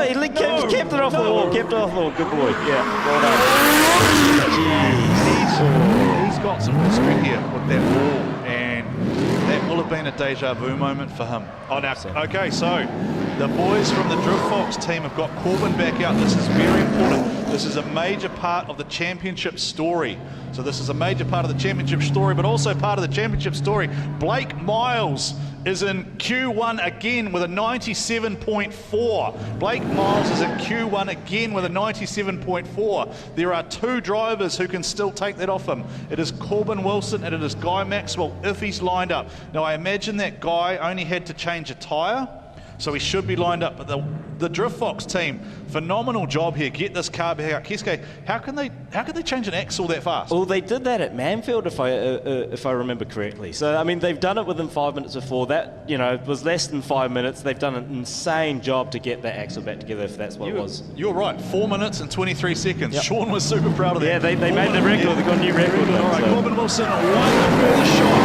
He kept it off the wall. Kept it off the wall. Good boy. Yeah, well done. He's got some history here with that wall, and that will have been a deja vu moment for him. Oh, now, okay, so The boys from the Drift Fox team have got Corbin back out. This is very important. This is a major part of the championship story. So this is a major part of the championship story, but also part of the championship story. Blake Miles is in Q1 again with a 97.4. Blake Miles is in Q1 again with a 97.4. There are 2 drivers who can still take that off him. It is Corbin Wilson and it is Guy Maxwell if he's lined up. Now I imagine that Guy only had to change a tyre, so he should be lined up. But the Drift Fox team, phenomenal job here. Get this car back out. Keisuke, how can they change an axle that fast? Well, they did that at Manfield, if I remember correctly. So I mean, they've done it within 5 minutes before. That was less than 5 minutes. They've done an insane job to get that axle back together, if that's what it was. You're right. 4 minutes and 23 seconds. Yep. Sean was super proud of that. Yeah, they made the record. They got a new record. All right, So. Corbin Wilson, one further shot.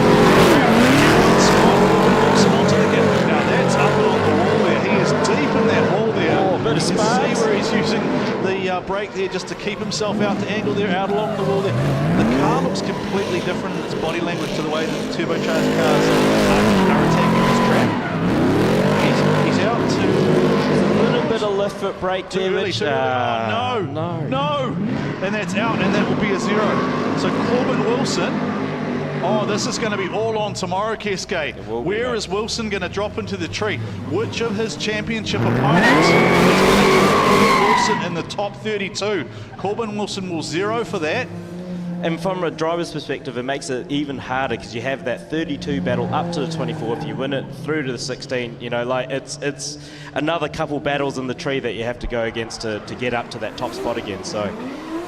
Corbin Wilson onto the gap. Now that's up along the wall there. He is deep in that wall there. Oh, bit of you can space. see where he's using the brake there just to keep himself out to angle there, out along the wall there. The car looks completely different in its body language to the way that the turbocharged cars are attacking this track. He's out to... A little bit of left foot brake Too there, early, which, too early. No! And that's out, and that will be a 0. So Corbin Wilson, this is going to be all on tomorrow, Keisuke. Where is Wilson going to drop into the tree? Which of his championship opponents is going to put Corbin Wilson in the top 32? Corbin Wilson will 0 for that. And from a driver's perspective, it makes it even harder because you have that 32 battle up to the 24. If you win it through to the 16, it's another couple battles in the tree that you have to go against to get up to that top spot again. So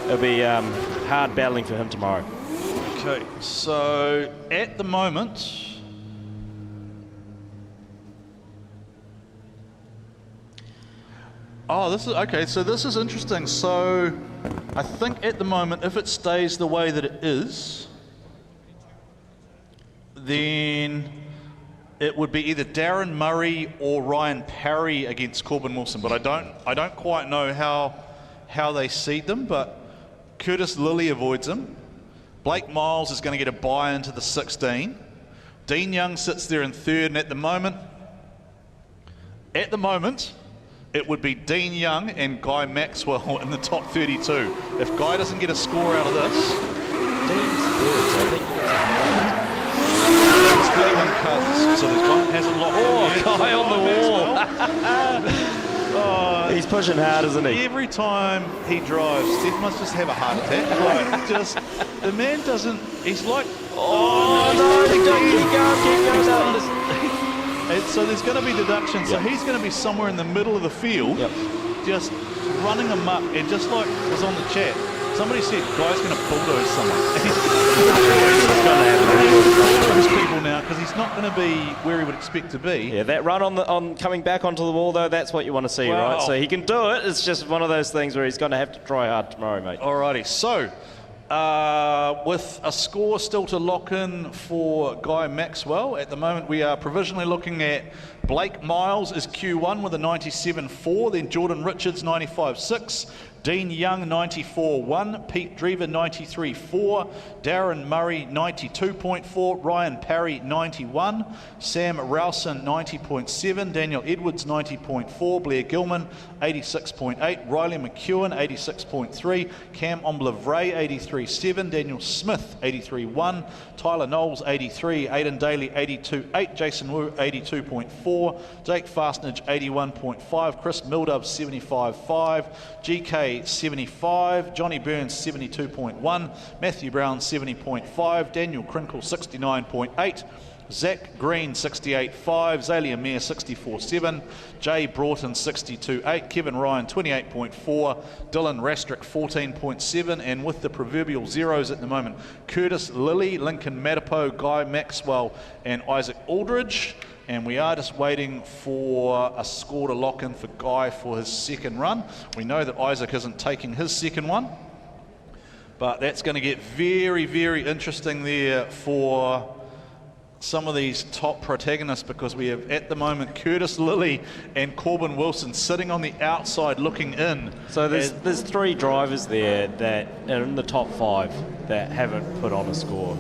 it'll be hard battling for him tomorrow. Okay, so at the moment, this is okay. So this is interesting. So I think at the moment, if it stays the way that it is, then it would be either Darren Murray or Ryan Parry against Corbin Wilson. But I don't quite know how they seed them. But Curtis Lilly avoids him. Blake Miles is going to get a bye into the 16. Dean Young sits there in 3rd, and at the moment, it would be Dean Young and Guy Maxwell in the top 32. If Guy doesn't get a score out of this, so there's one hasn't locked in. Guy on the wall. He's pushing hard, isn't he? Every time he drives, Steph must just have a heart attack. Like, the man doesn't. He's like, keep going. And so there's going to be deduction. So he's going to be somewhere in the middle of the field, just running amok. And just like was on the chat, somebody said, Guy's going to bulldoze someone. He's going to bulldoze people now because he's not going to be where he would expect to be. Yeah, that run on coming back onto the wall, though, that's what you want to see, right? So he can do it. It's just one of those things where he's going to have to try hard tomorrow, mate. Alrighty, so with a score still to lock in for Guy Maxwell, at the moment we are provisionally looking at Blake Miles is Q1 with a 97.4, then Jordan Richards 95.6, Dean Young 94.1, Pete Drever 93.4, Darren Murray 92.4, Ryan Parry 91, Sam Rowson 90.7, Daniel Edwards 90.4, Blair Gilman 86.8, Riley Mchuan 86.3, Cam Omblivray 83.7, Daniel Smith 83.1, Tyler Knowles 83, Aiden Daly 82.8, Jason Wu 82.4, Jake Fastnage 81.5, Chris Mildove 75.5, GK 75, Johnny Burns 72.1, Matthew Brown 70.5, Daniel Crinkle 69.8, Zach Green 68.5, Zelia Mair 64.7, Jay Broughton 62.8, Kevin Ryan 28.4, Dylan Rastrick 14.7, and with the proverbial zeros at the moment, Curtis Lilly, Lincoln Matapo, Guy Maxwell and Isaac Aldridge. And we are just waiting for a score to lock in for Guy for his second run. We know that Isaac isn't taking his second one, but that's going to get very, very interesting there for some of these top protagonists, because we have at the moment Curtis Lilly and Corbin Wilson sitting on the outside looking in. So there's 3 drivers there that are in the top 5 that haven't put on a score.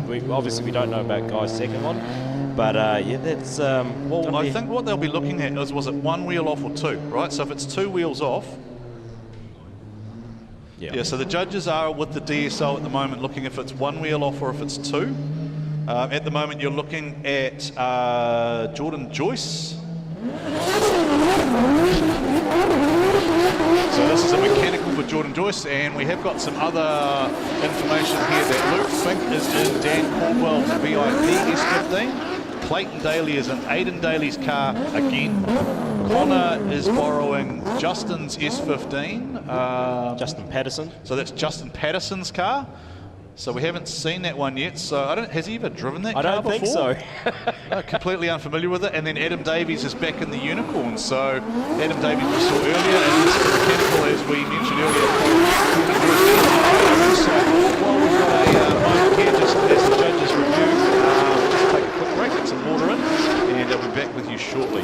We don't know about Guy's second one, but yeah, that's well, I think what they'll be looking at is, was it 1 wheel off or 2, right? So if it's 2 wheels off, yeah, so the judges are with the DSL at the moment looking if it's 1 wheel off or if it's 2. At the moment you're looking at Jordan Joyce. So this is a mechanical for Jordan Joyce, and we have got some other information here that Luke Fink is in Dan Caldwell's VIP S15. Clayton Daly is in Aiden Daly's car again. Connor is borrowing Justin's S15. Justin Patterson. So that's Justin Patterson's car. So we haven't seen that one yet. So has he ever driven that car before? I don't think so. Completely unfamiliar with it. And then Adam Davies is back in the Unicorn. So Adam Davies we saw earlier, and this is mechanical, as we mentioned earlier. So while we've got a moment here, just as the judges review, just take a quick break, get some water in, and I'll be back with you shortly.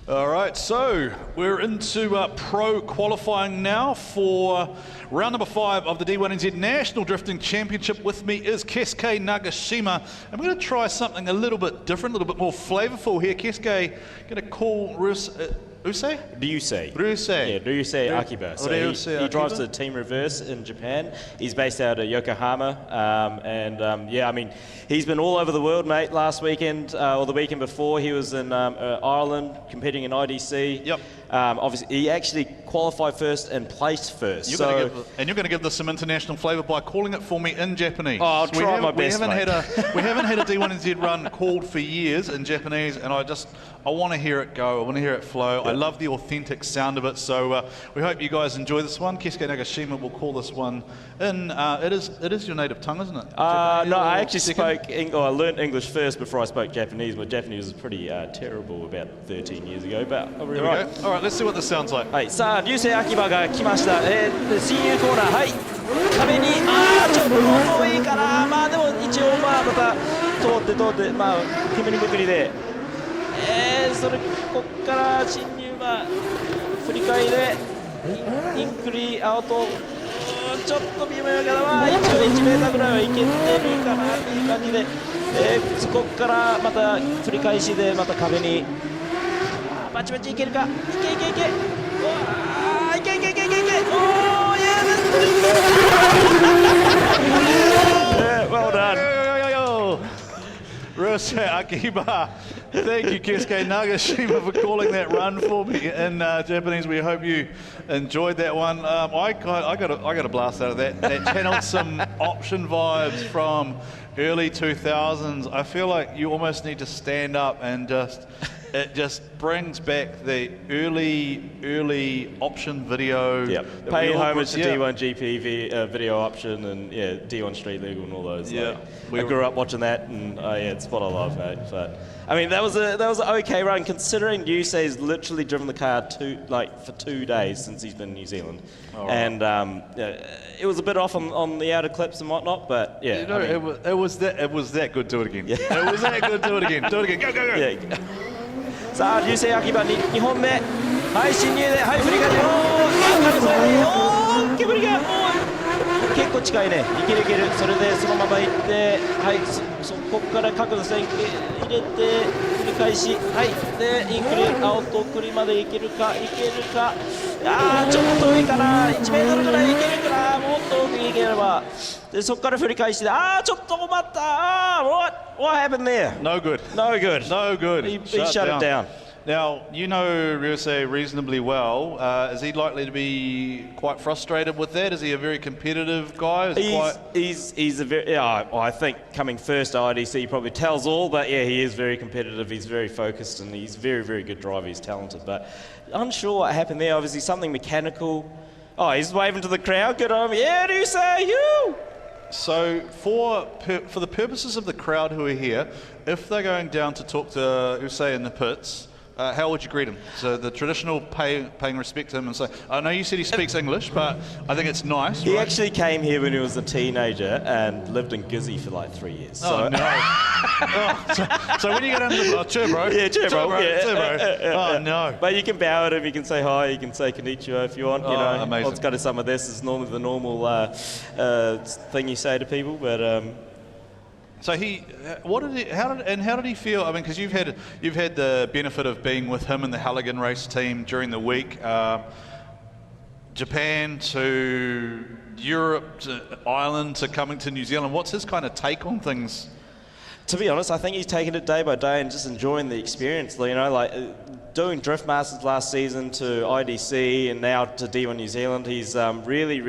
All right, so we're into pro qualifying now for round number 5 of the D1NZ National Drifting Championship. With me is Keisuke Nagashima. I'm going to try something a little bit different, a little bit more flavourful here. Keisuke, going to call Ryusei? Yeah, Ryusei Akiba. So he drives the Team Reverse in Japan. He's based out of Yokohama. Yeah, I mean, he's been all over the world, mate. Last weekend, or the weekend before, he was in Ireland competing in IDC. Yep. Obviously, he actually qualified first and placed first. You're going to give this some international flavour by calling it for me in Japanese. Oh, I'll try my best, we haven't had a D1NZ run called for years in Japanese, and I want to hear it go. I want to hear it flow. I love the authentic sound of it. So we hope you guys enjoy this one. Keisuke Nagashima will call this one in. It is your native tongue, isn't it? No, I actually I learned English first before I spoke Japanese. My Japanese was pretty terrible about 13 years ago. But Here we go. All right, let's see what this sounds like. はい、さあ、Ryusei Akiba が来ました。進入コーナー、はい。壁に、ちょっと遠いかな。まあでも一応また通って、まあ煙むくりで、こっから進入振り返でインクリアウト、ちょっと微妙やけど、一応1メーターぐらいはいけてるかなという感じで、そこからまた振り返しでまた壁に、バチバチいけるか、いけ、いけ、おー、Well done. Ryusei Akiba. Thank you, Keisuke Nagashima, for calling that run for me in Japanese. We hope you enjoyed that one. I got a blast out of that. That channeled some option vibes from early 2000s. I feel like you almost need to stand up and just it just brings back the early option video. Yeah, paying homage to D1 GP video option and D1 Street Legal and all those. Yeah, I grew up watching that, and it's what I love, mate. But I mean, that was an okay run considering Yusei's literally driven the car for 2 days since he's been in New Zealand, and it was a bit off on the outer clips and whatnot, but yeah, it was that good. Do it again. Yeah. It was that good. Do it again. Do it again. Go. Yeah. さあ、Yusei秋葉2本目、はい、進入で、はい、振り返って、煙が、結構近いね、いける、それでそのまま行って、はい、ここから角度線入れて、繰り返し、はい、で、インクリ、アウトクリまでいけるか、ちょっと遠いかな、1メートルぐらいいけるかな、もっと奥に行ければ、で、そこから振り返して、ちょっと待った、what happened there? No good. He shut it down. Now, you know Ryusei reasonably well. Is he likely to be quite frustrated with that? Is he a very competitive guy? He's a very, I think coming first to IDC probably tells all, but yeah, he is very competitive, he's very focused, and he's very, very good driver, he's talented. But unsure what happened there, obviously something mechanical. Oh, he's waving to the crowd, good on him. Yeah, Ryusei, you! So for the purposes of the crowd who are here, if they're going down to talk to Ryusei in the pits, how would you greet him? So the traditional paying respect to him and say, I know you said he speaks English, but I think it's nice. He actually came here when he was a teenager and lived in Gizzy for like 3 years. So. Oh, no. So when you go down to the... cheer, bro. Yeah, cheer, bro. Oh, no. But you can bow at him, you can say hi, you can say konnichiwa if you want. You know, amazing. Let's go to some of this. It's normally the normal thing you say to people, but... So how did he feel? I mean, because you've had the benefit of being with him and the Heligan race team during the week, Japan to Europe to Ireland to coming to New Zealand. What's his kind of take on things? To be honest, I think he's taking it day by day and just enjoying the experience. You know, like doing Drift Masters last season to IDC and now to D1 New Zealand. He's really,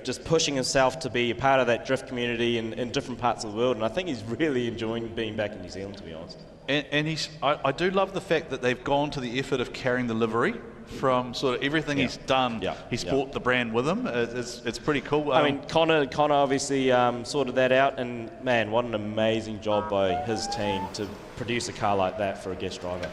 just pushing himself to be a part of that drift community in different parts of the world. And I think he's really enjoying being back in New Zealand, to be honest. And I do love the fact that they've gone to the effort of carrying the livery from sort of everything he's done. He's brought the brand with him. It's pretty cool. I mean, Connor obviously sorted that out, and man, what an amazing job by his team to produce a car like that for a guest driver.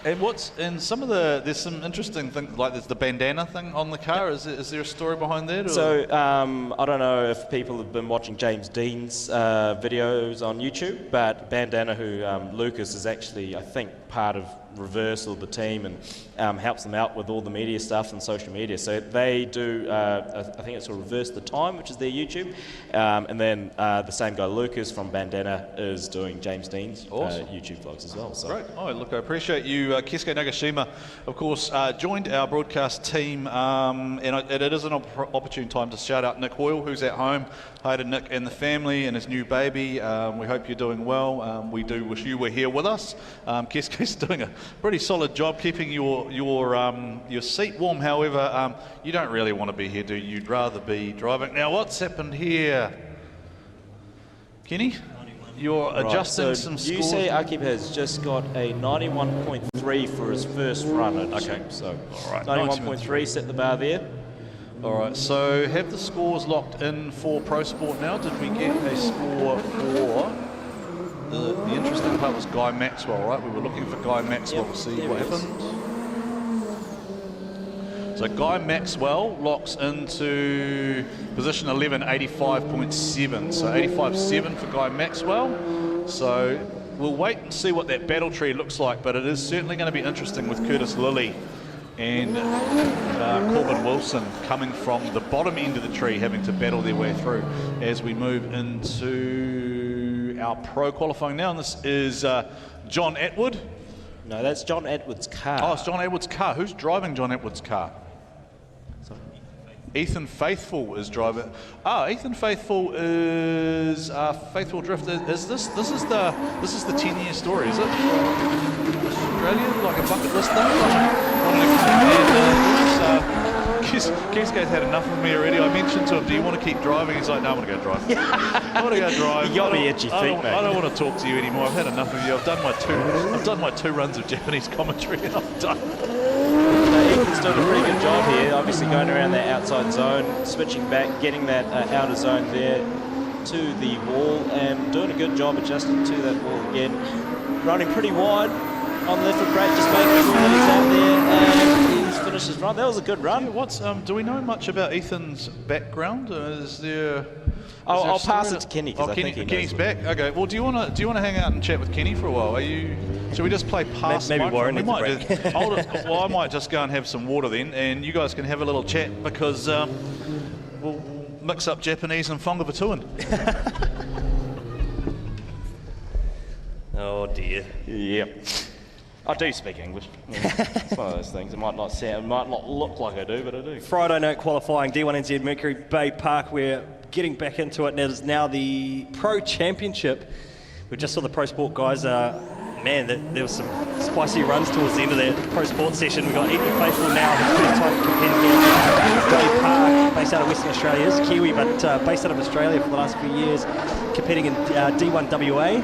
And there's some interesting things, like there's the bandana thing on the car. Is there a story behind that? Or? So I don't know if people have been watching James Dean's videos on YouTube, but Bandana, who Lucas is actually, I think, part of Reversal, the team, and helps them out with all the media stuff and social media. So they do, I think it's called Reverse the Time, which is their YouTube. And then the same guy, Lucas from Bandana, is doing James Dean's YouTube vlogs as well. So. Great. Oh, look, I appreciate you. Keisuke Nagashima, of course, joined our broadcast team, and it is an opportune time to shout out Nick Hoyle, who's at home. Hi to Nick and the family and his new baby. We hope you're doing well. We do wish you were here with us. Keisuke's doing a pretty solid job keeping your seat warm. However, you don't really want to be here, do you? You'd rather be driving. Now, what's happened here? Kenny? You're adjusting some scores. Yusei Akib has just got a 91.3 for his first run at Shakeup. So, all right, 91.3, set the bar there. All right, so have the scores locked in for Pro Sport now? Did we get a score for... The interesting part was Guy Maxwell, right? We were looking for Guy Maxwell to see what happened. So Guy Maxwell locks into position 11, 85.7. So 85.7 for Guy Maxwell. So we'll wait and see what that battle tree looks like, but it is certainly going to be interesting with Curtis Lilly and Corbin Wilson coming from the bottom end of the tree, having to battle their way through as we move into our pro qualifying now. And this is John Atwood. No, that's John Atwood's car. Oh, it's John Atwood's car. Who's driving John Atwood's car? Ethan Faithful is driving. Ethan Faithful is Faithful Drifter. Is this is the 10-year story? Is it Australia, like a bucket list thing? Kingsgate's had enough of me already. I mentioned to him, do you want to keep driving? He's like, no, I want to go drive. I want to go drive. You got me itchy feet, mate. I don't want to talk to you anymore. I've had enough of you. I've done my two runs of Japanese commentary and I'm done. Ethan's doing a pretty good job here, obviously going around that outside zone, switching back, getting that outer zone there to the wall, and doing a good job adjusting to that wall again. Running pretty wide on the left foot brake, just making sure that he's out there, and he's finished his run. That was a good run. Yeah, do we know much about Ethan's background? Is there... I'll pass it to Kenny because I think Kenny's back. Okay. Well, do you want to hang out and chat with Kenny for a while? Should we just play past? Maybe Warren needs a break. I might just go and have some water then, and you guys can have a little chat because we'll mix up Japanese and Whangapatuan. Oh dear. Yep. I do speak English. It's one of those things. It might not look like I do, but I do. Friday night qualifying, D1NZ Mercury Baypark. We're getting back into it, and it is now the Pro Championship. We just saw the Pro Sport guys. Man, there was some spicy runs towards the end of that Pro Sport session. We've got Aiden Faithful now, his first time competing here. Baypark, based out of Western Australia. He's Kiwi, but based out of Australia for the last few years, competing in D1 WA.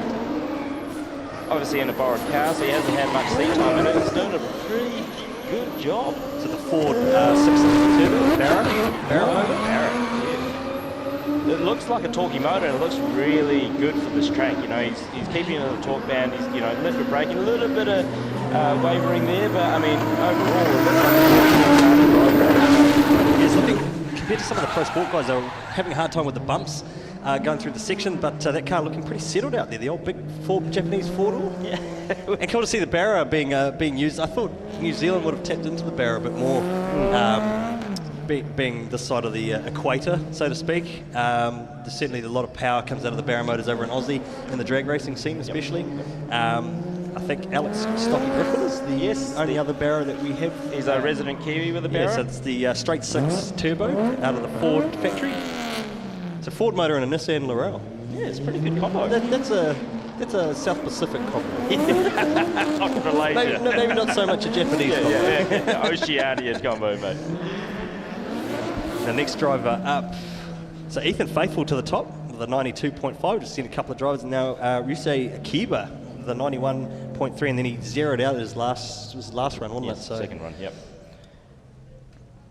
Obviously in a borrowed car, so he hasn't had much seat time in it. He's doing a pretty good job. So the Ford 6 Turbo, Barrett. It looks like a talkie motor, and it looks really good for this track. You know, he's keeping it in the torque band. He's, you know, left foot braking, a little bit of wavering there, but I mean, overall, it's looking, compared to some of the Pro Sport guys, they're having a hard time with the bumps going through the section, but that car looking pretty settled out there. The old big Japanese four-door. Yeah. And cool to see the barrow being used. I thought New Zealand would have tapped into the barrow a bit more. Being this side of the equator, so to speak. There's certainly a lot of power comes out of the barrow motors over in Aussie, in the drag racing scene especially. I think Alex Stocky Griffin is the only other barrow that we have. He's a resident Kiwi with a barrow. Yes, it's the straight 6 turbo out of the Ford factory. It's a Ford motor and a Nissan Laurel. Yeah, it's a pretty good combo. That's a South Pacific combo. Not Malaysia. Maybe not so much a Japanese combo. Yeah. Oceania combo, mate. The next driver up, so Ethan Faithful to the top with a 92.5. Just seen a couple of drivers now. Ryusei Akiba with a 91.3, and then he zeroed out his last run, wasn't it? So second run, yep.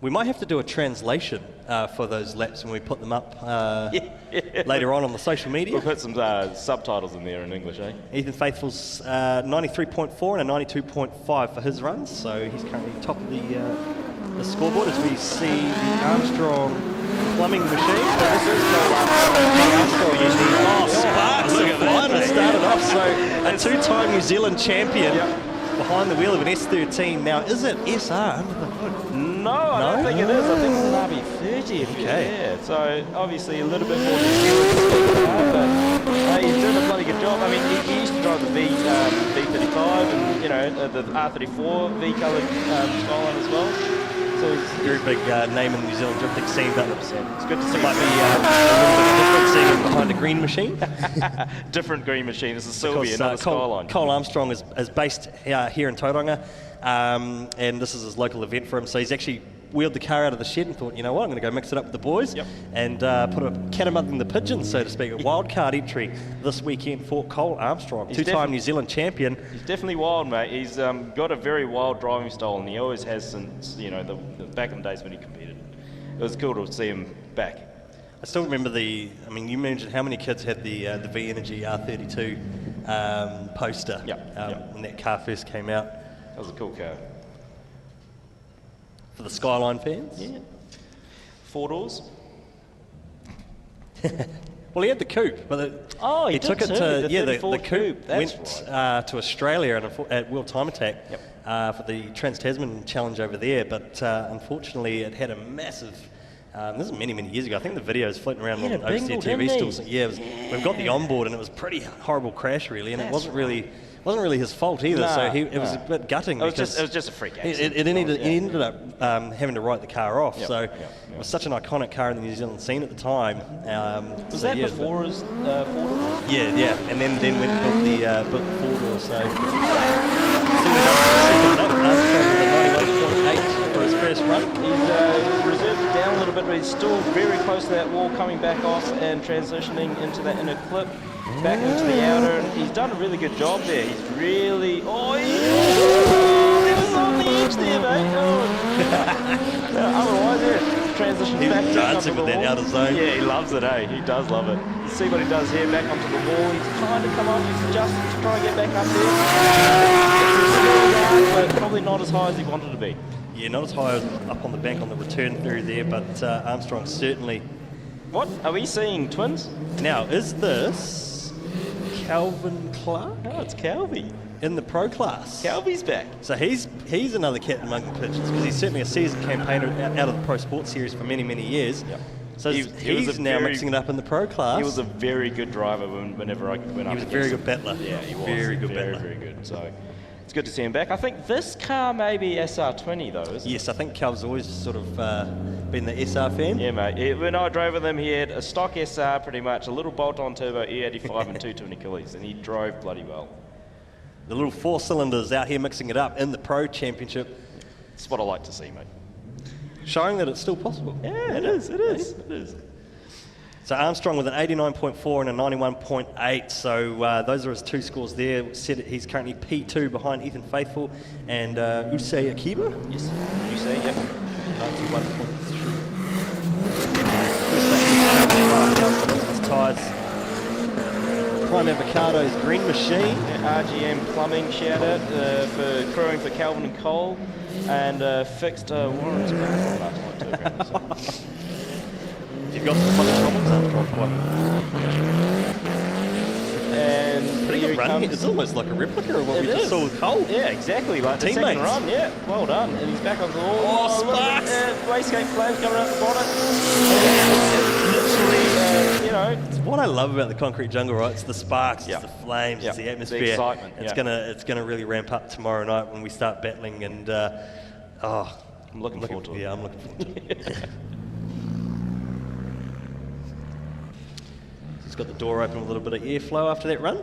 We might have to do a translation for those laps when we put them up later on the social media. We'll put some subtitles in there in English, eh? Ethan Faithful's 93.4 and a 92.5 for his runs, so he's currently top of the scoreboard as we see the Armstrong plumbing machine. So this is Armstrong using sparks of flying started off. So a two-time New Zealand champion behind the wheel of an S13. Now, is it SR under the hood? No, I don't think it is. I think it's an RB30. Okay. Yeah, so obviously a little bit more New Zealand, but he's doing a bloody good job. I mean, he used to drive the V35 and, you know, the R34 V-coloured Skyline as well. So it's a very big name in the New Zealand drifting scene, but it's good to see. Might be a little bit different seeing him behind a green machine. Different green machine. It's a Sylvia, not a Skyline. Cole Armstrong is based here in Tauranga, and this is his local event for him. So he's actually wheeled the car out of the shed and thought, you know what, I'm going to go mix it up with the boys and put a cat among the pigeons, so to speak. A wild card entry this weekend for Cole Armstrong, two-time New Zealand champion. He's definitely wild, mate. He's got a very wild driving style, and he always has since, you know, the back in the days when he competed. It was cool to see him back. I still remember you mentioned how many kids had the V Energy R32 poster when that car first came out. That was a cool car. For the Skyline fans? Yeah. 4 doors. Well, he had the coupe, but he took it to the coupe went to Australia at World Time Attack for the Trans-Tasman Challenge over there, but unfortunately it had a massive. This is many years ago. I think the video is floating around on Oversteer TV still. Yeah, we've got the onboard, and it was a pretty horrible crash, really, and it wasn't really his fault either. So it was a bit gutting. It was just a freak accident. He ended up having to write the car off. It was such an iconic car in the New Zealand scene at the time. Was that before his 4 doors? Yeah, and then went and built the 4 doors. So Armstrong with a 91.8 for his first run. He's bit, but he's still very close to that wall, coming back off and transitioning into that inner clip, back into the outer, and he's done a really good job there. He's really, he was on the edge there, mate. Otherwise, transitions back dancing onto with the that wall. outer zone. Yeah, he loves it, eh? He does love it. You see what he does here, back onto the wall. He's trying to come up, he's adjusting to try and get back up there. But probably not as high as he wanted to be. Yeah, not as high up on the bank on the return through there, but Armstrong certainly. What? Are we seeing twins? Now, is this Calvin Clark No, it's Calvi. in the pro class? Calvi's back. So he's another cat among the pigeons, because he's certainly a seasoned campaigner out of the Pro Sports Series for many, many years. Yep. So He he's was a now very- mixing it up in the pro class. He was a very good driver whenever I went up. He was a very against good him. battler. Yeah, he was. Very good battler. Very good. So it's good to see him back. I think this car may be SR20 though, isn't it? Yes, I think Cal's always sort of been the SR fan. Yeah, mate. When I drove with him, he had a stock SR pretty much, a little bolt-on turbo E85 and 220 killies, and he drove bloody well. The little 4 cylinders out here mixing it up in the Pro Championship, It's what I like to see, mate. showing that it's still possible. Yeah, it is. It is. It is. So Armstrong with an 89.4 and a 91.8. So those are his 2 scores there. He's currently P2 behind Ethan Faithful and Usei Akiba. Yes. You see, yep. 91.3. Tyres. Prime Avocado's Green Machine. Yeah, RGM Plumbing, shout out for crewing for Calvin and Cole, and fixed Warren's back last night too, apparently, so. You've got some funny problems, Armstrong. And Pretty here good he run. comes. It's almost like a replica of what It we just is. saw with Cole. Yeah, exactly. Like the second Teammates. run, yeah. Well done. And he's back on the wall. Oh, look sparks. at, wastegate flames coming out the bonnet. Literally, It's what I love about the concrete jungle, right? It's the sparks, Yeah. it's the flames, Yeah. it's the The atmosphere. excitement, It's yeah. gonna really ramp up tomorrow night when we start battling, and I'm looking forward to it. Yeah, I'm looking forward to it. He's got the door open, a little bit of airflow after that run.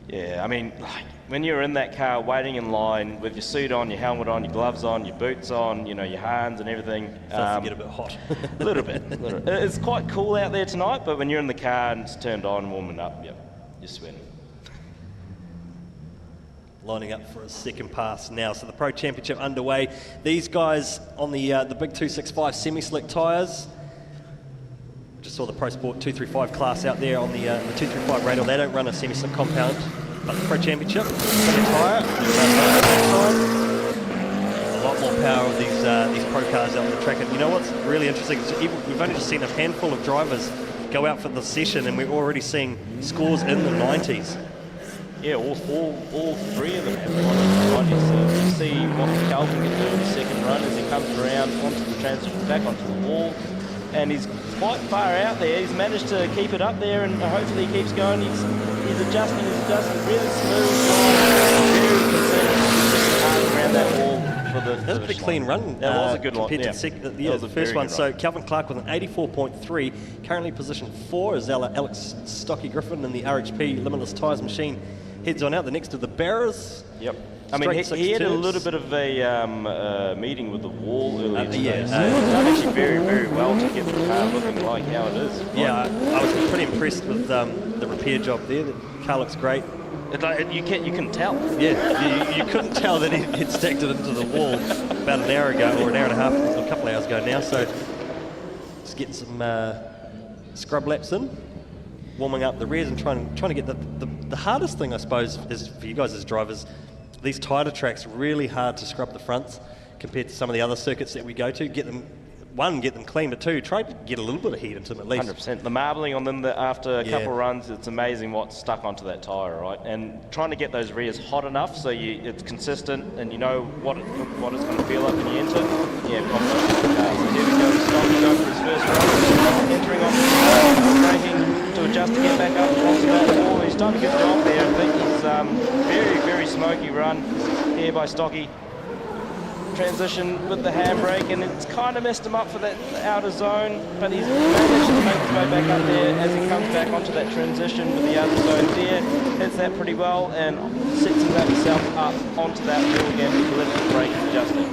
Yeah, I mean, like, when you're in that car waiting in line with your suit on, your helmet on, your gloves on, your boots on, your hands and everything. Starts to get a bit hot. A little bit. It's quite cool out there tonight, but when you're in the car and it's turned on, warming up, yep, you're sweating. Lining up for a second pass now. So the Pro Championship underway. These guys on the big 265 semi-slick tyres. Just saw the Pro Sport 235 class out there on the 235 radial. They don't run a semi-slick compound, but the Pro Championship, semi tyre. A lot more power of these pro cars out on the track. And you know what's really interesting? So we've only just seen a handful of drivers go out for the session, and we're already seeing scores in the 90s. Yeah, all 3 of them have gone in the 90s. So you see what Calvin can do in the second run as he comes around onto the transition, back onto the wall. And he's quite far out there. He's managed to keep it up there, and hopefully he keeps going. He's adjusting really smooth. Very consistent around that wall for the That was a pretty clean run. That was a good one. compared Yeah. to That the was a first very one. good So run. Calvin Clark with an 84.3, currently position 4 as Alex Stocky Griffin in the RHP Limitless Tyres machine heads on out. The next of the Bearers. Yep. I mean, Straight he had a 6 little bit of a meeting with the wall earlier today. yeah. So he's done actually very, very well to get the car looking like how it is. Yeah, I was pretty impressed with the repair job there. The car looks great. You can tell. Yeah, you couldn't tell that he'd stacked it into the wall about an hour ago, or an hour and a half, a couple of hours ago now. So just getting some scrub laps in, warming up the rears, and trying to get the hardest thing, I suppose, is for you guys as drivers. These tighter tracks, really hard to scrub the fronts compared to some of the other circuits that we go to. Get them clean, but 2, try to get a little bit of heat into them at least. 100%. The marbling on them after a Yeah. couple of runs, it's amazing what's stuck onto that tyre, right? And trying to get those rears hot enough so it's consistent and you know what it's going to feel like when you enter. Yeah, confidence. So here we go. Stocky going for his first run. Entering on braking to adjust to get back up onto that wall. He's done a good job there. I think he's very, very smoky run here by Stocky. Transition with the handbrake, and it's kind of messed him up for that outer zone, but he's managed to make his way back up there as he comes back onto that transition with the outer zone there, hits that pretty well and sets himself up onto that wall again with the left brake adjusting.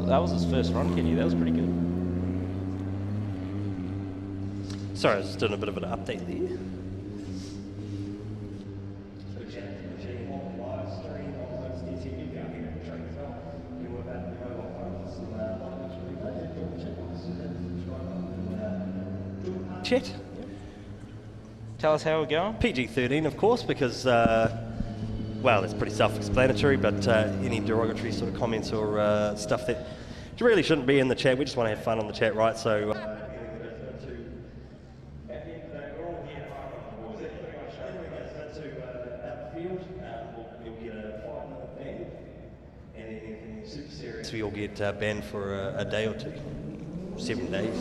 that was his first run, Kenny. That was pretty good. Sorry, I was just doing a bit of an update there. Chat. Tell us how we're going. PG-13, of course, because, well, it's pretty self-explanatory, but any derogatory sort of comments or stuff that really shouldn't be in the chat, we just want to have fun on the chat, right? So... So you'll get banned for a day or two, 7 days.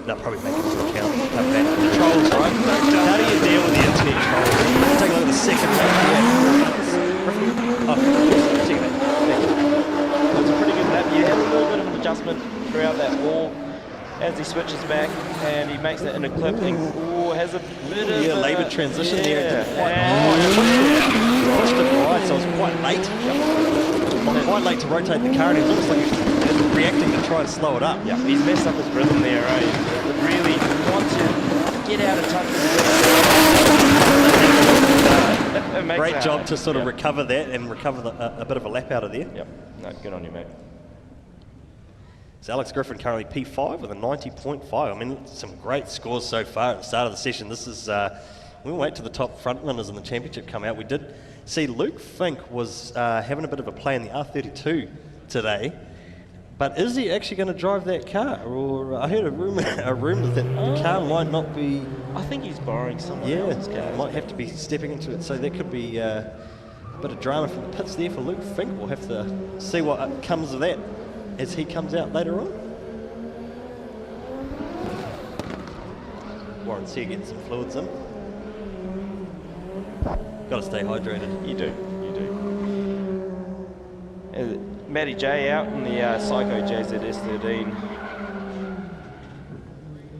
No, probably make it into account. The trolls, right? How do you deal with the internet trolls? Take a look at the second map here. Oh, check that. It was a pretty good lap. You had a little bit of an adjustment throughout that wall as he switches back and he makes that in a clip and has a bit of a laboured transition there. Pushed it right, so it was quite late. Quite late to rotate the car, and it was almost like he was reacting to try to slow it up. Yeah, he's messed up his rhythm there, right? Really want to get out of touch with it. Great job to sort of recover that and recover a bit of a lap out of there. Yep, no, good on you, mate. So Alex Griffin currently P5 with a 90.5. I mean, some great scores so far at the start of the session. This is, we'll wait till the top front runners in the championship come out. We did see Luke Fink was having a bit of a play in the R32 today. But is he actually going to drive that car? Or I heard a rumour that the car might not be... I think he's borrowing someone else's car. Might have to be stepping into it. So there could be a bit of drama from the pits there for Luke Fink. We'll have to see what comes of that as he comes out later on. Warren Sear getting some fluids in. Got to stay hydrated. You do. Matty J out in the Psycho JZS13.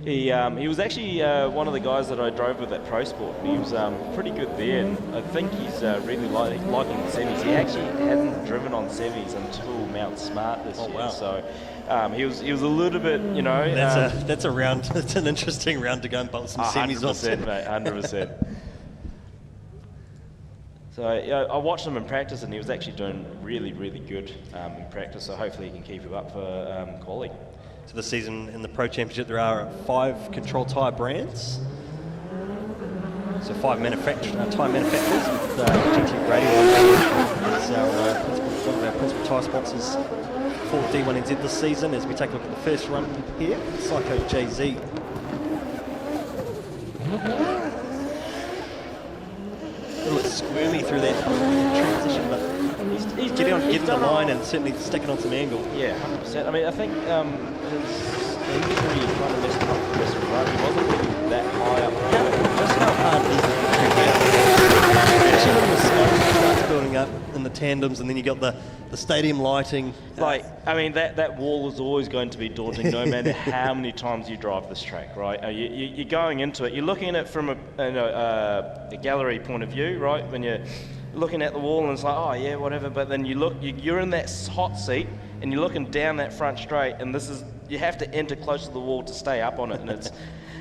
He was actually one of the guys that I drove with at Pro Sport. He was pretty good there, and I think he's really liking the semis. He actually hasn't driven on semis until Mount Smart this year. Wow. So he was a little bit, you know. That's a round. That's an interesting round to go and bolt some semis on. 100%, mate. 100%. So I watched him in practice, and he was actually doing really, really good in practice. So hopefully he can keep it up for quali. So this season in the Pro Championship, there are 5 control tyre brands. So 5 tyre manufacturers with GT Radio. It's one of our principal tyre sponsors for D1NZ this season. As we take a look at the first run here, Psycho JZ. A little bit squirmy through that transition, but he's getting the line and certainly sticking on some angle. Yeah, 100%. I mean, I think his injury kind of messed him up for the rest of the run. He wasn't really that high up. Just how hard it is to especially when the smoke starts building up in the tandems, and then you got the stadium lighting. Like, I mean, that wall is always going to be daunting, no matter how many times you drive this track, right? You're going into it. You're looking at it from a gallery point of view, right? When you're looking at the wall and it's like, oh yeah, whatever. But then you're in that hot seat and you're looking down that front straight, and you have to enter close to the wall to stay up on it, and it's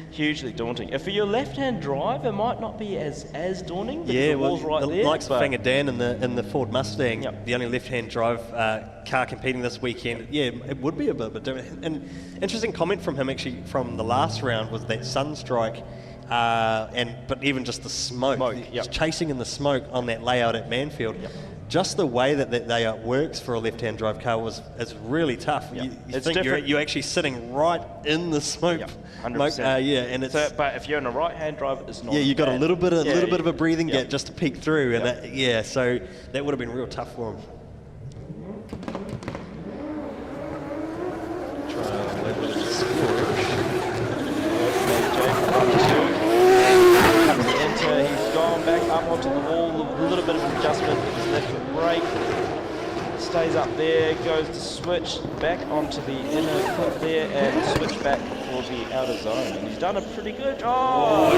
hugely daunting. If for your left-hand drive, it might not be as daunting because the wall's right there. Like Finger Dan in the Ford Mustang, the only left-hand drive car competing this weekend, it would be a bit different. And interesting comment from him actually from the last round was that sunstrike, but even just the smoke. Chasing in the smoke on that layout at Manfield. Just the way that layout works for a left-hand drive car is really tough. You think you're actually sitting right in the smoke. 100%. And it's. But if you're in a right-hand drive, it's not. Yeah, you got a little bit of a breathing gap just to peek through, and so that would have been real tough for him. Try a little bit of He's gone back up onto the wall, a little bit of an adjustment, his left foot brake, stays up there, goes to switch back onto the inner clip there and switch back for the outer zone. And he's done a pretty good job.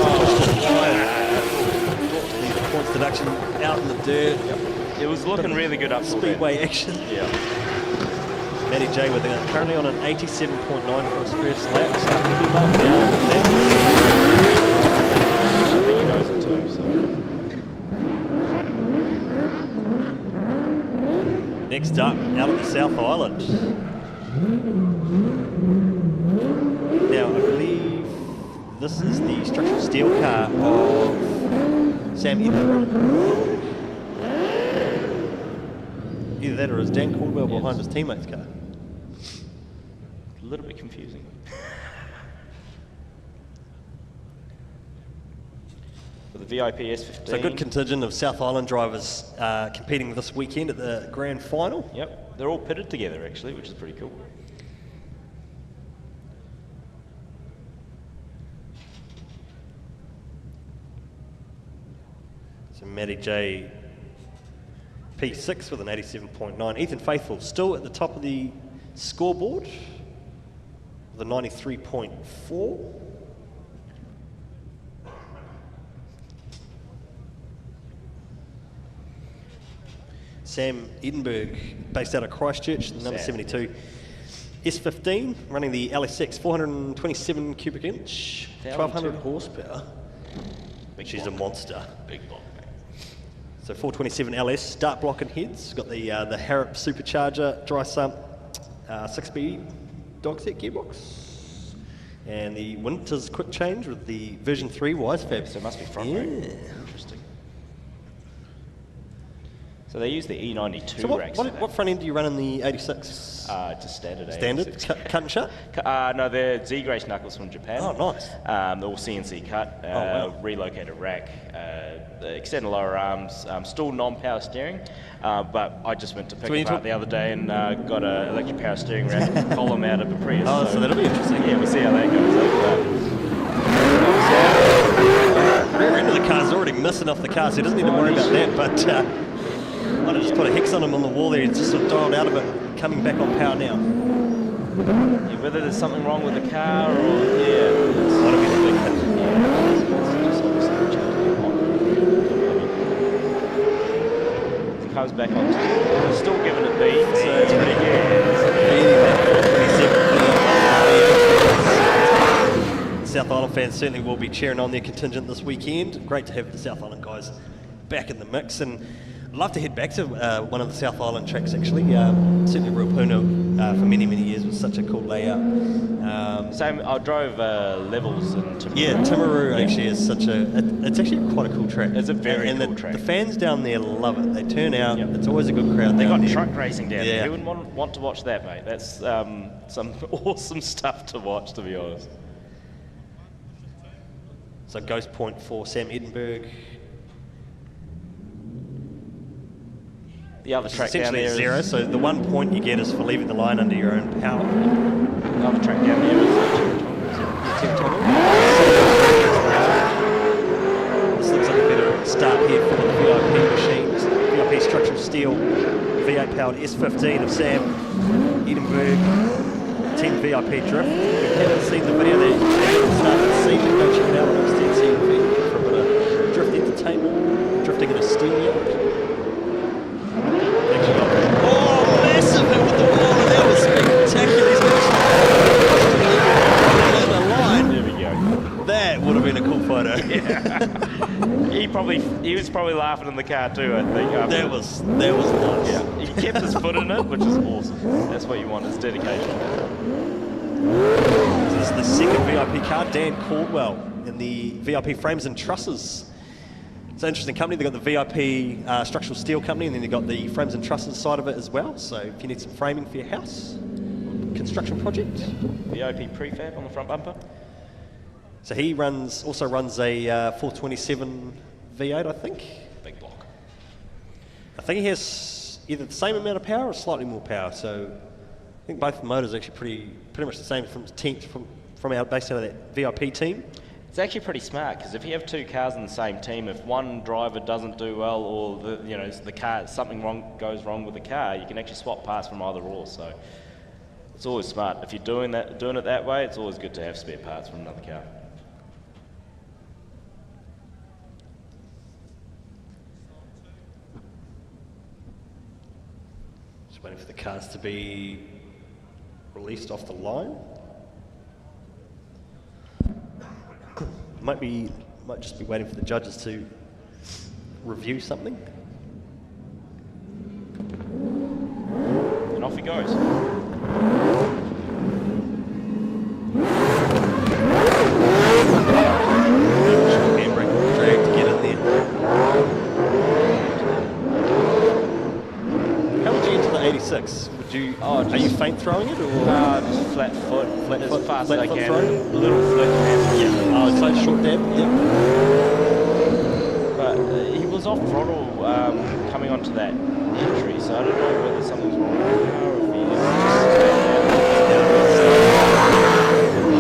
Points deduction out in the dirt. It was looking really good up till Speedway action. Yeah. Matty J with currently on an 87.9 for his first lap. So he'll be bumped down with that. I think he knows it too. So. Next up, out of the South Island. Now, I believe this is the structural steel car of Sam Edenborough. Either that or is Dan Caldwell behind his teammate's car? A little bit confusing. For the VIP S15. So a good contingent of South Island drivers competing this weekend at the grand final. Yep, they're all pitted together actually, which is pretty cool. So Matty J P6 with an 87.9. Ethan Faithful still at the top of the scoreboard with a 93.4. Sam Edinburgh, based out of Christchurch, the number 72. S15, running the LSX, 427 cubic inch, 1200 horsepower. She's a monster. Big block, mate. So 427 LS, start block and heads. Got the Harrop supercharger, dry sump, 6-speed dog set gearbox. And the Winters quick change with the version 3 Wisefab. So it must be front rack. Interesting. So they use the E92 So racks. what front end do you run in the 86? Just standard. Standard, 86. cut and shut? No, they're Z-Grace knuckles from Japan. Oh, nice. They're all CNC cut, relocated rack, extended lower arms, still non-power steering, but I just went to pick it up the other day and got an electric power steering rack column out of a Prius. Oh, so that'll be interesting. Yeah, we'll see how that goes. Rear end of the car's already missing off the car, so he doesn't need to worry about that, but might have just put a hex on him on the wall there. He's just sort of dialed out of it, coming back on power now. Yeah, whether there's something wrong with the car or, Might have been a big hit. He comes back on, still giving it beat, so it's pretty good. South Island fans certainly will be cheering on their contingent this weekend. Great to have the South Island guys back in the mix, and I'd love to head back to one of the South Island tracks actually. Certainly Ruapuna for many years was such a cool layout. Same, I drove Levels in Timaru. Yeah, Timaru actually is such it's actually quite a cool track. It's a very cool track. The fans down there love it. They turn out, it's always a good crowd. They down got there. truck racing down there. Who wouldn't want to watch that, mate? That's some awesome stuff to watch, to be honest. So Ghost Point for Sam Edinburgh. The other track down essentially there is zero, so the 1 point you get is for leaving the line under your own power. The other track down there is This looks like a better start here for the VIP machines. VIP structural steel, V8 powered S15 of Sam Edinburgh, Team VIP Drift. If you haven't seen the video there, you can start to see it. Go check it out on Oversteer TV for a bit of drift entertainment, drifting in a steel yard. Massive hit with the wall, and that was spectacular. He's the line. there we go. That would have been a cool photo. He was probably laughing in the car too, I think. That was nice. Yeah, he kept his foot in it, which is awesome. That's what you want, is dedication. So this is the second VIP car, Dan Caldwell, in the VIP frames and trusses. It's an interesting company. They've got the VIP structural steel company, and then they've got the frames and trusses side of it as well. So if you need some framing for your house, construction project. VIP prefab on the front bumper. So he also runs a 427 V8, I think. Big block. I think he has either the same amount of power or slightly more power. So I think both motors are actually pretty much the same from our based out of that VIP team. It's actually pretty smart, because if you have two cars in the same team, if one driver doesn't do well, or the car goes wrong with the car, you can actually swap parts from either or. So it's always smart. If you're doing it that way, it's always good to have spare parts from another car. Just waiting for the cars to be released off the line. Might just be waiting for the judges to review something. And off he goes. Handbrake drag to get in there. How would you enter the 86? Would you? Are you feint throwing it or? Just flat foot, as fast as I can. Throw? A little flick. Yeah. Oh, so short dab. Yeah. But he was off throttle coming onto that entry, so I don't know whether something's wrong with the car or if he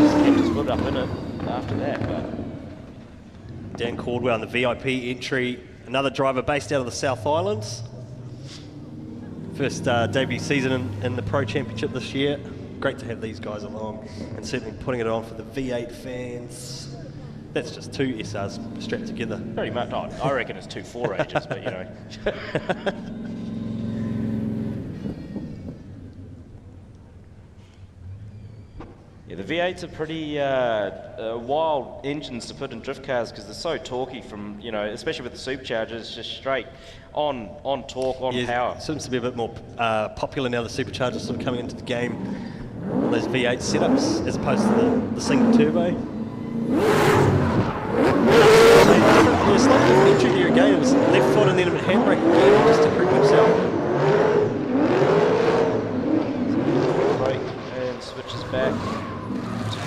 just kept his foot up in it after that. But Dan Caldwell on the VIP entry. Another driver based out of the South Islands. First debut season in the Pro Championship this year. Great to have these guys along and certainly putting it on for the V8 fans. That's just two SRs strapped together. pretty much, I reckon it's 2 4-ages, but you know. Yeah, the V8s are pretty wild engines to put in drift cars because they're so torquey from, you know, especially with the superchargers, just straight on torque, on power. Seems to be a bit more popular now, the superchargers sort of coming into the game on those V8 setups as opposed to the single turbo. Yeah, slightly different entry here again. It was left foot and then a handbrake again just to prove himself. Brake and switches back to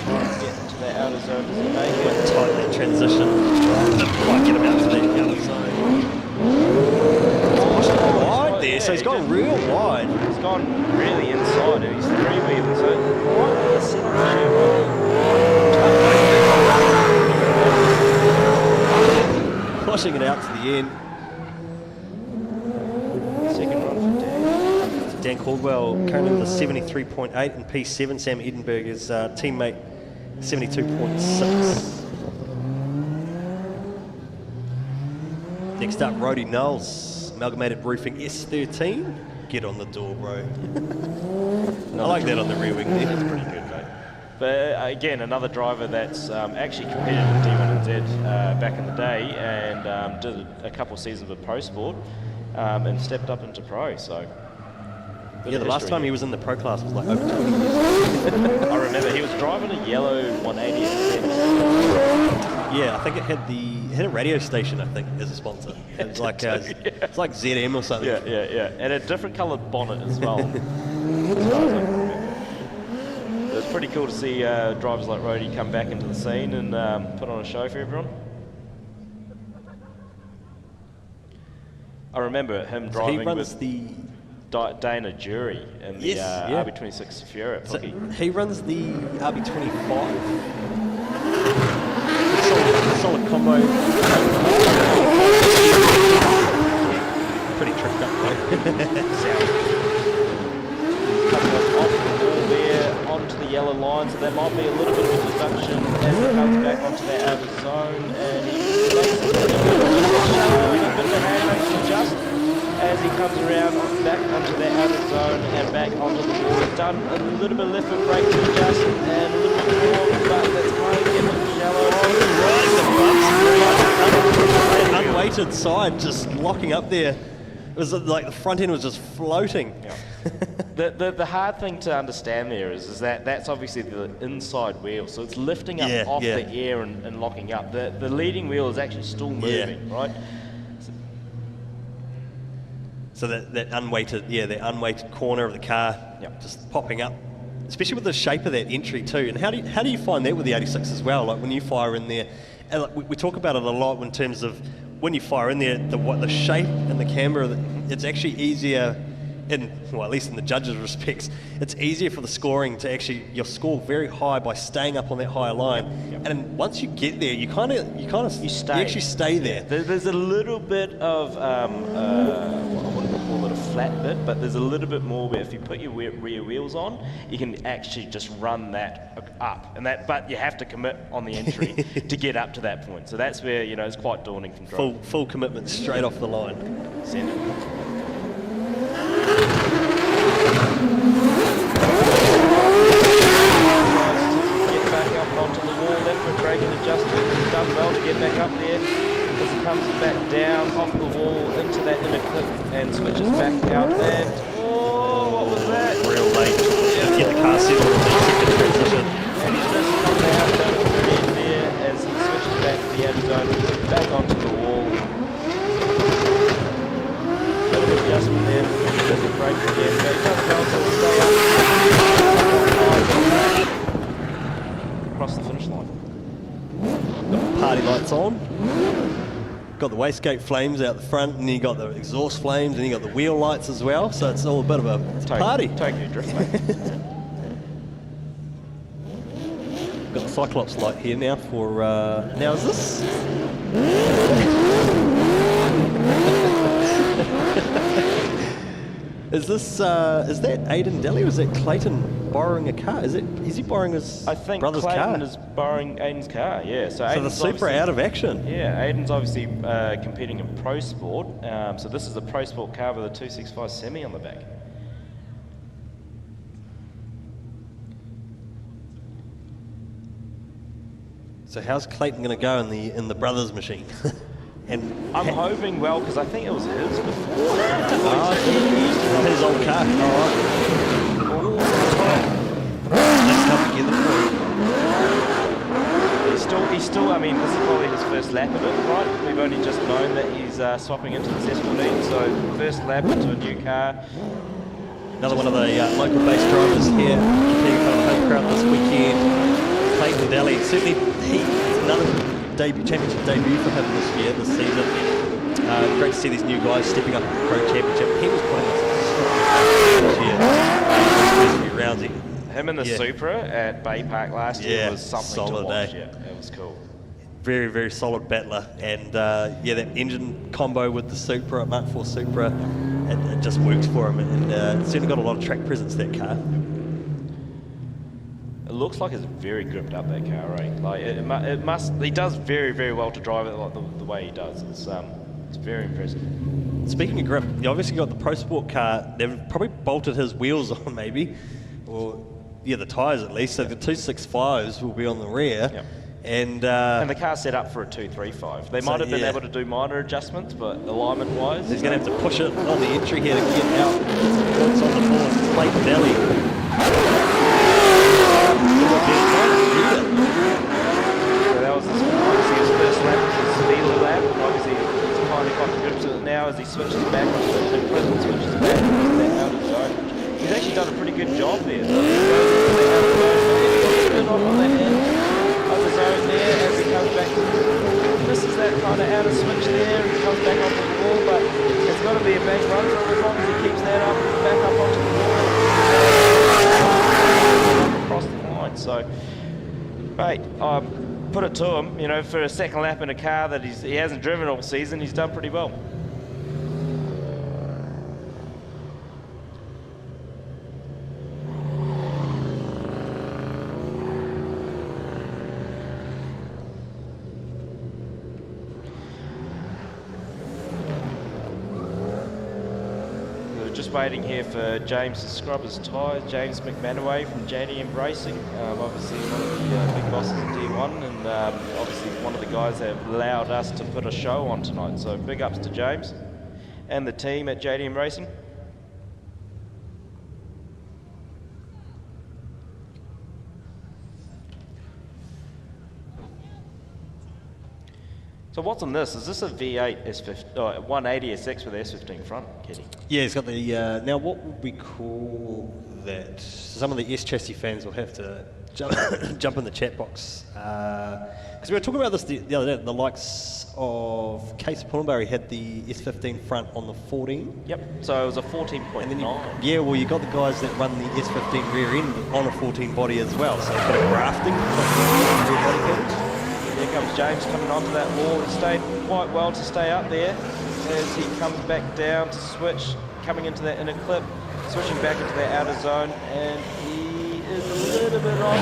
try and get to that outer zone as he may Quite get. tight that transition. Didn't quite get him out to that outer zone. Wide there, so he's gone real wide. He's gone really inside and he's three-wheeling, so what a setup. Pushing it out to the end. Second run for Dan. Dan Caldwell currently with a 73.8 in P7. Sam Edinburgh's teammate 72.6. Next up, Brody Knowles, Amalgamated Roofing S13. Get on the door, bro. I like that on the rear wing there. That's pretty good, mate. But again, another driver that's actually competed in D1NZ back in the day and did a couple of seasons with Pro Sport and stepped up into Pro. So yeah, the last time he was in the Pro class was like over 20 years. I remember he was driving a yellow 180 at the Yeah, I think it had a radio station, I think, as a sponsor. It was like it's like ZM or something. Yeah. And a different coloured bonnet as well. As far as I can remember. It's pretty cool to see drivers like Rhodey come back into the scene and put on a show for everyone. I remember him driving he runs with the Dana Jury in the RB26 Fiora at so Fink. he runs the RB25. Solid combo. Pretty tricked up though. Coming off the wall there onto the yellow line, so there might be a little bit of a deduction as he comes back onto that outer zone, and he makes a bit of a handbrake to adjust as he comes around back onto that outer zone and back onto the wall. He's done a little bit of left foot brake to adjust and a little bit more, but that's kind of getting the shallow on. Unweighted side just locking up there. It was like the front end was just floating. Yeah. The hard thing to understand there is that that's obviously the inside wheel, so it's lifting up off the air and locking up. The leading wheel is actually still moving, right? So that unweighted corner of the car just popping up, especially with the shape of that entry too. And how do you find that with the 86 as well? Like when you fire in there, and like we talk about it a lot in terms of when you fire in there, the shape and the camber, it's actually easier. At least in the judges' respects, it's easier for the scoring to actually you'll score very high by staying up on that higher line. And once you get there, you actually stay there. There's a little bit of I wouldn't call it a flat bit, but there's a little bit more where if you put your rear wheels on, you can actually just run that up, but you have to commit on the entry to get up to that point. So that's where it's quite daunting from driving. Full commitment straight off the line. Send it. back up there. As he comes back down off the wall into that inner clip and switches back out. And oh, what was that? Real late. Get the car settled in the second transition. And he's just come down to the very end there as he switches back to the outer zone, back onto the wall. Bit of adjustment there, does the break again, but he does well to stay up. Across the finish line. Got the party lights on. Got the wastegate flames out the front, and you got the exhaust flames, and you got the wheel lights as well. So it's all a bit of a party. Tokyo Drift, mate. Got the Cyclops light here now for. Now is this? Is that Aiden Delhi or is that Clayton borrowing a car? Is he borrowing his I think brother's Clayton car? is borrowing Aiden's car, yeah. So So the Supra out of action. Yeah, Aiden's obviously competing in Pro Sport. So this is a Pro Sport car with a 265 semi on the back. So how's Clayton going to go in the brothers machine? And I'm hoping well because I think it was his before. his old car. Let's come together for He's still, I mean, this is probably his first lap of it, right? We've only just known that he's swapping into the S14, so first lap into a new car. Another one of the local base drivers here, competing for the home crowd this weekend. Clayton Daly, certainly it's another championship debut for him this season. Great to see these new guys stepping up in the Pro Championship. He was putting us this year. First few rounds. Him in the Supra at Baypark last year was something solid, to watch. Yeah, it was cool. Very, very solid battler. And that engine combo with the Supra, Mark IV Supra, it just works for him. And certainly got a lot of track presence, that car. It looks like it's very gripped up, that car, right? Like it must. He does very, very well to drive it like the way he does. It's very impressive. Speaking of grip, you obviously got the Pro Sport car. They've probably bolted his wheels on, maybe, or the tyres at least. So the 265s will be on the rear, and the car's set up for a 235. They might have been able to do minor adjustments, but alignment-wise, he's going to have to push it on the entry here to get out. It's on the board, Clayton Daly. So that was his first lap, his Zelia lap. Obviously, he's finally got the grips of it now as he switches back onto the clip and switches back into that outer zone. He's actually done a pretty good job there. So he goes into the outer zone, but he's got a spin off on that end of the zone there as he comes back. Misses that kind of outer switch there. He comes back onto the wall, but it's got to be a bank run for him as long as he keeps that up, back up onto the wall. Across the line. So, mate, I put it to him, for a second lap in a car that he hasn't driven all season, he's done pretty well. Just waiting here for James to scrub his tyres. James McManaway from JDM Racing, obviously one of the big bosses in D1, and obviously one of the guys that have allowed us to put a show on tonight. So big ups to James and the team at JDM Racing. So what's on this? Is this a V8 S15, 180 SX with S15 front, Kitty? Yeah, it's got the, now what would we call that? Some of the S chassis fans will have to jump in the chat box. Because we were talking about this the other day, the likes of Case Pullenberry had the S15 front on the 14. Yep, so it was a 14.9. Yeah, well you got the guys that run the S15 rear end on a 14 body as well, so a bit of grafting. Here comes James coming onto that wall. He stayed quite well to stay up there as he comes back down to switch, coming into that inner clip, switching back into that outer zone, and he is a little bit off,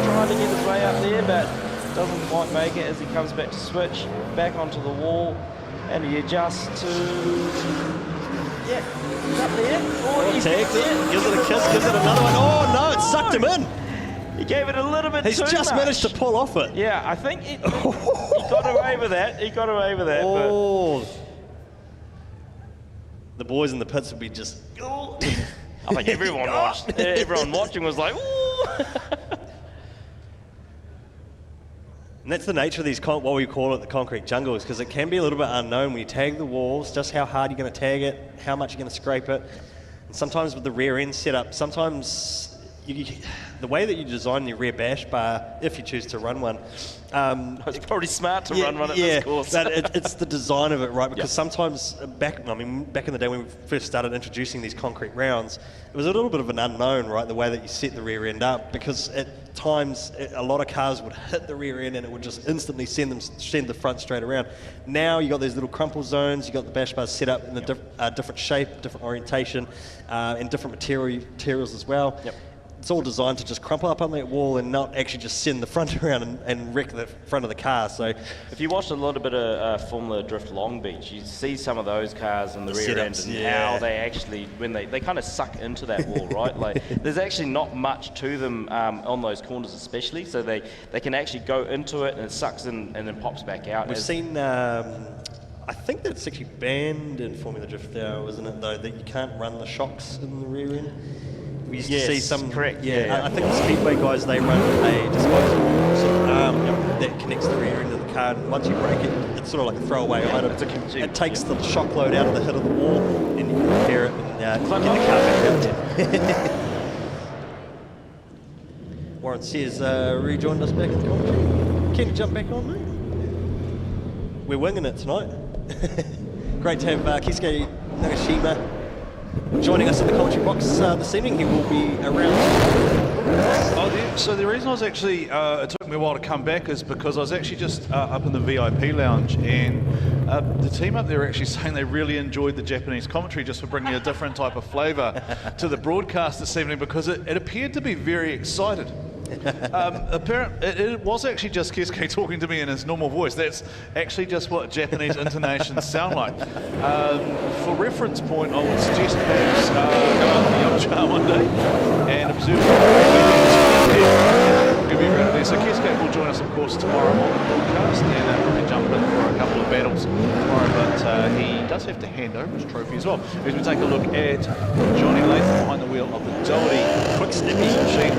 trying to get his way up there, but doesn't quite make it as he comes back to switch, back onto the wall, and he adjusts to... Yeah, he's up there. Oh, he tags it, gives it a kiss, gives it another one. Oh no, it sucked him in. He gave it a little bit He's too just much. managed to pull off it. Yeah, I think he got away with that. He got away with that. Oh. The boys in the pits would be just... But I think everyone watching was like, ooh. And that's the nature of these, what we call it, the concrete jungles, because it can be a little bit unknown when you tag the walls, just how hard you're going to tag it, how much you're going to scrape it. And sometimes with the rear end setup, sometimes the way that you design your rear bash bar, if you choose to run one, it's probably smart to run one at this course. But it's the design of it, right? Because sometimes back in the day when we first started introducing these concrete rounds, it was a little bit of an unknown, right? The way that you set the rear end up, because at times a lot of cars would hit the rear end and it would just instantly send the front straight around. Now you got these little crumple zones, you got the bash bars set up in a different shape, different orientation, and different materials as well. Yep. It's all designed to just crumple up on that wall and not actually just send the front around and wreck the front of the car. So, if you watched a little bit of Formula Drift Long Beach, you see some of those cars in the rear end and how they actually, when they kind of suck into that wall, right? Like, there's actually not much to them on those corners especially, so they can actually go into it and it sucks in and then pops back out. We've seen, I think that's actually banned in Formula Drift now, isn't it, though, that you can't run the shocks in the rear end? We used to see some, correct. I think the Speedway guys, they run a disposable sort of arm that connects the rear end of the car, and once you break it, it's sort of like a throwaway item. It takes the shock load out of the head of the wall, and you can repair it and get the car back out. Warren says, rejoined us back in the commentary. Can you jump back on, mate? We're winging it tonight. Great to have Kisuke Nagashima joining us in the commentary box this evening. He will be around. So the reason I was actually, it took me a while to come back is because I was actually just up in the VIP lounge, and the team up there are actually saying they really enjoyed the Japanese commentary just for bringing a different type of flavour to the broadcast this evening, because it appeared to be very excited. It was actually just Kisuke talking to me in his normal voice. That's actually just what Japanese intonations sound like. For reference point, I would suggest perhaps go out to the Mchuan one day and observe. Give you a round of there. So Kisuke will join us, of course, tomorrow on the broadcast, and probably jump in for a couple of battles tomorrow. But he does have to hand over his trophy as well. As we take a look at Johnny Latham behind the wheel of the Doherty quick snippy machine.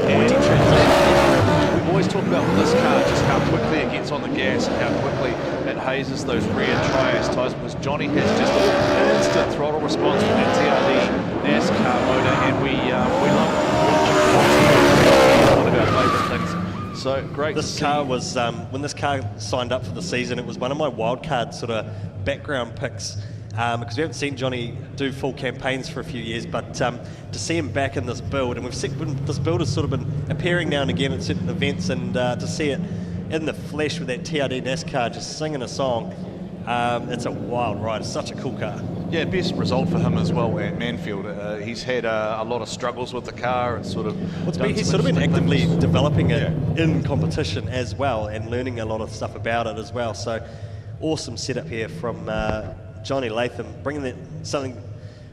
We've always talked about with this car just how quickly it gets on the gas and how quickly it hazes those rear trias tyres, because Johnny has just an instant throttle response with that TRD NASCAR motor, and we love one of our favourite things. So great. This car was, when this car signed up for the season, it was one of my wildcard sort of background picks. Because we haven't seen Johnny do full campaigns for a few years, but to see him back in this build, and we've seen this build has sort of been appearing now and again at certain events, and to see it in the flesh with that TRD NASCAR just singing a song, it's a wild ride. It's such a cool car. Yeah, best result for him as well at Manfield. He's had a lot of struggles with the car. It's sort of he's sort of been actively developing it in competition as well, and learning a lot of stuff about it as well. So awesome setup here from Johnny Latham, bringing something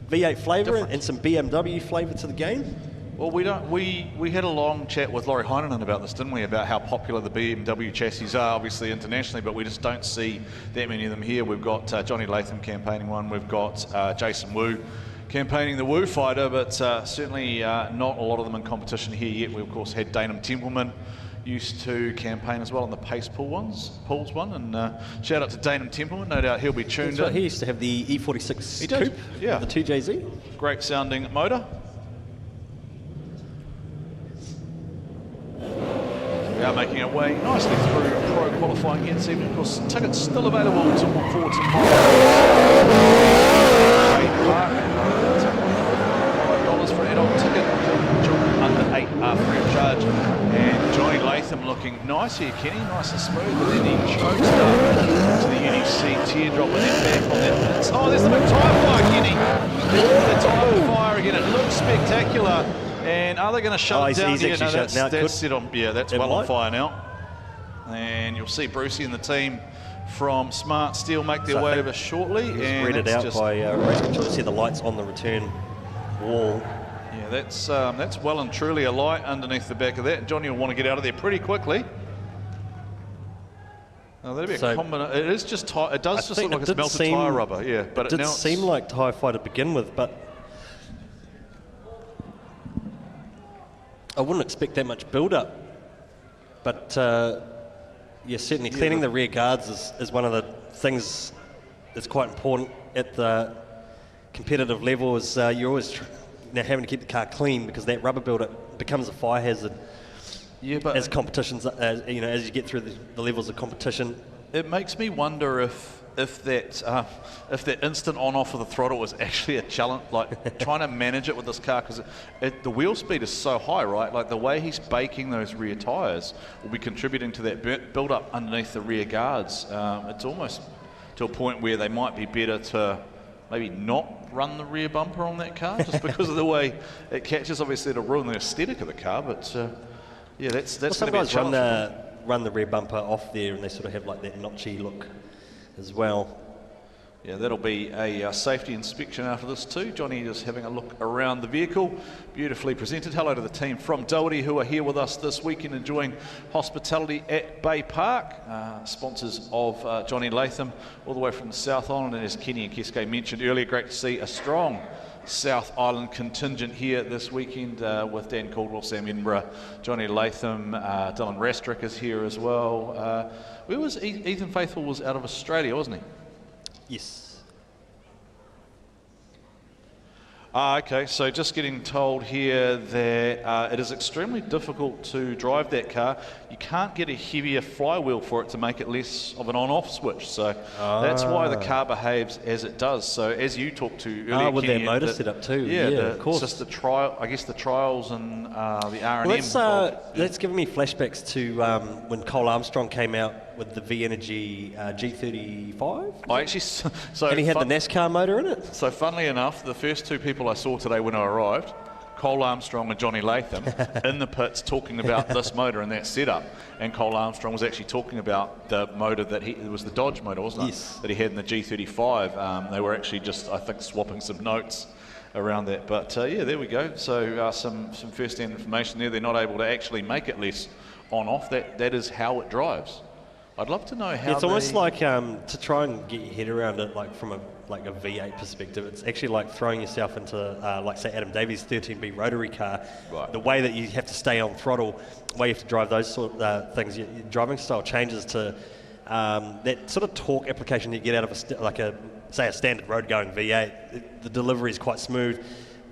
V8 flavour and some BMW flavour to the game. Well, we had a long chat with Laurie Heinonen about this, didn't we? About how popular the BMW chassis are, obviously internationally, but we just don't see that many of them here. We've got Johnny Latham campaigning one. We've got Jason Wu campaigning the Wu Fighter, but certainly not a lot of them in competition here yet. We of course had Darren Murray used to campaign as well on the Pace Pools one, and shout out to Darren Murray. No doubt he'll be tuned in. He used to have the E46 coupe, yeah, the 2JZ. Great sounding motor. We are making our way nicely through pro qualifying here this evening. Of course, tickets still available for tomorrow. Baypark, $5 for an adult ticket. Children under 8 are free of charge. And Johnny Latham looking nice here, Kenny, nice and smooth. But then he chokes up to the UniC teardrop and then back on that. Oh, there's the big tyre fire, Kenny. The tyre fire again. It looks spectacular. And are they going to shut it down? He's No, that's set on. Yeah, that's well on fire now. And you'll see Brucey and the team from Smart Steel make their way over shortly. And read it out by race control. You see the lights on the return wall. Yeah, that's well and truly a light underneath the back of that. And Johnny will want to get out of there pretty quickly. Oh, that'd be a combination. It is just it does just look like it's melted tyre rubber, yeah. But it did seem like tyre fire to begin with, but I wouldn't expect that much build-up. But yeah, certainly cleaning the rear guards is one of the things that's quite important at the competitive level. Is you're always having to keep the car clean because that rubber build-up becomes a fire hazard. Yeah, but as competitions, as you get through the levels of competition, it makes me wonder if that instant on-off of the throttle was actually a challenge, like trying to manage it with this car, because the wheel speed is so high, right? Like the way he's baking those rear tyres will be contributing to that build-up underneath the rear guards. It's almost to a point where they might be better to maybe not run the rear bumper on that car just because of the way it catches. Obviously, it'll ruin the aesthetic of the car, but yeah, that's going to be a challenge. Run the rear bumper off there, and they sort of have like that notchy look as well. Yeah, that'll be a safety inspection after this too. Johnny is having a look around the vehicle. Beautifully presented. Hello to the team from Doherty who are here with us this weekend enjoying hospitality at Baypark. Sponsors of Johnny Latham all the way from the South Island, and as Kenny and Keske mentioned earlier, great to see a strong South Island contingent here this weekend with Dan Caldwell, Sam Edinburgh, Johnny Latham, Dylan Rastrick is here as well. Where was Ethan Faithful? Was out of Australia, wasn't he? Yes. Okay, so just getting told here that it is extremely difficult to drive that car. You can't get a heavier flywheel for it to make it less of an on-off switch. So that's why the car behaves as it does. So as you talked to earlier, with their motor setup too. Yeah, of course. Just the trial, I guess the trials and the R&M. Well, that's given me flashbacks to when Cole Armstrong came out with the V-Energy G35. I actually, and he had the NASCAR motor in it. So funnily enough, the first two people I saw today when I arrived, Cole Armstrong and Johnny Latham, in the pits talking about this motor and that setup. And Cole Armstrong was actually talking about the motor it was the Dodge motor, wasn't it? Yes. That he had in the G35. They were actually just, I think, swapping some notes around that. But yeah, there we go. So some first-hand information there. They're not able to actually make it less on-off. That is how it drives. I'd love to know how. It's almost like to try and get your head around it, like from a V8 perspective. It's actually like throwing yourself into, like say Adam Davies' 13B rotary car. Right. The way that you have to stay on throttle, the way you have to drive those sort of things, your driving style changes to that sort of torque application you get out of a standard road going V8. The delivery is quite smooth.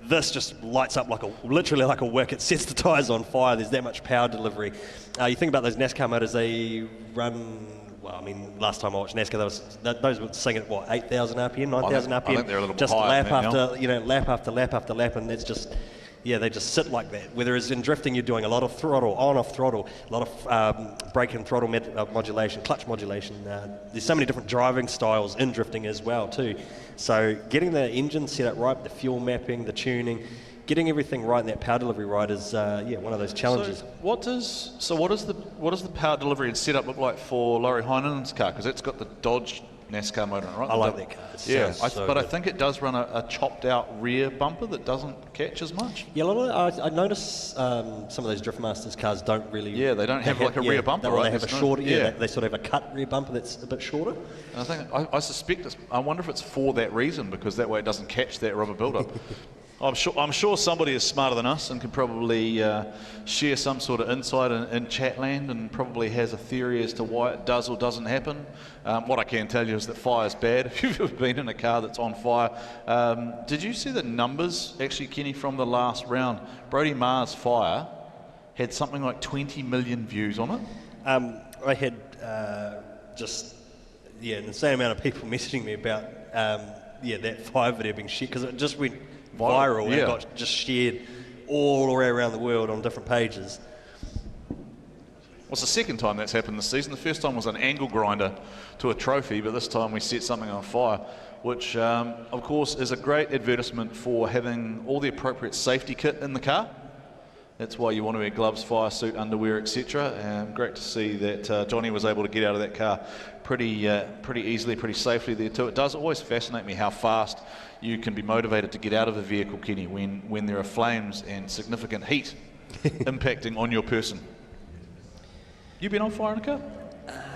This just lights up literally like a wick. It sets the tyres on fire. There's that much power delivery. You think about those NASCAR motors, they run, well, I mean, last time I watched NASCAR, those were singing at what, 8,000 RPM, 9,000 RPM? I think they're a little bit just higher lap after, lap after lap after lap, and that's just, yeah, they just sit like that. Whereas in drifting, you're doing a lot of throttle, on-off throttle, a lot of brake and throttle modulation, clutch modulation. There's so many different driving styles in drifting as well too. So getting the engine set up right, the fuel mapping, the tuning, getting everything right and that power delivery right is one of those challenges. So what does the power delivery and setup look like for Laurie Heinen's car? Because it's got the Dodge NASCAR motor, right? I like that car. I think it does run a chopped out rear bumper that doesn't catch as much. Yeah, I notice some of those Driftmasters cars don't really. Yeah, they don't have like a rear bumper, right? They have a shorter. They sort of have a cut rear bumper that's a bit shorter. And I think I suspect I wonder if it's for that reason, because that way it doesn't catch that rubber buildup. I'm sure somebody is smarter than us and can probably share some sort of insight in Chatland, and probably has a theory as to why it does or doesn't happen. What I can tell you is that fire's bad. If you've ever been in a car that's on fire. Did you see the numbers, actually, Kenny, from the last round? Brody Marshall's fire had something like 20 million views on it. I had the same amount of people messaging me about that fire video being shared, because it just went viral and got just shared all the way around the world on different pages. Well, it's the second time that's happened this season. The first time was an angle grinder to a trophy, but this time we set something on fire, which of course is a great advertisement for having all the appropriate safety kit in the car. That's why you want to wear gloves, fire suit, underwear, etc. Great to see that Johnny was able to get out of that car pretty easily, pretty safely there too. It does always fascinate me how fast you can be motivated to get out of a vehicle, Kenny, when there are flames and significant heat impacting on your person. You been on fire in a car?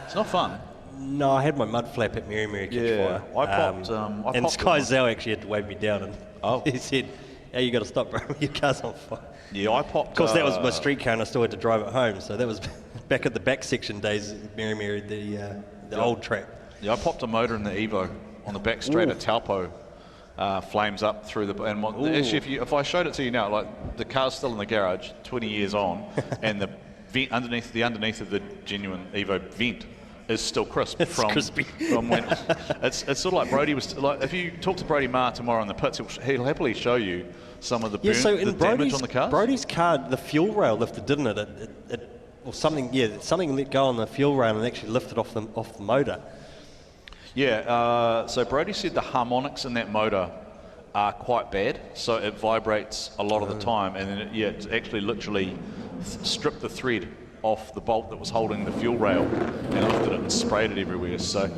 It's not fun. No, I had my mud flap at Mercury catch fire. I popped. And Sky Zell actually had to wave me down, and he said, "Hey, you got to stop, bro. Your car's on fire." Yeah, I popped. Of course, that was my street car, and I still had to drive it home. So that was back at the back section days, Mercury, the old track. Yeah, I popped a motor in the Evo on the back straight at Taupo. Flames up through the... And actually, if I showed it to you now, like the car's still in the garage, 20 years on, and the vent underneath of the genuine Evo vent is still crisp crispy. From when it's sort of like Brody was like, if you talk to Brody Marr tomorrow in the pits, he'll happily show you some of the the damage on the car. Brody's car, the fuel rail lifted, didn't it? Or something, something let go on the fuel rail and actually lifted off the motor. Yeah, so Brody said the harmonics in that motor are quite bad, so it vibrates a lot of the time, and then it actually literally stripped the thread off the bolt that was holding the fuel rail and lifted it and sprayed it everywhere. So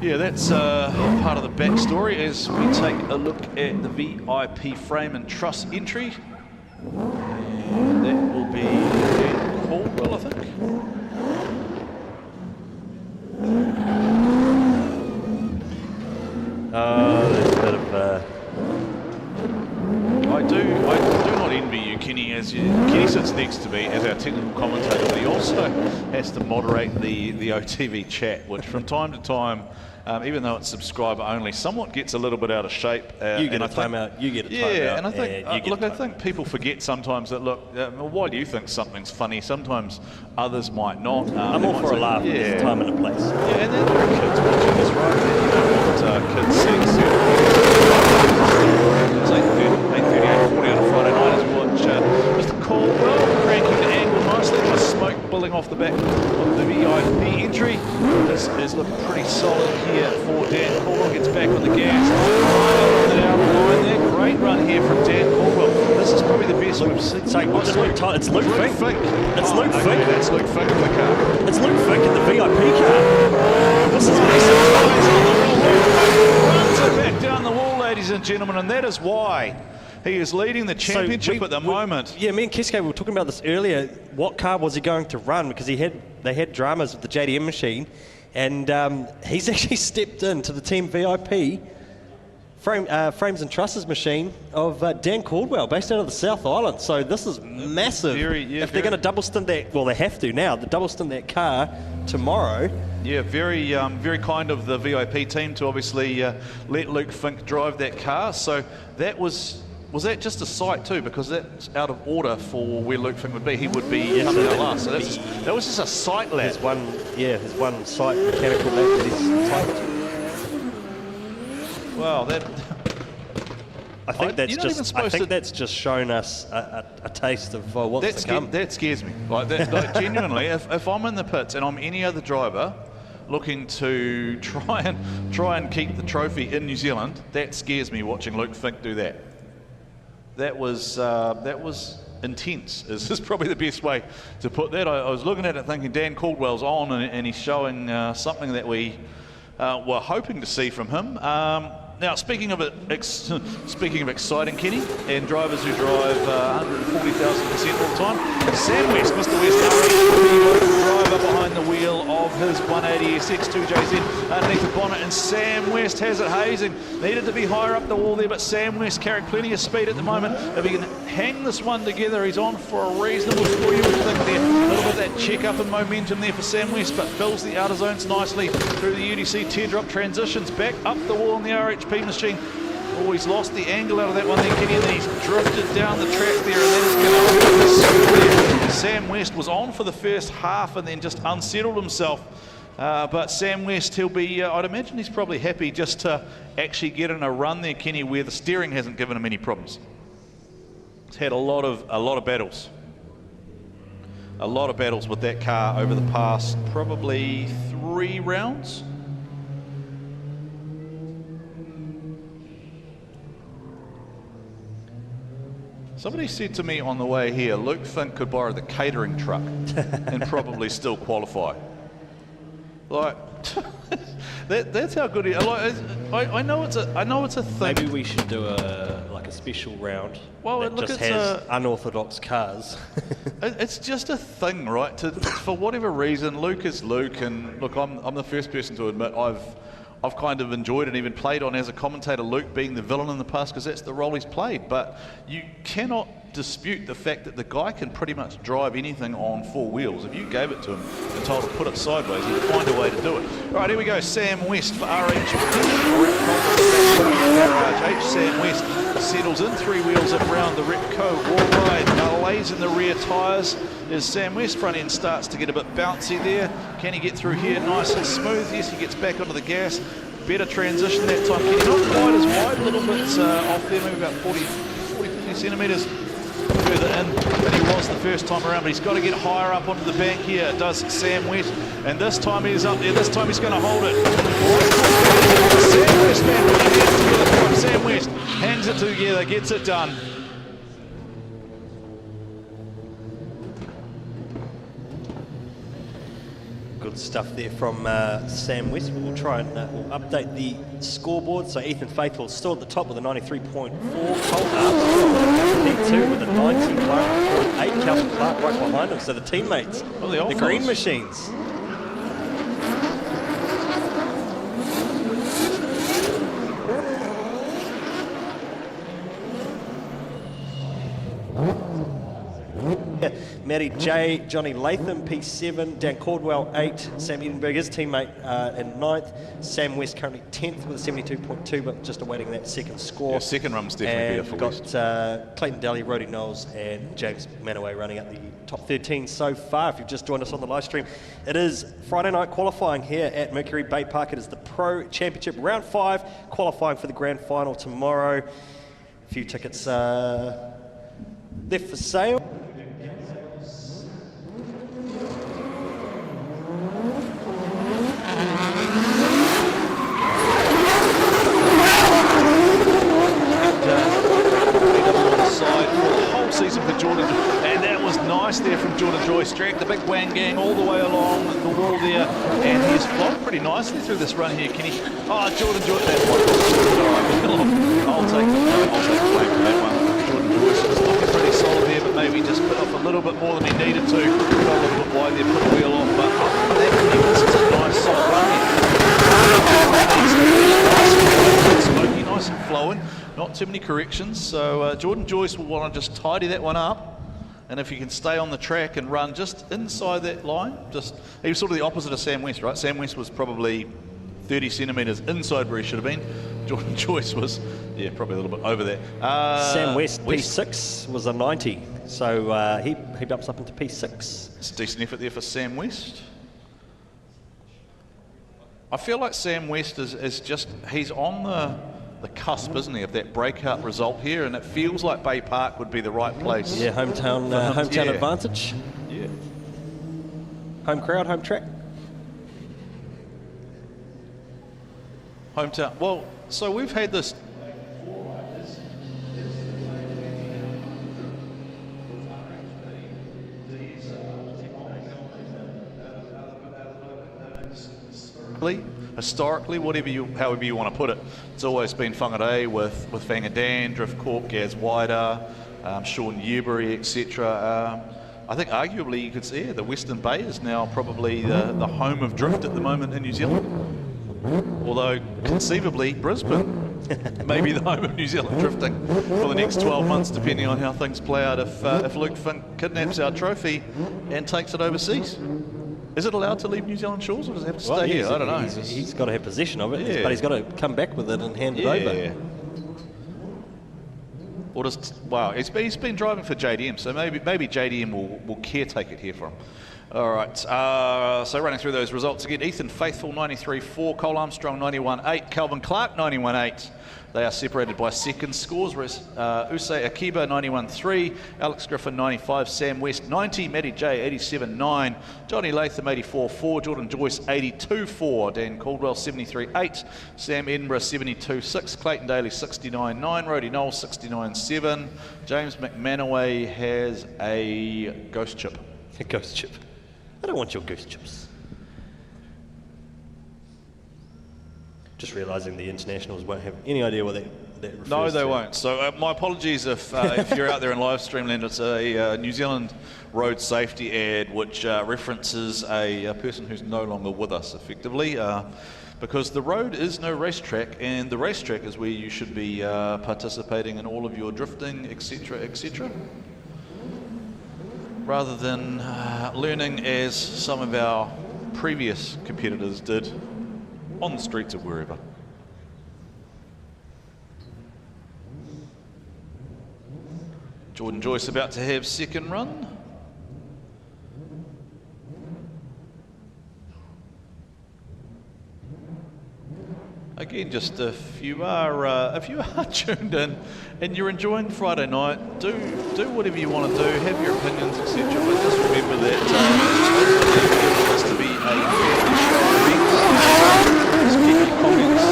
yeah, that's part of the backstory as we take a look at the VIP frame and truss entry, and that will be Dan Caldwell, I think. There's a bit of I do not envy you, Kenny, Kenny sits next to me as our technical commentator, but he also has to moderate the OTV chat, which from time to time, even though it's subscriber only, somewhat gets a little bit out of shape. You get a timeout. You get a timeout. Yeah, and I think I think people forget sometimes that why do you think something's funny? Sometimes others might not. I'm all for a laugh. There's a time and a place. Yeah, and then there are kids watching this, right? You don't want kids seeing it's 8:38 on a Friday night as we watch Mr. Caldwell cranking the angle nicely. Just smoke building off the back of the VIP entry. This is looking pretty solid here for Dan Caldwell. Gets back on the gas. Right on the outer line there. Great run here from Dan Caldwell. This is probably the best we've seen. It's Luke Fink. It's Luke Fink. That's Luke Fink in the car. It's Luke Fink in the VIP car. This is Runs it back down the wall, ladies and gentlemen, and that is why he is leading the championship at the moment. Yeah, me and Kesko were talking about this earlier. What car was he going to run? Because they had dramas with the JDM machine, and he's actually stepped into the Team VIP frames and trusses machine of Dan Caldwell, based out of the South Island. So this is massive. If they're going to double stint that, well, they have to now. They double stint that car tomorrow. Yeah, very kind of the VIP team to obviously let Luke Fink drive that car. So that was that just a sight too? Because that's out of order for where Luke Fink would be. He would be coming out last. So that was just a sight lap. There's one sight mechanical lap that he's typed. Wow, I think that's just shown us a taste of what's to come. That scares me. Like genuinely, if I'm in the pits and I'm any other driver looking to try and keep the trophy in New Zealand, that scares me watching Luke Fink do that. That was intense. Is probably the best way to put that. I was looking at it thinking Dan Caldwell's on and he's showing something that we were hoping to see from him. Now, speaking of exciting, Kenny, and drivers who drive 140,000% all the time, Sam West, Mr. West, the driver behind the wheel of his 180 SX2JZ underneath the bonnet, and Sam West has it hazing. Needed to be higher up the wall there, but Sam West carrying plenty of speed at the moment. If he can hang this one together, he's on for a reasonable score, you would think there. A little bit of that check-up and momentum there for Sam West, but fills the outer zones nicely through the UDC teardrop transitions. Back up the wall in the RHP machine. Oh, he's lost the angle out of that one there, Kenny, and then he's drifted down the track there, and that is going to hurt. Sam West was on for the first half and then just unsettled himself. But Sam West, he'll be, I'd imagine he's probably happy just to actually get in a run there, Kenny, where the steering hasn't given him any problems. He's had a lot of battles. A lot of battles with that car over the past probably 3 rounds. Somebody said to me on the way here, Luke Fink could borrow the catering truck and probably still qualify. Like, that's how good he. Like, I know it's a thing. Maybe we should do a special round. Well, that look, just it's has unorthodox cars. It's just a thing, right? For whatever reason, Luke is Luke, and look, I'm the first person to admit I've kind of enjoyed and even played on as a commentator, Luke being the villain in the past, because that's the role he's played. But you cannot dispute the fact that the guy can pretty much drive anything on 4 wheels. If you gave it to him and told him to put it sideways, he'd find a way to do it. All right, here we go. Sam West for RH. Sam West settles in 3 wheels up around the Repco wall ride. Lays in the rear tyres as Sam West. Front end starts to get a bit bouncy there. Can he get through here nice and smooth? Yes, he gets back onto the gas. Better transition that time. Can he not quite as wide, a little bit off there, maybe about 40, 50 centimetres further in than he was the first time around, but he's got to get higher up onto the bank here, does Sam West, and this time he's up there, this time he's going to hold it. Sam West, man, really gets together. Sam West hangs it together, gets it done. Good stuff there from Sam West. We'll try and we'll update the scoreboard. So Ethan Faithfull still at the top with a 93.4. Cole Armstrong there too with a 91.8. Calvin Clark right behind him. So the teammates, the green machines. Matty J, Johnny Latham, P7, Dan Caldwell, 8, Sam Edinburgh, his teammate in 9th, Sam West currently 10th with a 72.2, but just awaiting that second score. Yeah, second run's definitely better for West. Got Clayton Daly, Roddy Knowles, and James Manaway running up the top 13 so far. If you've just joined us on the live stream, it is Friday night qualifying here at Mercury Baypark. It is the Pro Championship Round 5, qualifying for the Grand Final tomorrow. A few tickets left for sale. Season for Jordan, and that was nice there from Jordan Joyce. Dragged the big wang gang all the way along the wall there, and he's flown pretty nicely through this run here. Can he? Oh, Jordan Joyce, that one. I'll take the blame for that one. Jordan Joyce was looking pretty solid there, but maybe just put off a little bit more than he needed to. Got a little bit wide there, put the wheel on, but this is a nice soft run here. Smoky, nice and flowing. Not too many corrections, so Jordan Joyce will want to just tidy that one up, and if he can stay on the track and run just inside that line, he was sort of the opposite of Sam West, right? Sam West was probably 30 centimetres inside where he should have been. Jordan Joyce was, yeah, probably a little bit over that. Sam West, P6 was a 90, so he bumps up into P6. It's a decent effort there for Sam West. I feel like Sam West is just, he's on the cusp, isn't he, of that breakout result here, and it feels like Baypark would be the right place. Yeah, hometown advantage. Yeah. Home crowd, home track. Hometown. Well, so we've had this. Historically, however you want to put it, it's always been whangarei with Whangadan, Drift Corp, Gaz Wider, Sean Newbury, etc. I think arguably you could say the Western Bay is now probably the home of drift at the moment in New Zealand. Although conceivably Brisbane may be the home of New Zealand drifting for the next 12 months, depending on how things play out. If Luke Fink kidnaps our trophy and takes it overseas. Is it allowed to leave New Zealand shores, or does it have to stay here? I don't know. He's got to have possession of it, Yeah. but he's got to come back with it and hand it over. Or just, wow, he's been driving for JDM, so maybe JDM will caretake it here for him. All right, so running through those results again. Ethan Faithful, 93.4. Cole Armstrong, 91.8. Calvin Clark, 91.8. They are separated by second scores, whereas Usai Akiba, 91.3. Alex Griffin, 95. Sam West, 90. Matty J, 87.9. Johnny Latham, 84.4. Jordan Joyce, 82.4. Dan Caldwell, 73.8. Sam Edinburgh, 72.6. Clayton Daly, 69.9. Rhodey Knoll, 69.7. James McManaway has a ghost chip. A ghost chip. I don't want your ghost chips. Just realising the internationals won't have any idea what that refers No, they to. won't. So my apologies if you're out there in live stream land. It's a New Zealand road safety ad which references a person who's no longer with us, effectively, because the road is no racetrack, and the racetrack is where you should be participating in all of your drifting, etc., etc., rather than learning as some of our previous competitors did on the streets of wherever. Jordan Joyce about to have second run. Again, just if you are tuned in and you're enjoying Friday night, do whatever you want to do, have your opinions, etc. But just remember that this to be a fair show. Just keep your comments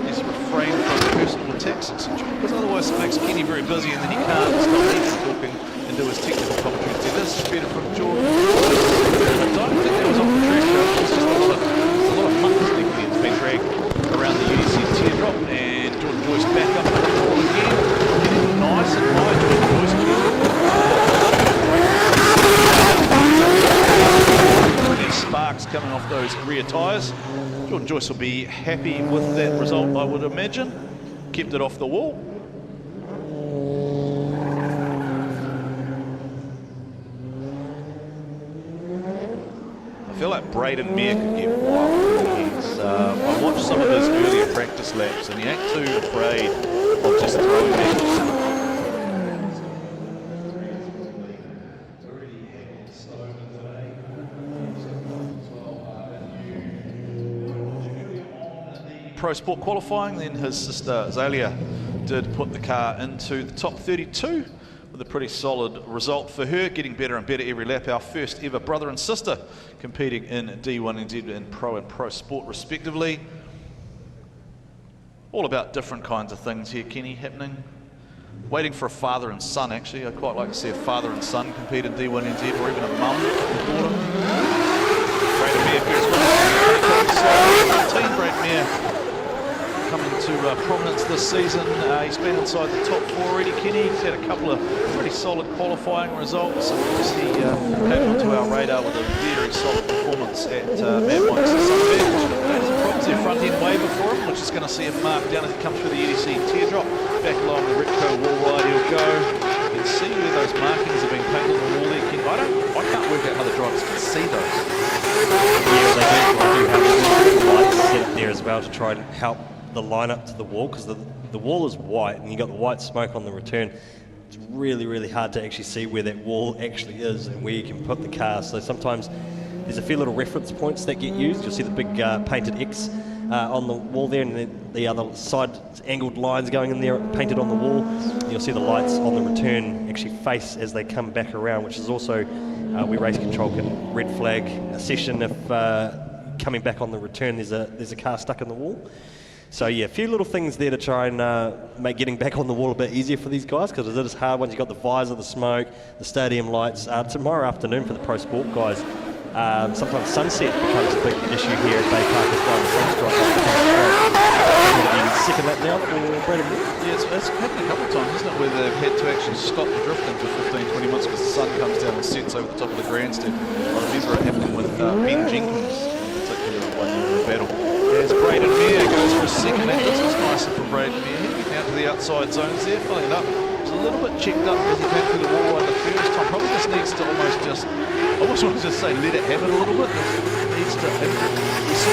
just refrain from personal attacks, etc. Because otherwise it makes Kenny very busy, and then he can't stop even talking and do his technical commentary. This is better from Jordan. I don't think that was off the track, though. It's just a lot of muck that's been dragged around the UDC teardrop, and Jordan Joyce back up the wall again. Getting nice and high. Jordan Joyce again. There's sparks coming off those rear tyres. Jordan Joyce will be happy with that result, I would imagine. Kept it off the wall. I feel like Braden Mair could get wild. I watched some of his earlier practice laps, and he ain't too afraid of just throwing that. Pro Sport qualifying, then his sister Zelia did put the car into the top 32 with a pretty solid result for her, getting better and better every lap. Our first ever brother and sister competing in D1NZ and Pro Sport respectively. All about different kinds of things here, Kenny, happening. Waiting for a father and son, actually. I'd quite like to see a father and son compete in D1NZ, or even a mum and daughter. Braden Mair first one. Braden Mair coming to prominence this season. He's been inside the top 4 already, Kenny. He's had a couple of pretty solid qualifying results. Obviously came onto our radar with a very solid performance at Mad Mike's Sunday. Some problems there, front end waiver for him, which is going to see him mark down as he comes through the EDC teardrop. Back along the Retco wall ride he'll go. You can see where those markings have been painted on the wall there, Kenny. I can't work out how the drivers can see those. Yeah, they do have the lights set up there as well to try and help the line up to the wall, because the wall is white and you got the white smoke on the return. It's really, really hard to actually see where that wall actually is and where you can put the car. So sometimes there's a few little reference points that get used. You'll see the big painted X on the wall there, and then the other side angled lines going in there painted on the wall. You'll see the lights on the return actually face as they come back around, which is also where race control can red flag a session if coming back on the return there's a car stuck in the wall. So yeah, a few little things there to try and make getting back on the wall a bit easier for these guys, because it is hard once you've got the visor, the smoke, the stadium lights. Tomorrow afternoon for the Pro Sport guys, sometimes sunset becomes a big issue here at Baypark as well. The sun's second lap now for Brody Marshall. Yeah, it's happened a couple of times, isn't it, where they've had to actually stop the drifting for 15-20 minutes because the sun comes down and sets over the top of the grandstand. I remember it happening with Ben Jenkins, in particular, one in the battle. As Braden Mair goes for a second lap, this was nicer for Braden Mair. He's getting out to the outside zones there, filling it up. It's a little bit checked up because he came through the wall right the first time. Probably just needs to I almost want to just say let it have it a little bit. It needs to, we saw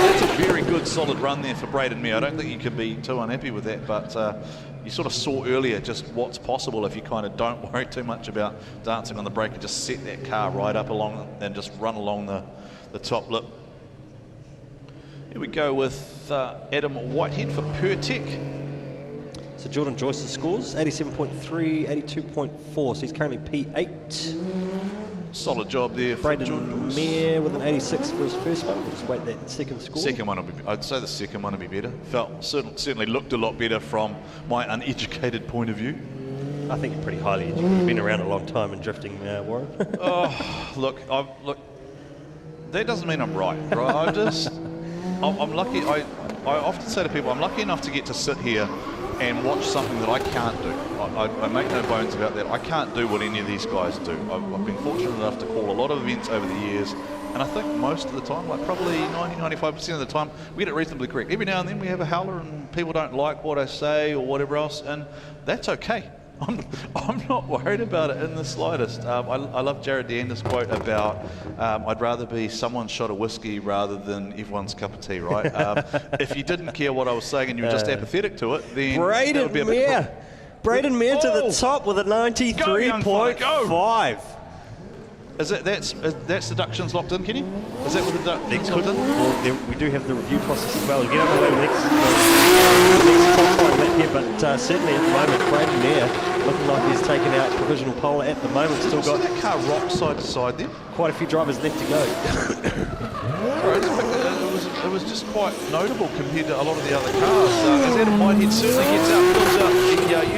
that's a very good solid run there for Braden Mair. I don't think you can be too unhappy with that, but you sort of saw earlier just what's possible if you kind of don't worry too much about dancing on the brake and just set that car right up along and just run along the top lip. Here we go with Adam Whitehead for Pertec. So Jordan Joyce's scores, 87.3, 82.4, so he's currently P8. Solid job there for Braden Mair with an 86 for his first one. We'll just wait that second score. Second one, I'd say the second one would be better. Certainly looked a lot better from my uneducated point of view. I think you're pretty highly educated. You've been around a long time in drifting, Warren. Look, that doesn't mean I'm right. I'm lucky. I often say to people, I'm lucky enough to get to sit here and watch something that I can't do. I make no bones about that. I can't do what any of these guys do. I've been fortunate enough to call a lot of events over the years, and I think most of the time, like probably 90-95% of the time, we get it reasonably correct. Every now and then we have a howler and people don't like what I say or whatever else, and that's okay. I'm not worried about it in the slightest. I love Jared Deander's quote about I'd rather be someone's shot of whiskey rather than everyone's cup of tea, right? If you didn't care what I was saying and you were just apathetic to it, then that would be a bit... Braden Mair to the top with a 93.5. Is it that's deductions locked in, Kenny? Is that what the deductions locked in? Well, we do have the review process as well. We'll get underway with next top five lap here, but certainly at the moment, Braden Mair looking like he's taken out provisional pole at the moment. Still got that car rock side to side there. Quite a few drivers left to go. It was just quite notable compared to a lot of the other cars. As Adam Whitehead certainly gets out, pulls out the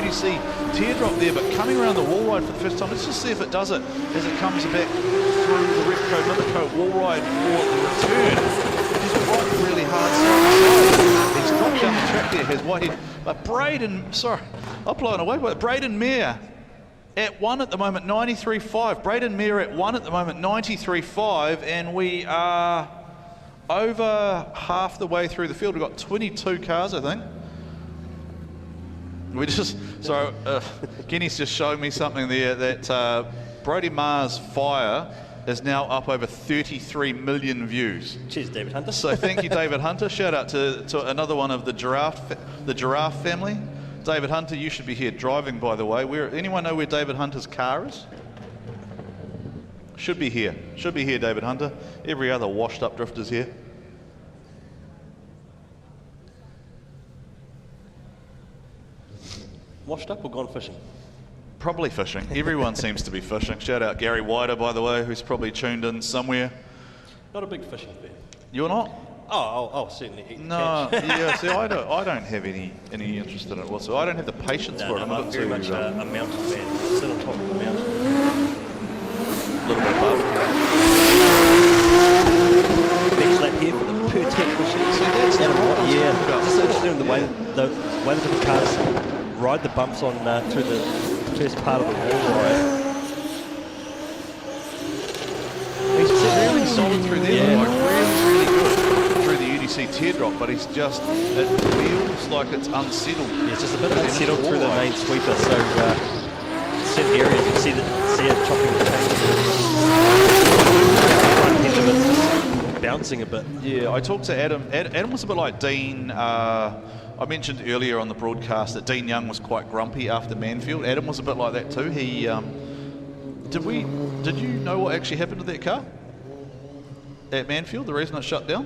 UDC teardrop there, but coming around the wall ride for the first time. Let's just see if it does it as it comes back through the Repco Limico wall ride for the return. He's right really hard side to side. He's dropped down the track there, has Whitehead. But I'm blown away by it. Braden Mair at 1 at the moment, 93.5. Braden Mair at 1 at the moment, 93.5, and we are over half the way through the field. We've got 22 cars, I think. Kenny's just showing me something there that Brody Marshall's Fire is now up over 33 million views. Cheers, David Hunter. So thank you, David Hunter. Shout out to another one of the giraffe family. David Hunter, you should be here driving, by the way. Anyone know where David Hunter's car is? Should be here, David Hunter. Every other washed up drifter's here. Washed up or gone fishing? Probably fishing. Everyone seems to be fishing. Shout out Gary Wider, by the way, who's probably tuned in somewhere. Not a big fishing fan. You're not? Oh, certainly. No, yeah. See, I don't have any interest in it whatsoever. I don't have the patience for it. I'm very much a mountain fan. Sit on top of the mountain. A little bit above. Next lap here for the Pertec machine. See, that's Adam what White, I was talking about. Just interested in the way the different cars ride the bumps on through the first part of the wall ride. He's really solid through there, yeah. like really good through the UDC teardrop, but it feels like it's unsettled. Yeah, it's just a bit unsettled through the main sweeper, so certain areas you see it chopping the paint. Bouncing a bit. Yeah, I talked to Adam. Adam was a bit like Dean. I mentioned earlier on the broadcast that Dean Young was quite grumpy after Manfield. Adam was a bit like that too. He did you know what actually happened to that car at Manfield? The reason it shut down?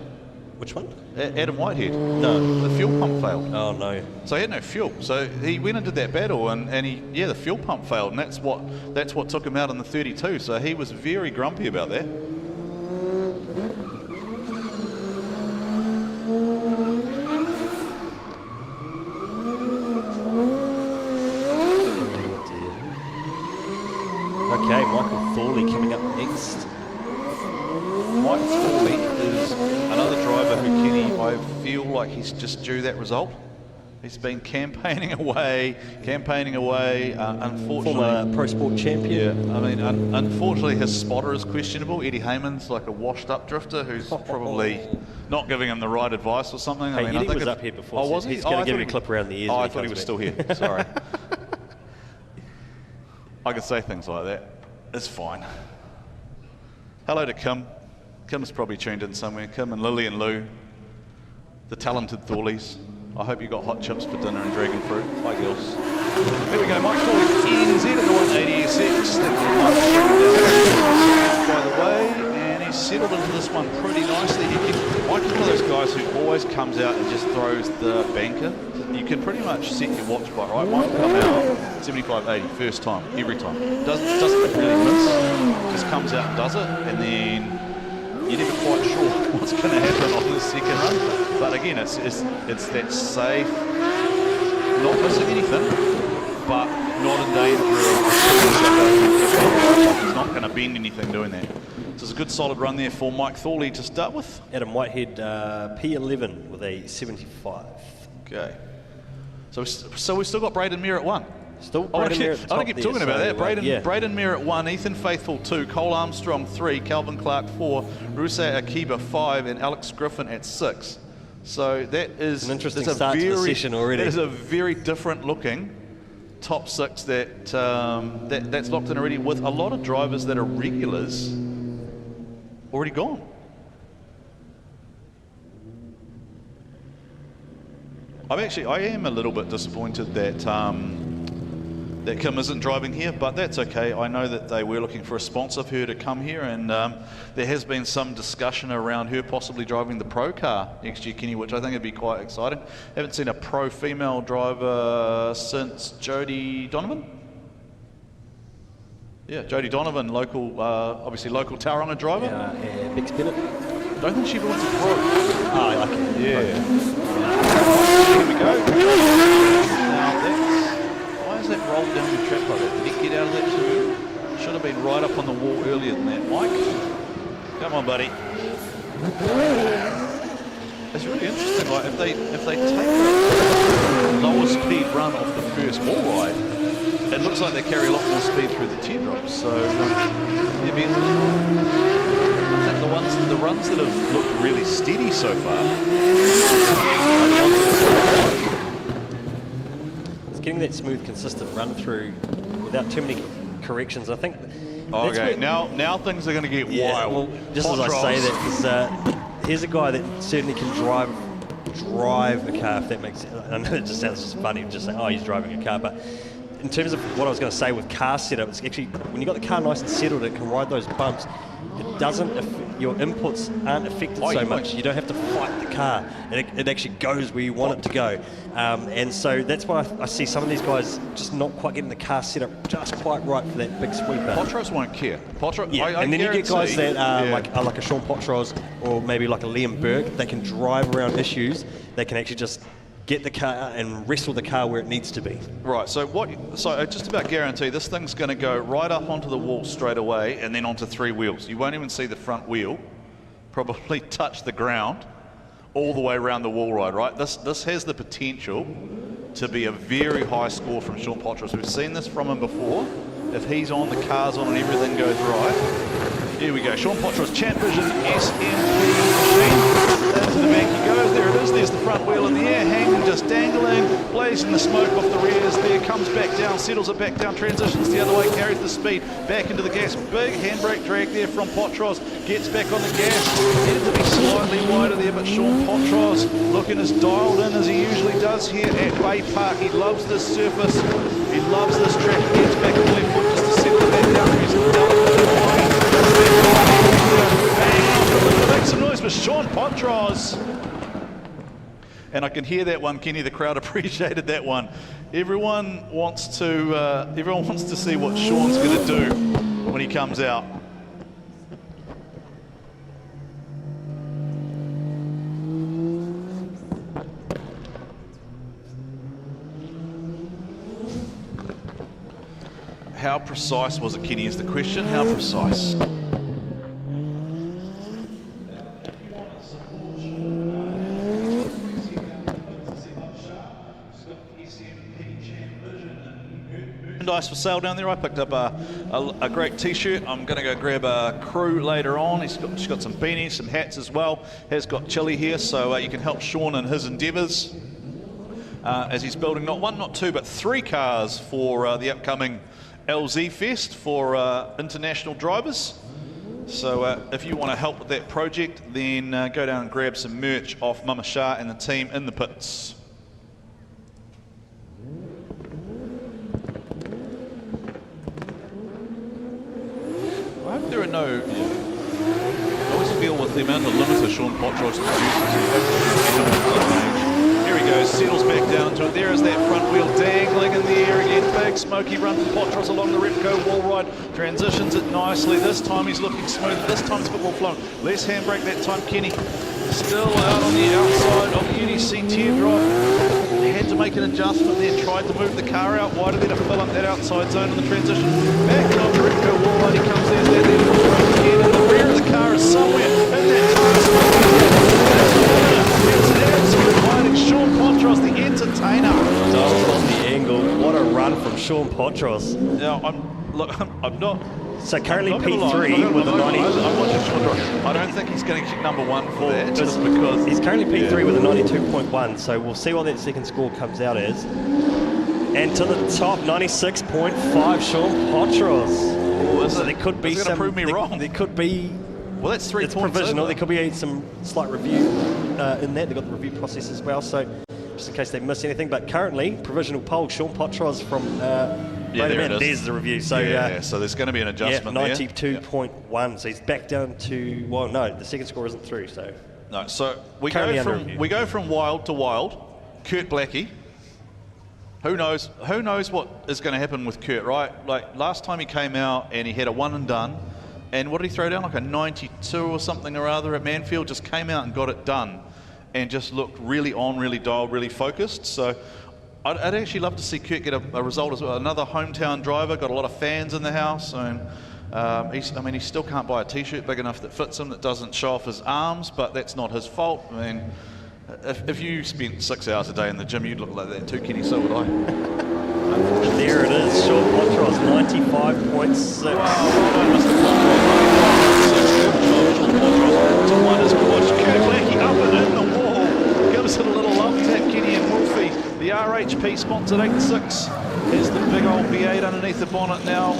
Which one? Adam Whitehead. No. The fuel pump failed. Oh no. So he had no fuel. So he went into that battle and the fuel pump failed, and that's what took him out in the 32. So he was very grumpy about that. Okay, Michael Thorley coming up next. Mike Thorley is another driver who, Kenny, I feel like he's just due that result. He's been campaigning away, unfortunately. Former Pro Sport champion. Yeah, I mean, unfortunately his spotter is questionable. Eddie Hayman's like a washed up drifter who's probably not giving him the right advice or something. Hey, I mean, Eddie I think was up here before. Oh, So was he? he's going to give you a clip around the ears. Oh, when I thought he was back. still here. Sorry. I can say things like that. It's fine. Hello to Kim. Kim's probably tuned in somewhere. Kim and Lily and Lou, the talented Thorleys. I hope you got hot chips for dinner and dragon fruit. Hi, girls. Here we go, Mike Thorpe, NZ at the 186. By the way, and he's settled into this one pretty nicely. Mike is one of those guys who always comes out and just throws the banker. You can pretty much set your watch by, right? Mike will come out 75-80 first time, every time. Doesn't really miss, just comes out and does it, and then you're never quite sure what's going to happen on the second run. But again, it's that safe, not missing anything, but not in danger. He's not going to bend anything doing that. So it's a good solid run there for Mike Thorley to start with. Adam Whitehead, P11 with a 75. Okay. So we've still got Braden Mair at 1. Still I Braden Mair at keep top talking there, about that. yeah. Braden Mair at 1, Ethan Faithful 2, Cole Armstrong 3, Calvin Clark 4, Rusay Akiba 5, and Alex Griffin at 6. So that is an interesting start to the session already. That is a very different looking top 6 that's locked in already, with a lot of drivers that are regulars already gone. I am a little bit disappointed that that Kim isn't driving here, but that's okay. I know that they were looking for a sponsor for her to come here, and there has been some discussion around her possibly driving the pro car next year, Kenny, which I think would be quite exciting. Haven't seen a pro female driver since Jodie Donovan. Yeah, Jodie Donovan, local, obviously local Tauranga driver. Bix Bennett. Don't think she wants a pro. Oh, I like it. Yeah. Here we go. Now why is that rolled down the track like that? Did he get out of that too? Should have been right up on the wall earlier than that. Mike, come on, buddy. It's really interesting. Like if they take the lower speed run off the first wall ride, it looks like they carry a lot more speed through the teardrops. So the runs that have looked really steady so far. It's getting that smooth, consistent run through without too many corrections. I think. Okay, now things are going to get wild. Well, just as I say that, here's a guy that certainly can drive a car. If that makes sense. I know it just sounds just funny, just saying, oh, he's driving a car, but. In terms of what I was going to say with car setup, it's actually when you got the car nice and settled, it can ride those bumps. It doesn't. Your inputs aren't affected so much. You don't have to fight the car. It actually goes where you want it to go. And so that's why I see some of these guys just not quite getting the car set up just quite right for that big sweeper. Potros won't care. And then you get guys that are like a Sean Potros or maybe like a Liam Burke. They can drive around issues. They can actually just get the car and wrestle the car where it needs to be. Right, so I just about guarantee this thing's going to go right up onto the wall straight away and then onto 3 wheels. You won't even see the front wheel probably touch the ground all the way around the wall ride, right? This has the potential to be a very high score from Sean Potros. We've seen this from him before. If he's on, the car's on and everything goes right. Here we go, Sean Potros, Champ Vision SMP machine. Into the bank he goes, there it is, there's the front wheel in the air, hanging, just dangling, blazing the smoke off the rears there, comes back down, settles it back down, transitions the other way, carries the speed back into the gas, big handbrake drag there from Potros, gets back on the gas, needed to be slightly wider there, but Sean Potros looking as dialed in as he usually does here at Baypark. He loves this surface, he loves this track, he gets back on the left foot just to settle it back down, he's make some noise for Sean Potros. And I can hear that one, Kenny. The crowd appreciated that one. Everyone wants to see what Sean's going to do when he comes out. How precise was it, Kenny, is the question. How precise? Merchandise for sale down there. I picked up a great t-shirt. I'm going to go grab a crew later on. She's got some beanies, some hats as well. Has got chili here, so you can help Sean in his endeavours as he's building not 1, not 2, but 3 cars for the upcoming LZ Fest for international drivers. So if you want to help with that project, then go down and grab some merch off Mama Shah and the team in the pits. There are no... I always feel with the amount of limiter Sean Potros produces. Here he goes, settles back down to it. There is that front wheel dangling in the air again. Big smoky run from Potros along the Repco wall ride. Transitions it nicely. This time he's looking smooth. This time it's football flowing. Less handbrake that time. Kenny still out on the outside of UDC teardrop. He had to make an adjustment there, tried to move the car out wider there to fill up that outside zone on the transition. Back on the Repco wall ride, he comes there, that there again, and the rear of the car is somewhere in that tire. It's absolute fighting. Sean Potros, the entertainer. Double on the angle. What a run from Sean Potros. Now, I'm not... So currently I'm not gonna P3 lie, with a 90. I'm watching Sean Potros. I don't think he's going to kick number one for that, just because... He's currently P3 with a 92.1, so we'll see what that second score comes out as. And to the top, 96.5, Sean Potros. Oh, So there could be is it some... gonna prove me wrong? There could be... Well, that's 3 It's points provisional. over. There could be some slight review in that. They've got the review process as well, so just in case they miss anything. But currently, provisional poll, Sean Potros from there it is. There's the review. So So there's going to be an yeah, adjustment there. 92.1. So he's back down to, well, no, the second score isn't through, so... No, so we Currently go under from review. wild to wild. Kurt Blackie. Who knows what is going to happen with Kurt, right? Like last time he came out and he had a one and done, and what did he throw down? Like a 92 or something or other at Manfield. Just came out and got it done, and just looked really on, really dialed, really focused. So I'd actually love to see Kurt get a result as well. Another hometown driver, got a lot of fans in the house, and he still can't buy a T-shirt big enough that fits him, that doesn't show off his arms, but that's not his fault. I mean, if you spent 6 hours a day in the gym, you'd look like that too, Kenny, so would I. There it is, Sean Potros, 95.6. Wow, well done, Mr. Potros. To wonders push, Kurt Blackie up and in the wall. Gives it a little love tap, Kenny and Wolfie. The RHP sponsored 8.6 has the big old V8 underneath the bonnet now.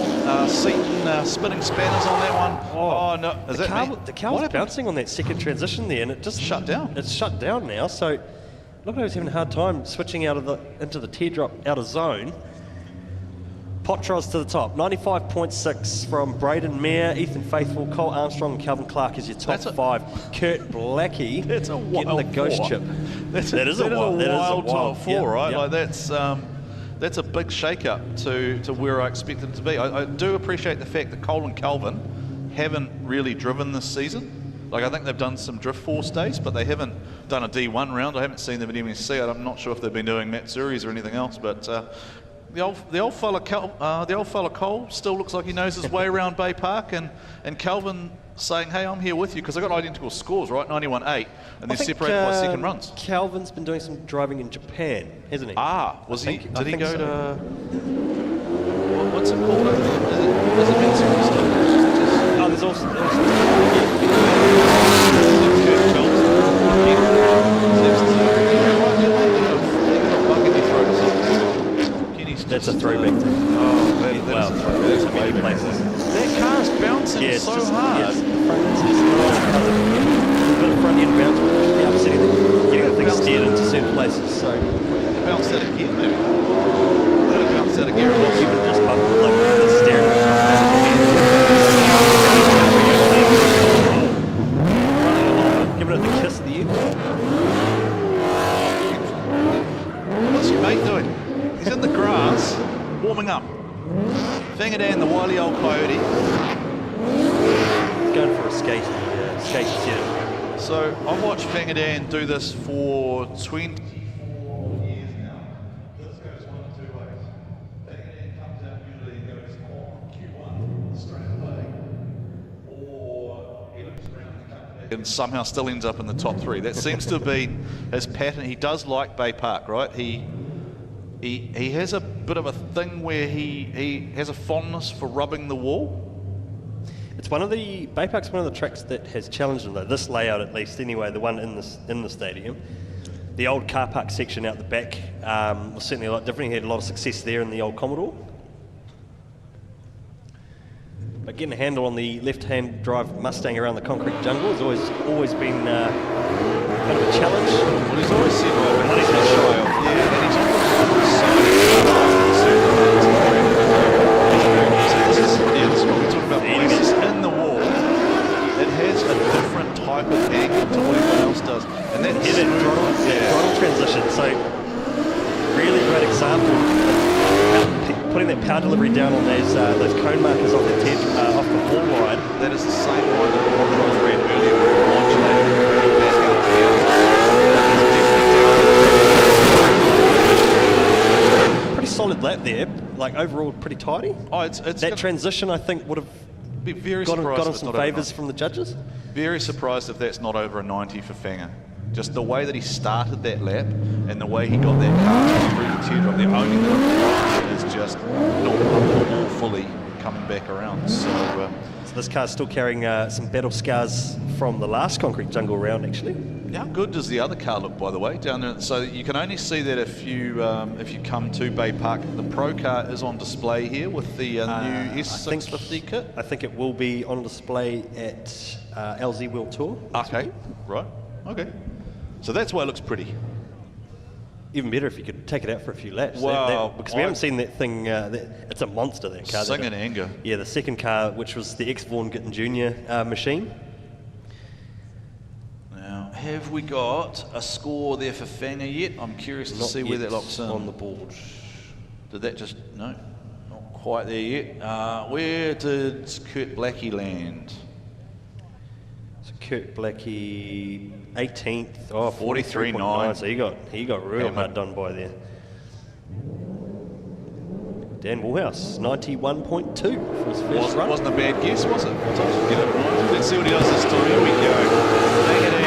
Seaton spinning spanners on that one. Oh no, is that me? The car was bouncing on that second transition there, and it just Shut down. It's shut down now. So look, I was having a hard time switching into the teardrop out of zone. Potros to the top, 95.6 from Braden Mair, Ethan Faithful, Cole Armstrong, and Calvin Clark is your top five. Kurt Blackie That's a getting wild the ghost four. chip. That is a wild top four, yeah, right? yeah. Like that's a big shake-up to where I expected it to be. I do appreciate the fact that Cole and Calvin haven't really driven this season. Like I think they've done some drift force days, but they haven't done a D1 round. I haven't seen them at MSC. I'm not sure if they've been doing Matsuris or anything else, but the old fella Cole still looks like he knows his way around Baypark, and Calvin saying, "Hey, I'm here with you," because they got identical scores, right? 91.8, and they're separated by second runs. Calvin's been doing some driving in Japan, hasn't he? Was he? I Did he think go so. to? What's it called? Is it Matsuri still? Oh, there's also that's a throwback. That is a throwback. That's amazing. That car's bouncing so hard. Yes, the front is a bit of front end bounce, which is upsetting them. Getting the thing steered into certain places. So Bounce that again, maybe. Let it bounce that again. even just bump like the steering. Giving it the kiss of the year. What's your mate doing? He's in the grass, warming up. Fingerdan, the wily old coyote. Going for a skate set. So I've watched Fingerdan do this for 20 years now. This goes one of two ways. Fingerdan comes out usually and goes on Q1 straight away, or he looks around and comes back and somehow still ends up in the top three. That seems to be his pattern. He does like Baypark, right? He has a bit of a thing where he has a fondness for rubbing the wall. It's Baypark's one of the tracks that has challenged him though. This layout, at least, anyway, the one in the stadium. The old car park section out the back was certainly a lot different. He had a lot of success there in the old Commodore. But getting a handle on the left-hand drive Mustang around the concrete jungle has always been kind of a challenge. Well, he's always said, right, but he's not shy off. Yeah, and he's always this is what we're talking about. He's in the wall. power delivery down on those cone markers off off the wall line. That is the same line that Qualifiers ran earlier with modulated back out the Pretty solid lap there, like overall pretty tidy. Oh, it's That transition, I think, would have be very got surprised him if it's some not over favours 90. from the judges. Very surprised if that's not over a 90 for Fanger. Just the way that he started that lap and the way he got that car through the teardrop, the only thing is just not fully coming back around. So this car's still carrying some battle scars from the last concrete jungle round, actually. how good does the other car look, by the way, down there? So you can only see that if you come to Baypark. The Pro car is on display here with the new S650 kit. I think it will be on display at LZ World Tour. Okay, right, okay. So that's why it looks pretty. Even better if you could take it out for a few laps. Wow. Because we haven't seen that thing. It's a monster, that car. Singing anger. Yeah, the second car, which was the ex-Vaughan Gittin Jr. Machine. Now, have we got a score there for Fanger yet? I'm curious to Not see where yet that locks in. on the board. Did that just... No, not quite there yet. Where did Kurt Blackie land? So Kurt Blackie, 18th. Oh, 43.9. So he got real hard done by there. Dan Woolhouse, 91.2 for his first run. Wasn't a bad guess, was it? Get it right. Let's see what he does this time. Here we go. Take it in.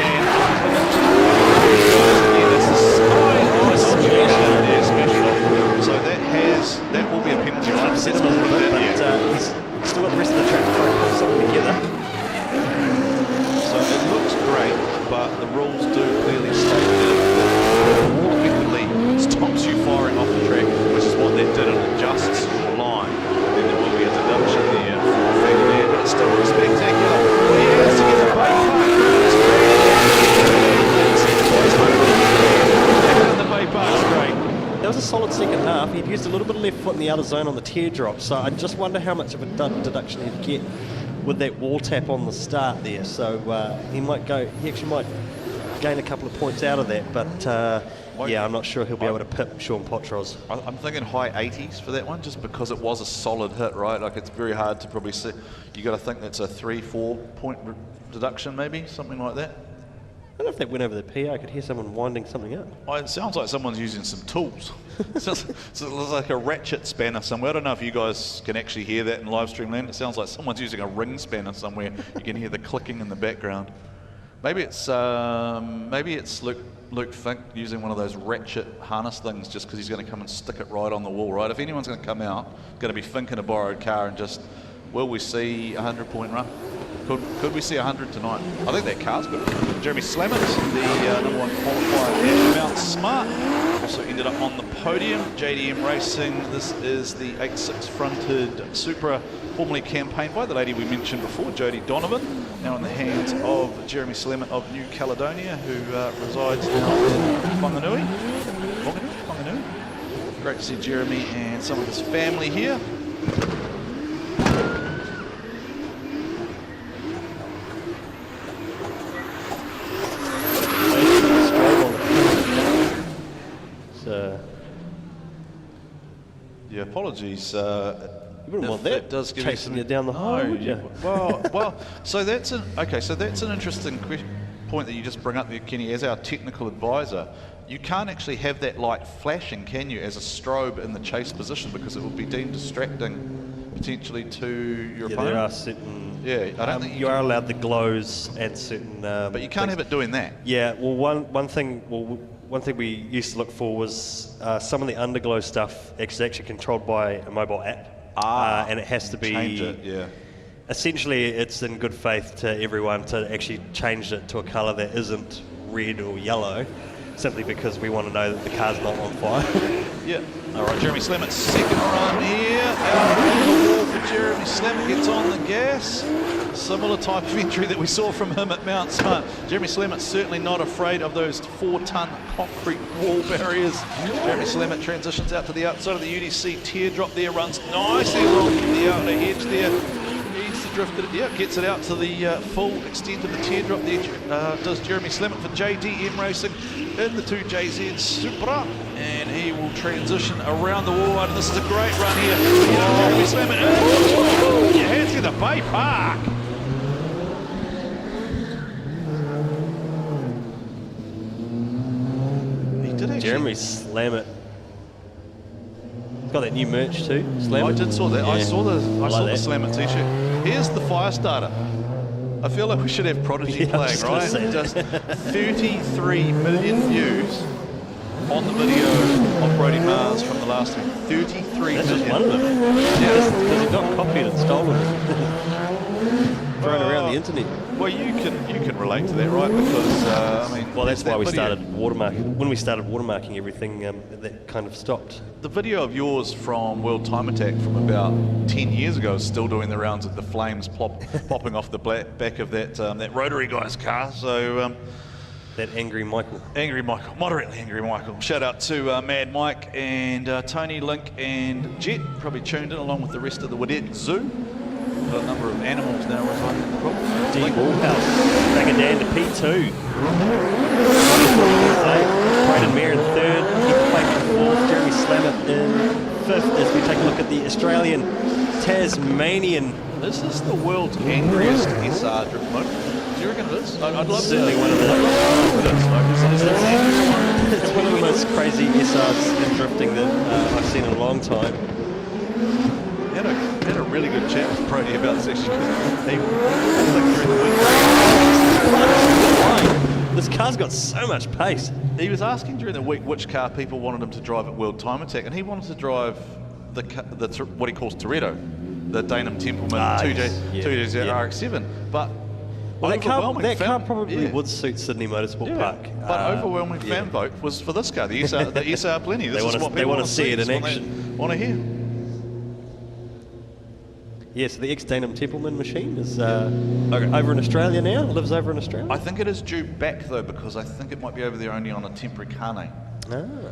So that will be a penalty. I've upset him a little bit, but he's still got the rest of the track to try and pull something together. So it looks great, but the rules do clearly state that the wall effectively stops you firing off the track, which is what that did. It adjusts your line. Then there will be a deduction there for a figure there, but it still looks spectacular. Well, he has to get the Baypark. The Baypark's great. That was a solid second half. He'd used a little bit of left foot in the outer zone on the teardrop, so I just wonder how much of a deduction he'd get with that wall tap on the start there. So he actually might gain a couple of points out of that, but yeah, I'm not sure he'll be able to pip Sean Potros. I'm thinking high 80s for that one, just because it was a solid hit, right? Like, it's very hard to probably see. You got to think that's a 3-4 point deduction, maybe something like that. I don't know if that went over the PA. I could hear someone winding something up. Oh, it sounds like someone's using some tools. So it's like a ratchet spanner somewhere. I don't know if you guys can actually hear that in live stream land. It sounds like someone's using a ring spanner somewhere. You can hear the clicking in the background. Maybe it's Luke Fink using one of those ratchet harness things, just because he's going to come and stick it right on the wall, right? If anyone's going to come out, it's going to be Fink in a borrowed car, and just, will we see a 100-point run? Could we see 100 tonight? I think that car's good. Jeremy Slammett, the number one qualifier at Mount Smart, also ended up on the podium. JDM Racing, this is the 8.6 fronted Supra, formerly campaigned by the lady we mentioned before, Jodie Donovan, now in the hands of Jeremy Slammett of New Caledonia, who resides now in Whanganui. Great to see Jeremy and some of his family here. Yeah, apologies. You wouldn't want that does give chasing you down the highway, would you? Well. So that's an interesting point that you just bring up there, Kenny. As our technical advisor, you can't actually have that light flashing, can you, as a strobe in the chase position, because it would be deemed distracting potentially to your opponent. There are certain. Yeah, I don't think you are allowed the glows at certain. But you can't have it doing that. Yeah. Well, one thing we used to look for was some of the underglow stuff is actually controlled by a mobile app. And it has to be. Change it, yeah. Essentially, it's in good faith to everyone to actually change it to a colour that isn't red or yellow, simply because we want to know that the car's not on fire. Yeah. All right, Jeremy Slammett, second run here. Out on the wall for Jeremy Slammett, gets on the gas. Similar type of entry that we saw from him at Mount Smart. Jeremy Slammett certainly not afraid of those 4-ton concrete wall barriers. Jeremy Slammett transitions out to the outside of the UDC teardrop there, runs nicely along the outer edge there. Needs to drift it, yeah, gets it out to the full extent of the teardrop there. Does Jeremy Slammett for JDM Racing in the 2JZ Supra. And he will transition around the wall ride. This is a great run here. Jeremy Slam it in. Your hands to the Baypark. He did actually. Jeremy Slam it. Got that new merch too. Slam I it. did saw that. Yeah. I saw the that. Slam It t-shirt. Here's the fire starter. I feel like we should have Prodigy Yeah, I was playing, just right? gonna say. Just 33 million views on the video of Brody Marshall from the last week. 33 That's just million. one of them. Yeah. Because he got copied and stolen it. Thrown around the internet. Well, you can relate to that, right? Because I mean, Well, that's that why we video- started watermarking. When we started watermarking everything, that kind of stopped. The video of yours from World Time Attack from about 10 years ago is still doing the rounds of the flames popping off the back of that rotary guy's car. So That angry Michael. angry Michael, moderately angry Michael. Shout out to Mad Mike and Tony, Link and Jet, probably tuned in along with the rest of the Woodette Zoo. Got a number of animals now residing in the property. D Wallhouse. Take it down to P2. Brayden Mair in third. Keith Fink in fourth. Jeremy Slammett in fifth as we take a look at the Australian Tasmanian. Is this the world's angriest SR drift mode? Do you reckon it is? I'd love Certainly to. one of the. It's It's one of the most crazy SRs in drifting that I've seen in a long time. had a really good chat with Brody about this actually. He, I think during the week, This car's got so much pace. he was asking during the week which car people wanted him to drive at World Time Attack, and he wanted to drive the what he calls Toretto, the Dainham Templeman 2JZ RX-7, but Well, that car fan- probably yeah. would suit Sydney Motorsport Yeah, Park. but overwhelming fan vote was for this car, the SR Plenty. This is what they people wanna see it in This is what action. they want to hear. Yeah, so the ex-Dainham Templeman machine is over in Australia now, lives over in Australia. I think it is due back though, because I think it might be over there only on a temporary car name.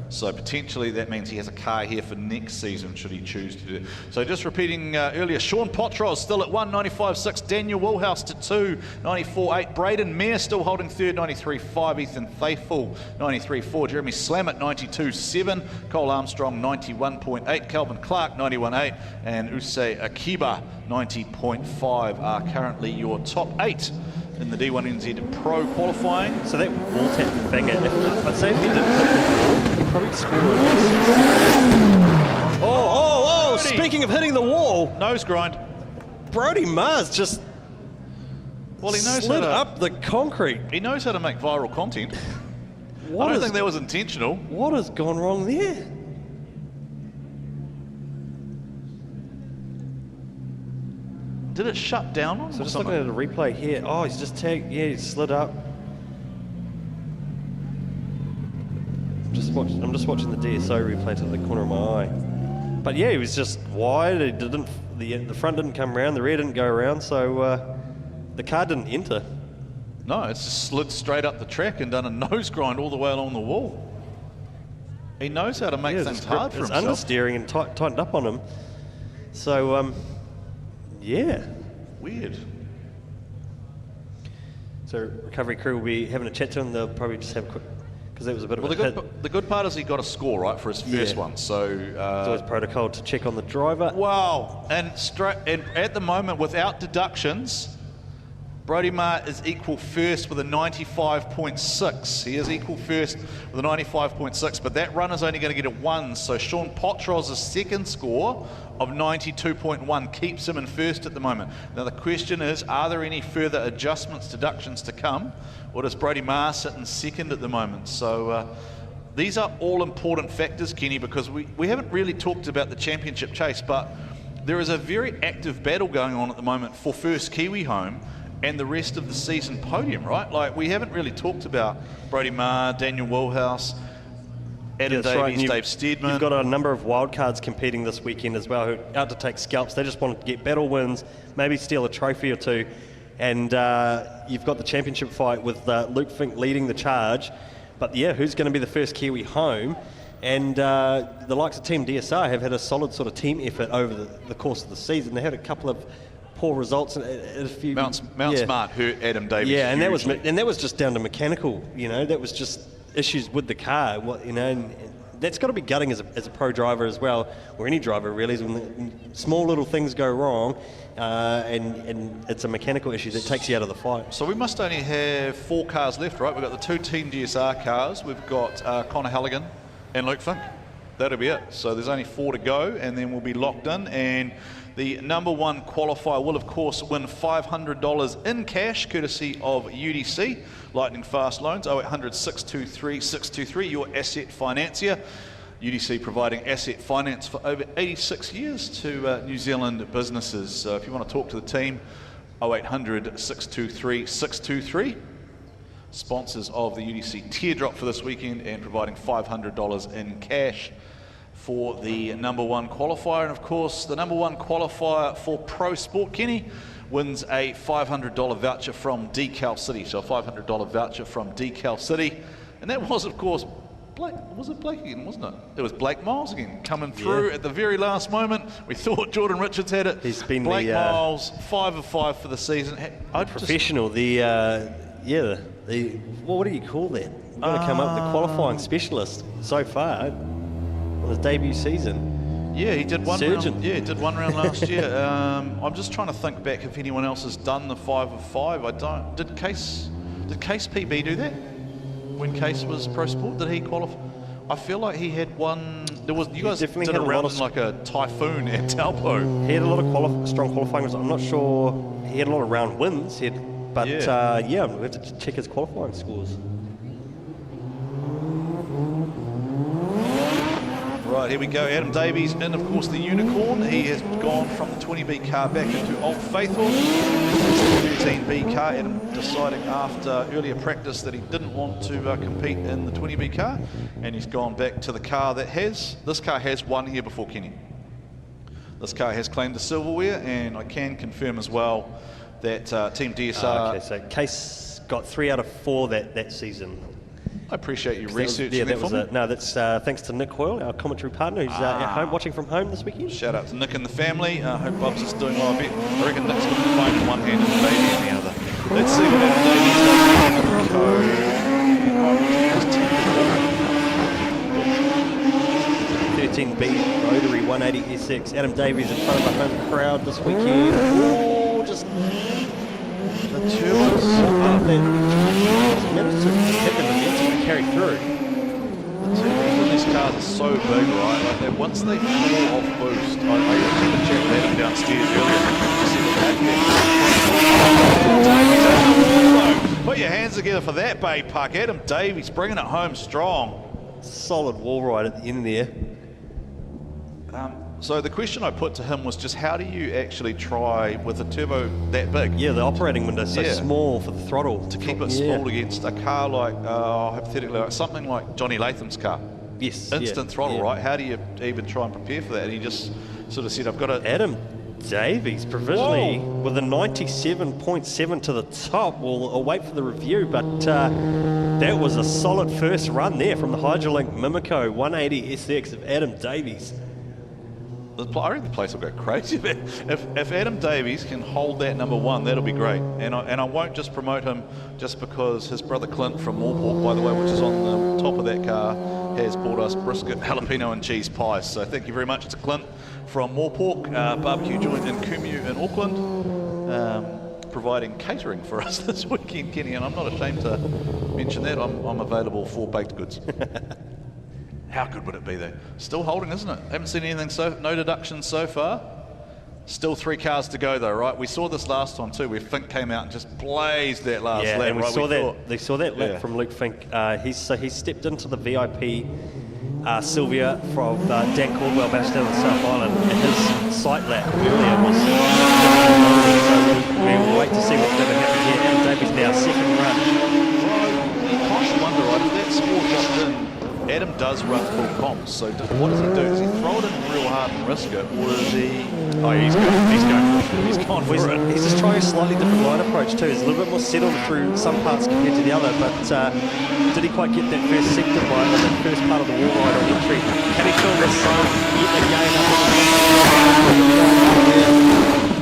So potentially that means he has a car here for next season should he choose to do it. So just repeating earlier, Sean Potros still at 195.6, Daniel Woolhouse to 2, 94.8, Brayden Mair still holding third, 93.5, Ethan Faithful 93.4, Jeremy Slam at 92.7, Cole Armstrong 91.8, Calvin Clark 91.8, and Usei Akiba 90.5 are currently your top 8 in the D1NZ Pro qualifying. So that wall tap thing, I'd say if he didn't hit the wall, he'd probably score. Oh, speaking of hitting the wall, Nose grind. Brody Marshall just Well, he knows slid how to, up the concrete. he knows how to make viral content. I don't think that was intentional. What has gone wrong there? Did it shut down on him So or just something? looking at a replay here. Oh, he's just tagged. Yeah, he slid up. I'm just watching the DSO replay to the corner of my eye. But yeah, he was just wide. It didn't. The front didn't come around. The rear didn't go around. So the car didn't enter. No, it's just slid straight up the track and done a nose grind all the way along the wall. He knows how to make things hard for it's himself. understeering and tightened up on him. So yeah. Weird. So recovery crew will be having a chat to him. They'll probably just have a quick, because that was a bit Well, of a hit. the good part is he got a score, right, for his first Yeah. one. So, It's always protocol to check on the driver. wow. And at the moment, without deductions, Brody Marshall is equal first with a 95.6. He is equal first with a 95.6, but that runner's only going to get a 1. So Sean Potros' second score of 92.1 keeps him in first at the moment. Now the question is, are there any further adjustments, deductions to come? Or does Brody Marshall sit in second at the moment? So these are all important factors, Kenny, because we haven't really talked about the championship chase, but there is a very active battle going on at the moment for first Kiwi home and the rest of the season podium, right? Like, we haven't really talked about Brody Marshall, Daniel Woolhouse, Adam That's right, Davies, and Dave Steedman. You've got a number of wildcards competing this weekend as well who are out to take scalps. They just want to get battle wins, maybe steal a trophy or two. And you've got the championship fight with Luke Fink leading the charge. But yeah, who's going to be the first Kiwi home? And the likes of Team DSR have had a solid sort of team effort over the course of the season. They had a couple of poor results and a few. Mount Smart hurt Adam Davies. Yeah, and that hugely. was just down to mechanical. You know, that was just issues with the car. And that's got to be gutting as a pro driver as well, or any driver really, is when the small little things go wrong, and it's a mechanical issue that takes you out of the fight. So we must only have 4 cars left, right? We've got the 2 Team DSR cars. We've got Connor Heligan and Luke Fink. That'll be it. So there's only 4 to go, and then we'll be locked in. And the number 1 qualifier will, of course, win $500 in cash, courtesy of UDC, Lightning Fast Loans, 0800 623 623, your asset financier. UDC providing asset finance for over 86 years to New Zealand businesses. So if you want to talk to the team, 0800 623 623. Sponsors of the UDC Teardrop for this weekend and providing $500 in cash for the number 1 qualifier. And of course, the number 1 qualifier for Pro Sport, Kenny, wins a $500 voucher from Decal City. So a $500 voucher from Decal City. And that was, of course, Blake. Was it Blake again, wasn't it? It was Blake Miles again, coming through at the very last moment. We thought Jordan Richards had it. He's been Blake Miles, 5 of 5 for the season. Professional, what do you call that? You've got to come up with the qualifying specialist so far on his debut season. Yeah, he did one Surgeon. round. Yeah, he did one round last year. I'm just trying to think back if anyone else has done the 5 of 5. I don't. Did Case PB do that? When Case was Pro Sport, did he qualify? I feel like he had one. You guys definitely did had a a round lot of in like a typhoon at Taupo. He had a lot of strong qualifying results. I'm not sure he had a lot of round wins. we have to check his qualifying scores. Right, here we go. Adam Davies in, of course, the Unicorn. He has gone from the 20B car back into Old Faithful. The 15B car. Adam deciding after earlier practice that he didn't want to compete in the 20B car, and he's gone back to the car that this car has won here before, Kenny. This car has claimed the silverware, and I can confirm as well that Team DSR... Okay, so Case got 3 out of 4 that season. I appreciate you researching that for me. That's thanks to Nick Hoyle, our commentary partner, who's at home watching from home this weekend. Shout out to Nick and the family. I hope Bubs is doing well. I reckon Nick's got the phone in one hand and the baby in the other. Let's see what Adam Davies does. 13B Rotary 180 S6. Adam Davies in front of the home crowd this weekend. Oh, just The turbos managed to hit the momentum and carry through. The turbos on these cars are so big, right? Like that once they fall off boost, I actually had a chat with Adam downstairs earlier. Put your hands together for that, Baypark. Adam Davies bringing it home strong. Solid wall ride at the end there. So the question I put to him was just how do you actually try with a turbo that big? Yeah, the operating window is so small for the throttle. To keep it small against a car like, hypothetically, like something like Johnny Latham's car. Yes. Instant throttle, right? How do you even try and prepare for that? And he just sort of said, I've got to... Adam Davies provisionally with a 97.7 to the top. I'll wait for the review, but that was a solid first run there from the Hydrolink Mimico 180 SX of Adam Davies. I reckon the place will go crazy. If Adam Davies can hold that number 1, that'll be great. And I won't just promote him just because his brother Clint from Moorpork, by the way, which is on the top of that car, has bought us brisket, jalapeno and cheese pies. So thank you very much to Clint from Moorpork, barbecue joint in Kumu in Auckland, providing catering for us this weekend, Kenny. And I'm not ashamed to mention that. I'm available for baked goods. How good would it be though? Still holding, isn't it? Haven't seen anything, no deductions so far. Still 3 cars to go though, right? We saw this last time too, where Fink came out and just blazed that last lap. And we right? saw that lap from Luke Fink. He stepped into the VIP Sylvia from Dan Caldwell based down on the South Island, and his sight lap earlier was so we'll wait to see what's going to happen here. Adam Davies now second run. Well, you kind of wonder, right, if that score dropped in, Adam does run full comps, so what does he do? Does he throw it in real hard and risk it, or is he... Oh, he's gone for it. He's just trying a slightly different line approach too. He's a little bit more settled through some parts compared to the other, but did he quite get that first sector right in the first part of the wall ride on entry? Can he fill this yet again?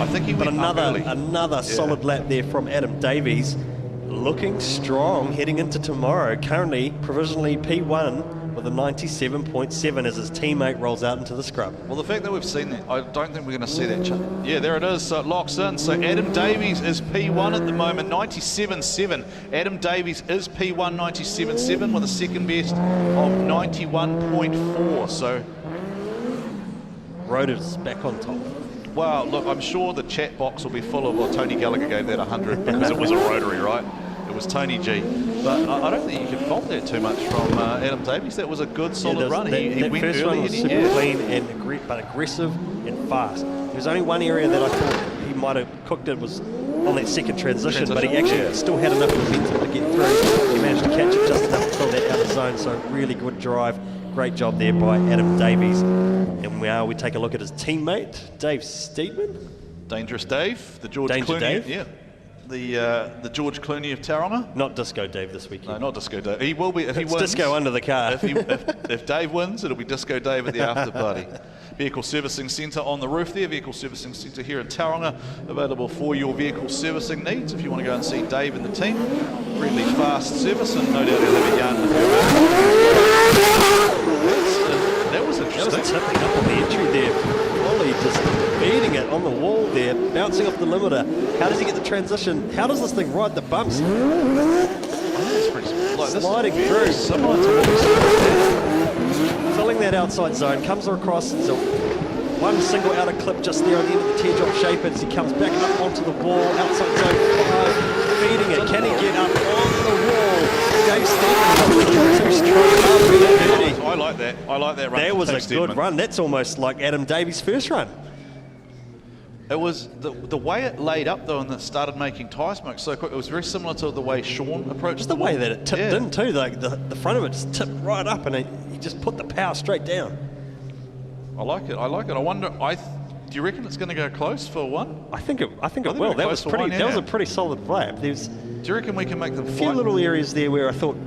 I think he went another solid lap there from Adam Davies. Looking strong heading into tomorrow. Currently, provisionally P1 with a 97.7 as his teammate rolls out into the scrub. Well, the fact that we've seen that, I don't think we're going to see that. Yeah, there it is. So it locks in. So Adam Davies is P1 at the moment, 97.7. Adam Davies is P1, 97.7 with a second best of 91.4. So Rotor's back on top. Well, look, I'm sure the chat box will be full of, well, Tony Gallagher gave that 100 because it was a rotary, right? It was Tony G. But I don't think you can fault that too much from Adam Davies. That was a good, solid run. He that went first early run was and super clean and but aggressive and fast. There's only one area that I thought he might have cooked it was on that second transition, but he actually still had enough momentum to get through. He managed to catch it just enough to fill that outer zone, so really good drive. Great job there by Adam Davies. And now we take a look at his teammate, Dave Steedman. Dangerous Dave, the George Danger Clooney. Dave? Yeah. The George Clooney of Tauranga. Not Disco Dave this weekend. No, not Disco Dave. He will be if he It's wins. Disco under the car. If Dave wins, it'll be Disco Dave at the after party. Vehicle Servicing Centre on the roof there. Vehicle Servicing Centre here in Tauranga, available for your vehicle servicing needs. If you want to go and see Dave and the team, really fast service, and no doubt he'll have a yarn with you. That was interesting. That was tipping up on the entry there. Ollie just beating it on the wall there, bouncing off the limiter. How does he get the transition? How does this thing ride the bumps? Sliding through. Similar to what we saw. Filling that outside zone, comes across, so one single outer clip just there on the end of the teardrop shape as he comes back up onto the wall, outside zone 5, feeding it. Can he get up on the wall? Dave Steedman too strong. I like that. I like that run. That was a Steedman. good run. That's almost like Adam Davies' first run. It was the way it laid up though, and it started making tyre smoke so quick. It was very similar to the way Sean approached. Just the way that it tipped in too. Like the front of it just tipped right up, and he just put the power straight down. I like it. I like it. I wonder. Do you reckon it's going to go close for one? I think it will. it'll That was close for pretty. one, That was yeah. a pretty solid lap. There's Do you reckon we can make them a few fight? little areas there where I thought,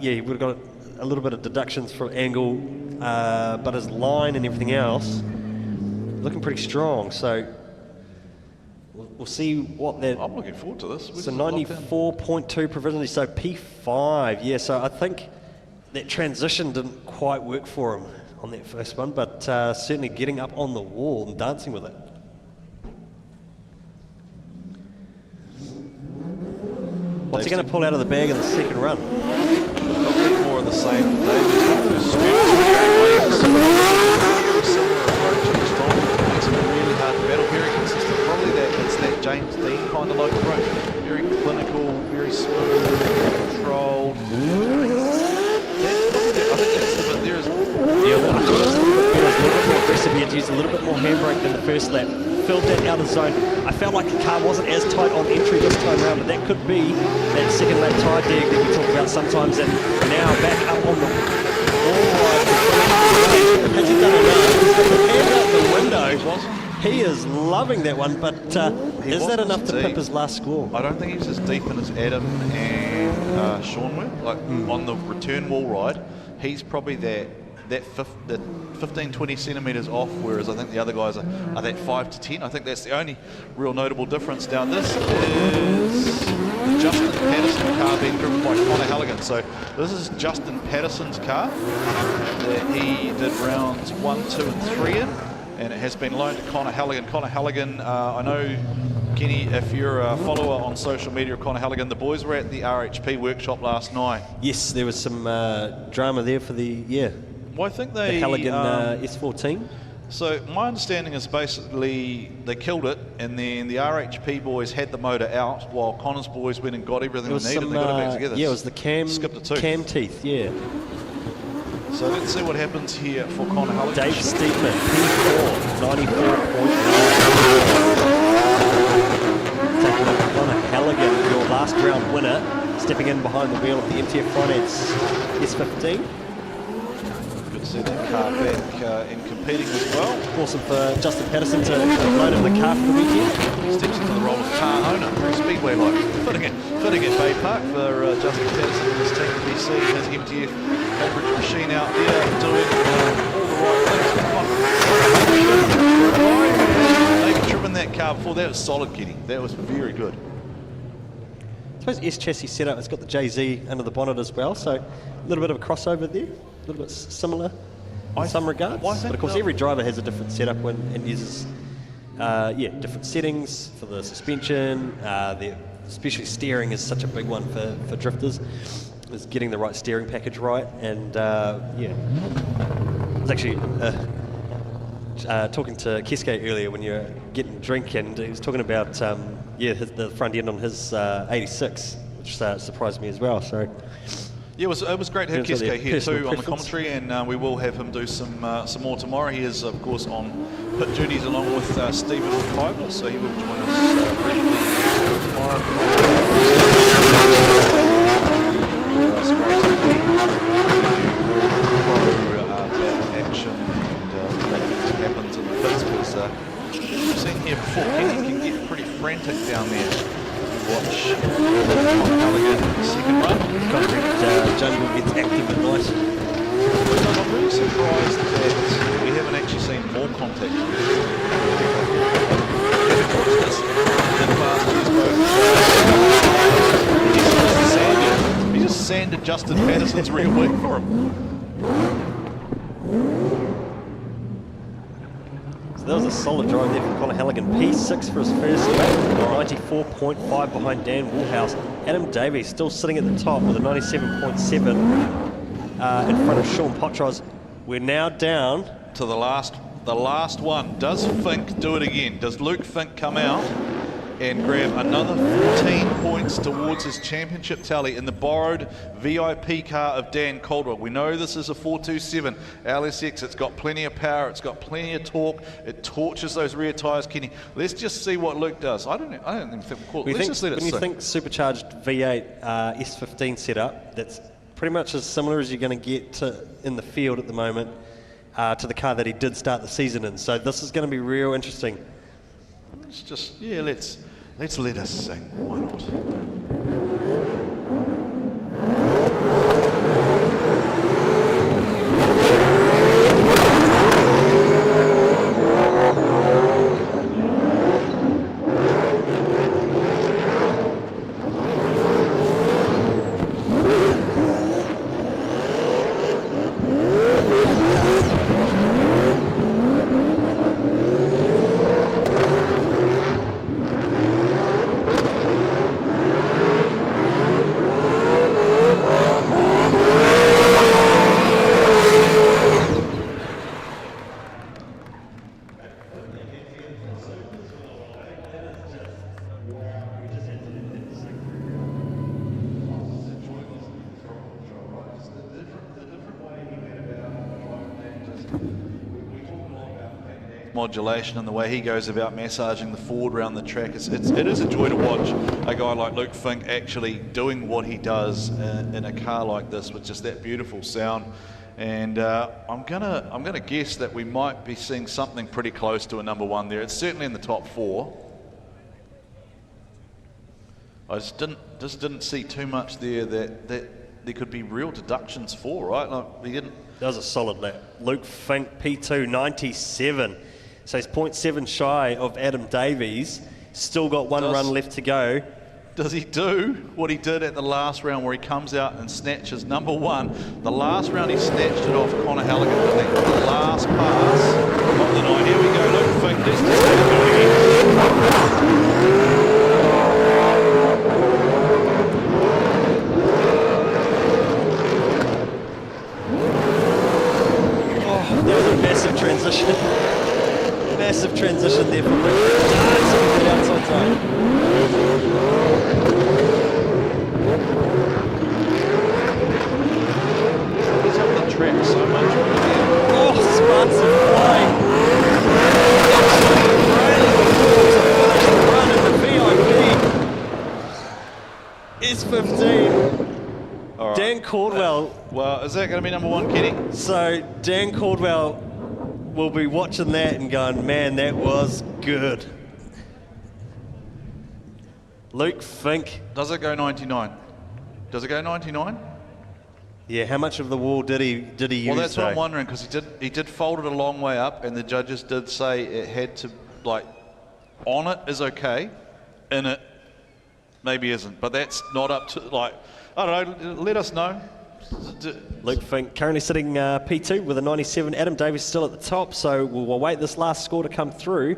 yeah, we've got a little bit of deductions for angle, but his line and everything else looking pretty strong. So we'll see what that. I'm looking forward to this. So 94.2 provisionally. So P5. Yeah. So I think that transition didn't quite work for him on that first one, but certainly getting up on the wall and dancing with it. What's he going to pull out of the bag in the second run? Probably more of the same. David's got those scoops very similar approach and strong. Makes it really hard to battle. Very consistent. Probably it's that James Dean kind of like approach. Very clinical, very smooth, controlled. I think that's the bit there is. Yeah, I thought it was a little bit more aggressive. He had to use a little bit more handbrake than the first lap. Filled that outer zone. I felt like the car wasn't as tight on entry this time around, but that could be that second lap tyre dig that we talk about sometimes. And now back up on the wall. Has he done enough? He's got the hand out the window. He is loving that one, but is that enough to pip his last score? I don't think he's as deep in as Adam and Sean were. Like on the return wall ride, he's probably the 15-20 centimetres off, whereas I think the other guys are that 5 to 10. I think that's the only real notable difference. Now this is Justin Patterson car being driven by Connor Heligan. So this is Justin Patterson's car that he did rounds 1, 2 and 3 in, and it has been loaned to Connor Heligan. Connor Heligan, I know Kenny, if you're a follower on social media of Connor Heligan, the boys were at the RHP workshop last night. Yes, there was some drama there for the Well, I think the they Heligan S14. So my understanding is basically they killed it, and then the RHP boys had the motor out while Connor's boys went and got everything they needed. And they got it back together. Yeah, it was the cam teeth. Yeah. So let's see what happens here for Connor Heligan. Dave Steedman, P4, 94.9. Taking up Connor Heligan, your last round winner, stepping in behind the wheel of the MTF Finance S15. Good to see that car back and competing as well. Awesome for Justin Patterson to load in the car for the weekend. Steps into the role of car owner, very speedway-like. Fitting at Baypark for Justin Patterson and his team to be seen his MTF average machine out there doing all the right things. They've driven that car before. That was solid, Kenny. That was very good. I suppose S chassis setup, it's got the JZ under the bonnet as well, so a little bit of a crossover there. little bit similar in some regards. But of course, every driver has a different setup and uses different settings for the suspension. Especially steering is such a big one for drifters. Is getting the right steering package right, and I was actually talking to Keske earlier when you were getting a drink, and he was talking about the front end on his 86, which surprised me as well. So yeah, it was great to have Keske here too on the commentary, and we will have him do some more tomorrow. He is of course on pit duties along with Stephen Kybler, so he will join us briefly tomorrow. It's great to be action and what happens in the pits, because we've seen here before, Kenny can get pretty frantic down there. Watch Heligan second run. concrete jungle gets active at night. I'm really surprised that we haven't actually seen more contact. He just sanded Justin Patterson's rear wing for him. So that was a solid drive there from Conor Heligan. P6 for his first lap, 94.5 behind Dan Woolhouse. Adam Davies still sitting at the top with a 97.7 in front of Sean Potros. We're now down to the last one. Does Fink do it again? Does Luke Fink come out and grab another 14 points towards his championship tally in the borrowed VIP car of Dan Caldwell? We know this is a 427 LSX. It's got plenty of power. It's got plenty of torque. It torches those rear tyres, Kenny. Let's just see what Luke does. I don't even think we'll call it. Let's just let it see. When you think supercharged V8 S15 setup, that's pretty much as similar as you're going to get in the field at the moment to the car that he did start the season in. So this is going to be real interesting. Let's just, let's let us sing. Why not? Modulation and the way he goes about massaging the forward around the track. It is a joy to watch a guy like Luke Fink actually doing what he does in a car like this with just that beautiful sound. And I'm gonna guess that we might be seeing something pretty close to a number one there. It's certainly in the top four. I just didn't see too much there that there could be real deductions for, right? Like, he didn't. That was a solid lap. Luke Fink, P2, 97. So he's 0.7 shy of Adam Davies. Still got one run left to go. Does he do what he did at the last round where he comes out and snatches number one? The last round he snatched it off Conor Heligan, didn't he? The last pass of the night. Here we go, Luke Fink. Let's just do it again. Massive transition. Massive transition there from Luke. Dancing to the outside zone. He's up the track so much. Oh, sparks of flying. Run in the VIP. S15. All right. Dan Caldwell. Well, is that going to be number one, Kenny? So Dan Caldwell will be watching that and going, man, that was good. Luke Fink. Does it go 99? Does it go 99? Yeah, how much of the wall did he use? Well, that's what I'm wondering, because he did fold it a long way up, and the judges did say it had to, like, on it is okay, in it maybe isn't, but that's not up to, like, I don't know, let us know. Luke Fink currently sitting P2 with a 97. Adam Davies still at the top, so we'll await this last score to come through,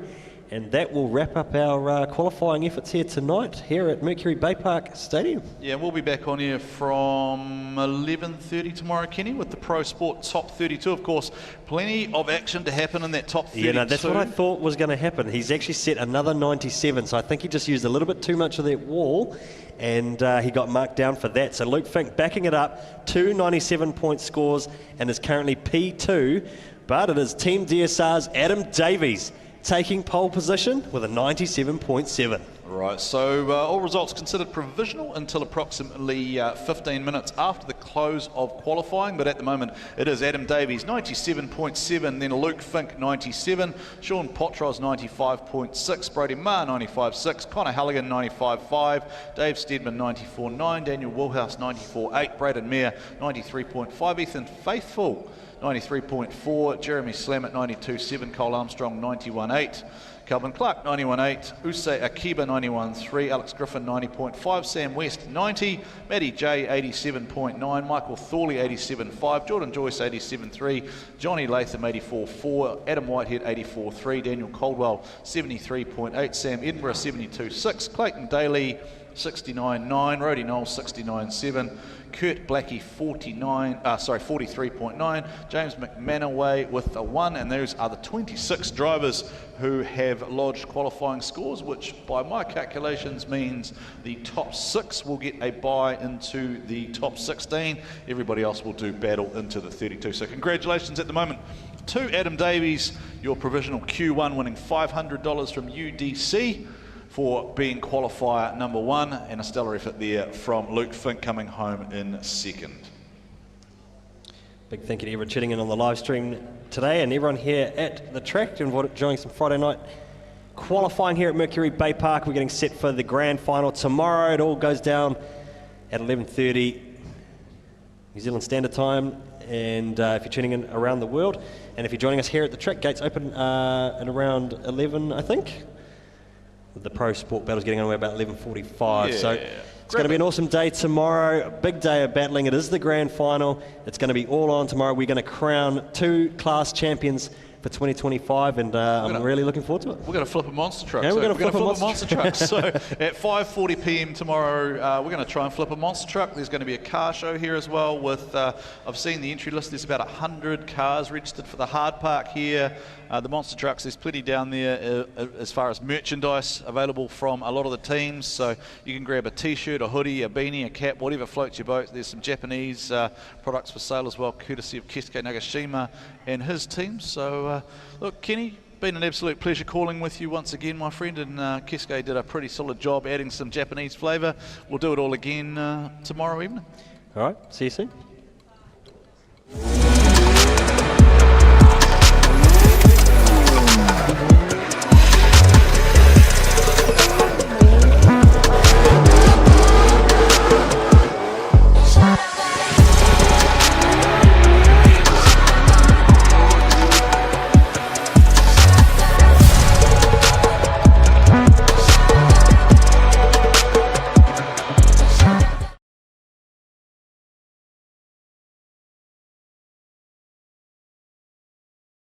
and that will wrap up our qualifying efforts here tonight here at Mercury Baypark Stadium. Yeah, we'll be back on here from 11:30 tomorrow, Kenny, with the Pro Sport Top 32. Of course, plenty of action to happen in that Top 32. Yeah, no, that's what I thought was going to happen. He's actually set another 97, so I think he just used a little bit too much of that wall, and he got marked down for that. So Luke Fink backing it up, 2 97-point scores, and is currently P2, but it is Team DSR's Adam Davies taking pole position with a 97.7. Right, so all results considered provisional until approximately 15 minutes after the close of qualifying, but at the moment it is Adam Davies 97.7, then Luke Fink 97, Sean Potros 95.6, Brody Marshall 95.6, Connor Heligan 95.5, Dave Steedman 94.9, Daniel Wilhouse 94.8, Braden Mair 93.5, Ethan Faithful 93.4, Jeremy Slammett 92.7, Cole Armstrong 91.8, Calvin Clark 91.8, Usay Akiba 91.3, Alex Griffin 90.5, Sam West 90, Matty J 87.9, Michael Thorley 87.5, Jordan Joyce 87.3, Johnny Latham 84.4, Adam Whitehead 84.3, Daniel Caldwell 73.8, Sam Edinburgh 72.6, Clayton Daly 69.9, Rhodey Knowles 69.7, Kurt Blackie 43.9, James McManaway with a 1, and those are the 26 drivers who have lodged qualifying scores, which by my calculations means the top 6 will get a bye into the top 16. Everybody else will do battle into the 32. So congratulations at the moment to Adam Davies, your provisional Q1, winning $500 from UDC for being qualifier number 1, and a stellar effort there from Luke Fink coming home in second. Big thank you to everyone tuning in on the live stream today, and everyone here at the track enjoying some Friday night qualifying here at Mercury Baypark. We're getting set for the grand final tomorrow. It all goes down at 11:30 New Zealand Standard Time, and if you're tuning in around the world, and if you're joining us here at the track, gates open at around 11, I think. The Pro Sport battle's getting underway about 11:45, so it's going to be an awesome day tomorrow. A big day of battling. It is the grand final. It's going to be all on tomorrow. We're going to crown 2 class champions for 2025, and I'm really looking forward to it. We're going to flip a monster truck. Yeah, we're going to flip a monster truck. So at 5:40 p.m. tomorrow, we're going to try and flip a monster truck. There's going to be a car show here as well with, I've seen the entry list, there's about 100 cars registered for the hard park here. The monster trucks, there's plenty down there as far as merchandise available from a lot of the teams, so you can grab a t-shirt, a hoodie, a beanie, a cap, whatever floats your boat. There's some Japanese products for sale as well, courtesy of Keisuke Nagashima and his team. So look, Kenny, been an absolute pleasure calling with you once again, my friend, and Keisuke did a pretty solid job adding some Japanese flavour. We'll do it all again tomorrow evening. All right, see you soon.